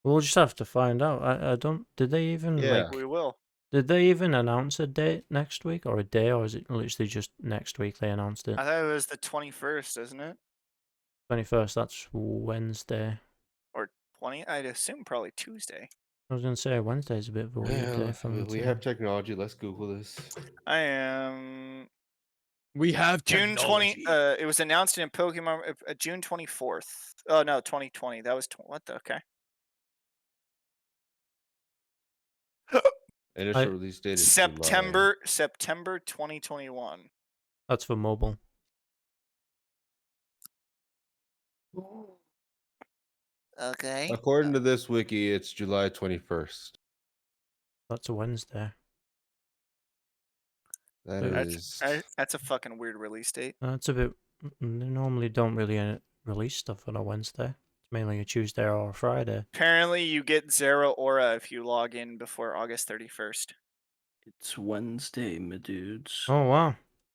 We'll just have to find out. I don't. Did they even Yeah. We will. Did they even announce a date next week or a day, or is it literally just next week they announced it? I thought it was the 21st, isn't it? 21st. That's Wednesday. Or 20? I'd assume probably Tuesday. I was gonna say Wednesday's a bit of a weird day for me. We have technology. Let's Google this. I am We have June 20. It was announced in Pokemon June 24th. Oh no, 2020. That was what the okay. Initial release date is September 2021. That's for mobile. Okay. According to this wiki, it's July 21st. That's a Wednesday. That's a fucking weird release date. That's a bit. They normally don't really release stuff on a Wednesday. It's mainly a Tuesday or a Friday. Apparently, you get Zero Aura if you log in before August 31st. It's Wednesday, my dudes. Oh wow!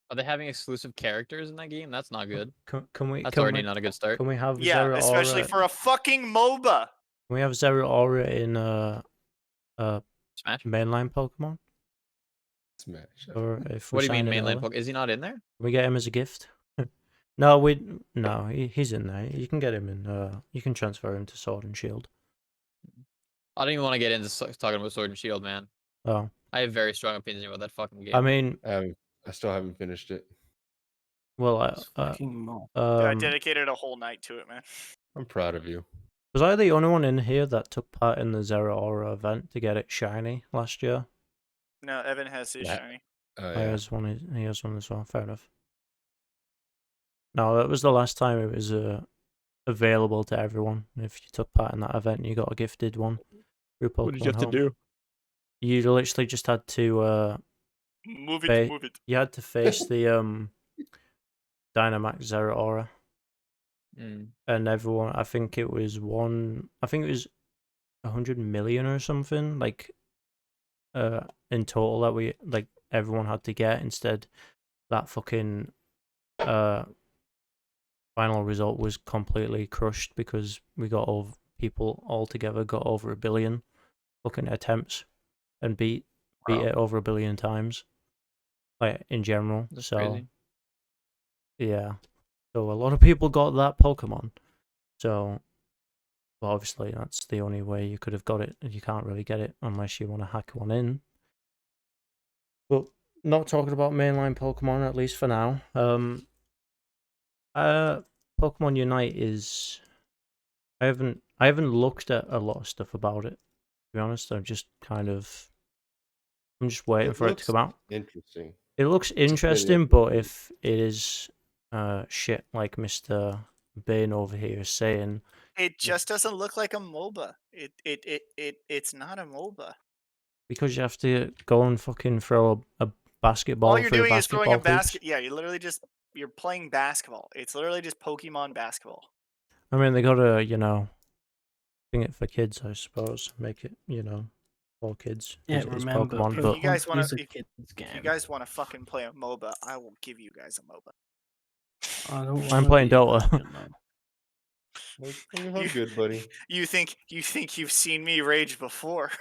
Are they having exclusive characters in that game? That's not good. Can we? That's can already we, not a good start. Can we have Yeah, Zero especially Aura? for a fucking MOBA. Can we have Zero Aura in Smash? mainline Pokemon? Smash. Or if we What do you mean sign it mainline over? Pokemon? Is he not in there? Can we get him as a gift? No, he's in there. You can get him in. You can transfer him to Sword and Shield. I don't even want to get into talking about Sword and Shield, man. Oh, I have very strong opinions about that fucking game. I mean, I still haven't finished it. well, It's fucking mob. I dedicated a whole night to it, man. I'm proud of you. Was I the only one in here that took part in the Zero Aura event to get it shiny last year? No, Evan has his shiny. He has one as well. Fair enough. No, that was the last time it was available to everyone. If you took part in that event, you got a gifted one through Pokemon What did you have Home. to do? You literally just had to Move it. you had to face the Dynamax Zero Aura. And everyone, I think it was 100 million or something, like in total that everyone had to get. Instead, that fucking final result was completely crushed because people altogether got over 1 billion fucking attempts and beat it over 1 billion times, like in general. That's so crazy. Yeah. So a lot of people got that Pokemon. So, well, obviously that's the only way you could have got it. You can't really get it unless you want to hack one in. But not talking about mainline Pokemon, at least for now. Pokemon Unite is. I haven't looked at a lot of stuff about it. To be honest, I'm just waiting for it to come out. Interesting. It looks interesting, but if it is shit like Mr. Bane over here is saying, it just doesn't look like a MOBA. It's not a MOBA. Because you have to go and fucking throw a basketball. All you're through doing is throwing a hoops. basket. Yeah, you're playing basketball. It's literally just Pokemon basketball. I mean, they gotta, thing it for kids, I suppose. Make it, for kids. Yeah, it's remember, Pokemon, but If you guys want it's a to, kid's game. if you guys want to fucking play a MOBA, I will give you guys a MOBA. I'm playing Dota. I'm good, buddy. You think you've seen me rage before?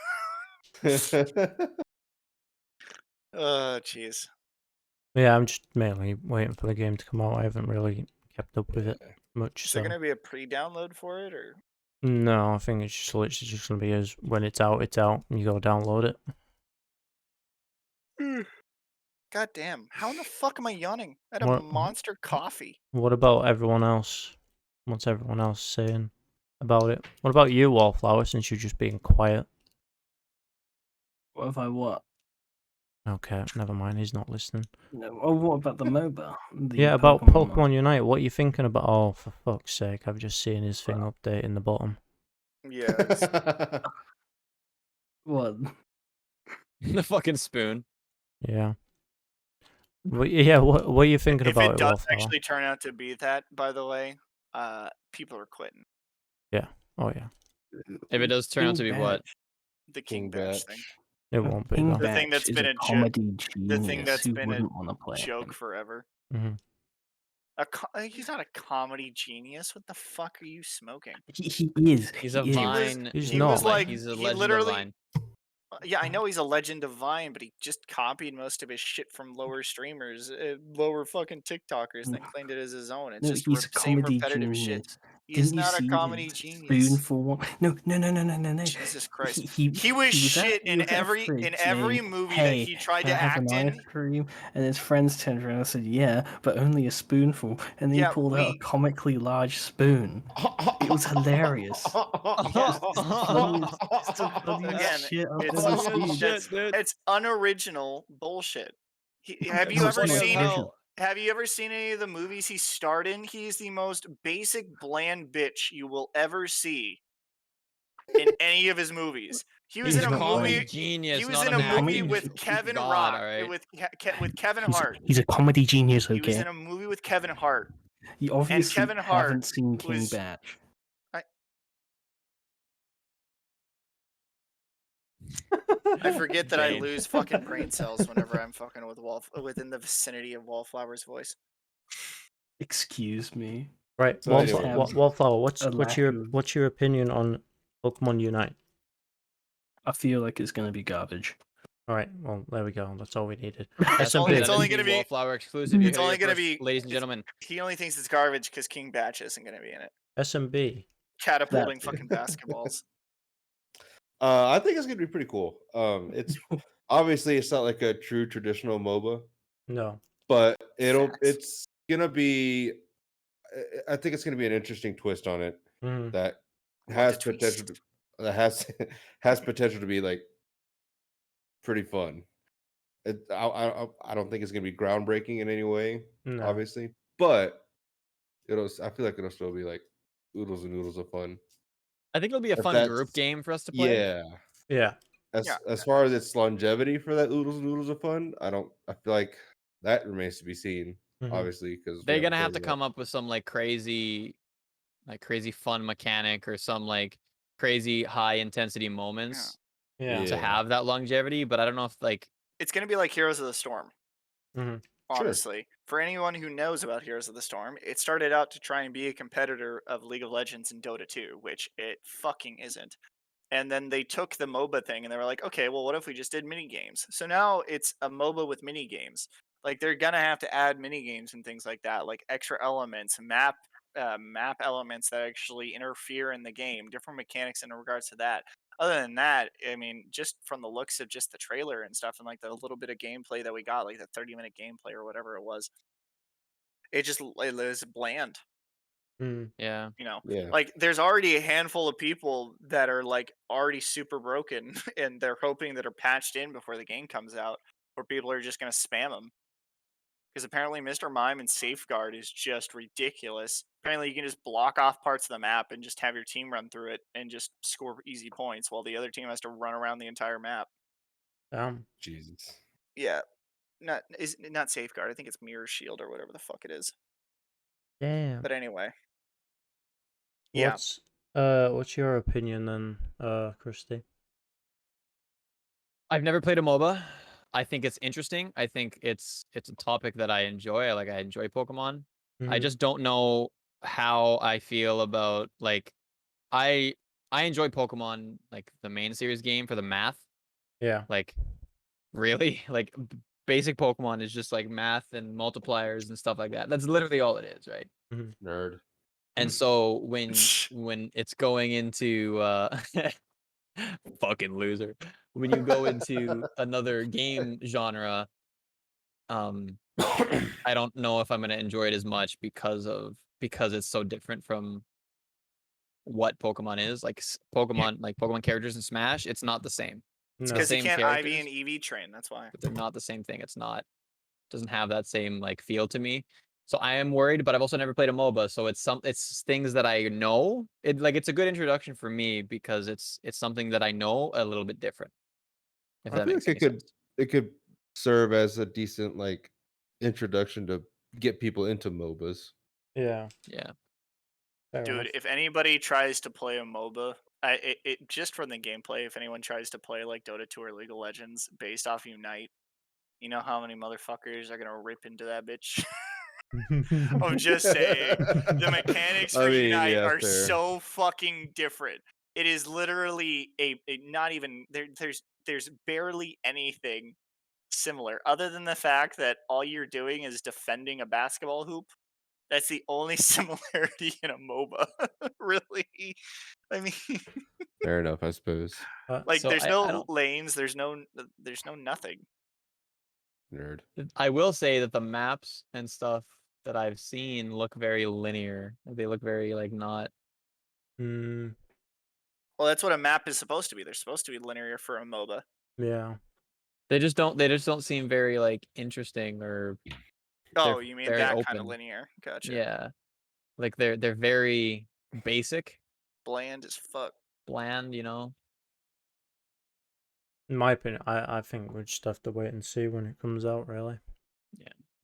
Oh, jeez. Yeah, I'm just mainly waiting for the game to come out. I haven't really kept up with it much. Is there gonna be a pre-download for it, or? No, I think it's just literally just gonna be as when it's out, and you go download it. God damn! How in the fuck am I yawning? I had a monster coffee. What about everyone else? What's everyone else saying about it? What about you, Wallflower? Since you're just being quiet. What have I what? Okay, never mind. He's not listening. No. Oh, what about the MOBA? The Yeah, about Pokemon one? Pokemon Unite. What are you thinking about? Oh, for fuck's sake! I've just seen his thing update in the bottom. Yeah, it's, What? The fucking spoon. Yeah. Yeah. What are you thinking if about it it, does Wallflower? actually turn out to be that, by the way, people are quitting. Oh yeah. If it does turn out to be what? The King Batch thing. It won't be King though. The thing Batch that's is been a a comedy The genius. thing that's Who been a wouldn't want to play joke him? forever. Hmm. He's not a comedy genius. What the fuck are you smoking? He is. He's he a is. Vine. He's he not. was like he's a he legend literally. of Vine. Yeah, I know he's a legend of Vine, but he just copied most of his shit from lower streamers, lower fucking TikTokers, then claimed it as his own. It's No, just he's a same comedy repetitive genius. shit. He's Didn't you not a see comedy the genius. Spoonful one? No. Jesus Christ. He was at- shit he in was at every Fridge movie saying, that "Hey, he tried can to I have act an in. ice cream?" And his friends turned around and said, "Yeah, but only a spoonful." And then he Yeah, pulled out a comically large spoon. It was hilarious. It's the funniest Again, shit I've it's ever funny seen. as shit, dude. It's unoriginal bullshit. Have you No, ever it's not seen original. Have you ever seen any of the movies he starred in? He's the most basic, bland bitch you will ever see in any of his movies. He was He's in a a comedy movie. genius, He was not in a a man. movie He's with a Kevin God, Rock, alright. with Kevin Hart. He's a comedy genius, He was okay? in a movie with Kevin Hart. You obviously Kevin Hart haven't seen King was- Batch. I forget that I Bane. lose fucking brain cells whenever I'm fucking with within the vicinity of Wallflower's voice. Excuse me. Right. So anyway. Wallflower. What's A lack of- what's your opinion on Pokemon Unite? I feel like it's gonna be garbage. All right. Well, there we go. That's all we needed. That's SMB. It's only gonna be- Wallflower exclusive. it's only gonna be- ladies and gentlemen. He only thinks it's garbage because King Batch isn't going to be in it. SMB. Catapulting That- fucking basketballs. I think it's gonna be pretty cool. It's obviously it's not like a true traditional MOBA, No. but Facts. it's gonna be. I think it's gonna be an interesting twist on it Mhm. that What has a potential. twist. That has potential to be like pretty fun. I don't think it's gonna be groundbreaking in any way, No. obviously, but I feel like it'll still be like oodles and noodles of fun. I think it'll be a If fun that's- group game for us to play. Yeah. Yeah. As far as its longevity for that oodles and noodles of fun, I feel like that remains to be seen. Mhm. Obviously, because They're gonna have to come up with some crazy fun mechanic or some like crazy high intensity moments Yeah. to have that longevity. But I don't know if like It's going to be like Heroes of the Storm. Mhm. Honestly, for anyone who knows about Heroes of the Storm, it started out to try and be a competitor of League of Legends and Dota 2, which it fucking isn't. And then they took the MOBA thing and they were like, okay, well, what if we just did mini games? So now it's a MOBA with mini games. Like they're gonna have to add mini games and things like that, like extra elements, map elements that actually interfere in the game, different mechanics in regards to that. Other than that, I mean, just from the looks of just the trailer and stuff, and like the little bit of gameplay that we got, like the 30-minute gameplay or whatever it was bland. Mm. yeah. You know, Yeah. like there's already a handful of people that are like already super broken and they're hoping that are patched in before the game comes out, or people are just going to spam them. Because apparently Mr. Mime and Safeguard is just ridiculous. Apparently you can just block off parts of the map and just have your team run through it and just score easy points while the other team has to run around the entire map. Jesus. Yeah. Not Safeguard. I think it's Mirror Shield or whatever the fuck it is. Damn. But anyway. Yeah. What's your opinion then, Crusty? I've never played a MOBA. I think it's interesting. I think it's a topic that I enjoy. I enjoy Pokemon. I Mhm. just don't know how I feel about like I enjoy Pokemon like the main series game for the math. Yeah. Like really? Like basic Pokemon is just like math and multipliers and stuff like that. That's literally all it is, right? Nerd. And so when it's going into fucking loser. When you go into another game genre, I don't know if I'm gonna enjoy it as much because it's so different from what Pokemon is. Like Pokemon characters in Smash, it's not the same. No. Because you same can't characters, IV and EV train. That's why. but they're not the same thing. It's not doesn't have that same like feel to me. So I am worried, but I've also never played a MOBA, so it's things that I know. It's a good introduction for me because it's something that I know a little bit different. If I that feel makes like any sense. it could serve as a decent like introduction to get people into MOBAs. Yeah. Yeah. Fair Dude, enough. if anybody tries to play a MOBA, it just from the gameplay, if anyone tries to play like Dota 2 or League of Legends based off Unite, you know how many motherfuckers are gonna rip into that bitch? I'm just saying, the mechanics for Unite yeah, are fair. so fucking different. It is literally a not even there's barely anything similar other than the fact that all you're doing is defending a basketball hoop. That's the only similarity in a MOBA, really. I mean, Fair enough, I suppose. like So there's I no don't. lanes, there's no nothing. Nerd. I will say that the maps and stuff that I've seen look very linear. They look very like not. Mm, Well, that's what a map is supposed to be. They're supposed to be linear for a MOBA. yeah. They just don't seem very like interesting or. Oh, They're you mean very that kind of open. linear? Gotcha. Yeah, like they're very basic, Bland as fuck. bland. In my opinion, I think we just have to wait and see when it comes out. Really.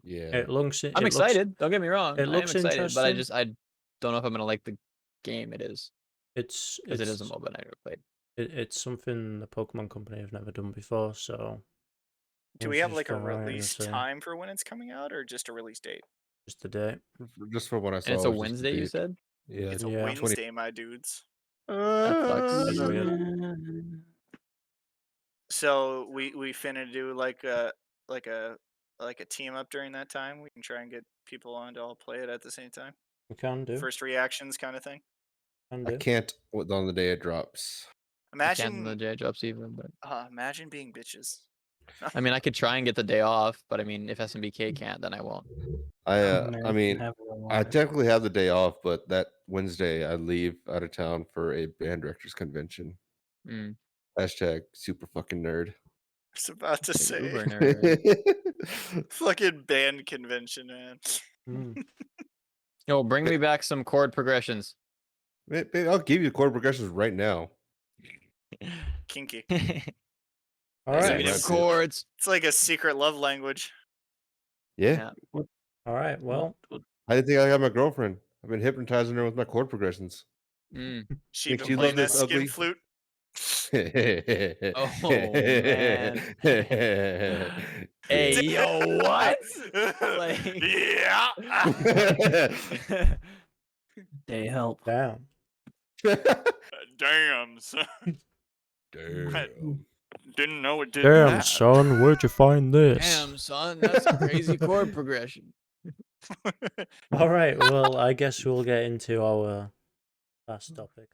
Yeah. It looks. I'm it looks- excited. Don't get me wrong. it I am looks excited, but interesting. I don't know if I'm gonna like the game. It is It's because it is a MOBA I never played. it's something the Pokemon Company have never done before. So Do we'll we have just like a go right and release see. time for when it's coming out, or just a release date? Just the date. Just from what I saw. And it's a it was just Wednesday, you date. said? Yeah. It's a Yeah. Wednesday, my dudes. That sucks. That's weird. So we finna do like a team up during that time. We can try and get people on to all play it at the same time. We can do. First reactions kind of thing. Can I do. can't on the day it drops. I can't Imagine, the J drops even, but imagine being bitches. I mean I could try and get the day off, but I mean if SMBK can't, then I won't. I mean, I technically have the day off, but that Wednesday I leave out of town for a band directors convention. Mm. Mm. #super fucking nerd. I was about to say, Uber nerd. fucking band convention, man. Mm. Yo, bring me back some chord progressions. Baby, I'll give you the chord progressions right now. Kinky. All Give right. me them That's it. chords. It's like a secret love language. Yeah. All right. Well, I didn't think I had my girlfriend. I've been hypnotizing her with my chord progressions. Mm. She Think been she playing loved that this skin ugly? flute. Oh man. Hey yo, what? Like- yeah. They help. damn. Damn, son. Damn. Didn't know it did Damn, that. son, where'd you find this? Damn, son, that's a crazy chord progression. All right. Well, I guess we'll get into our last topic.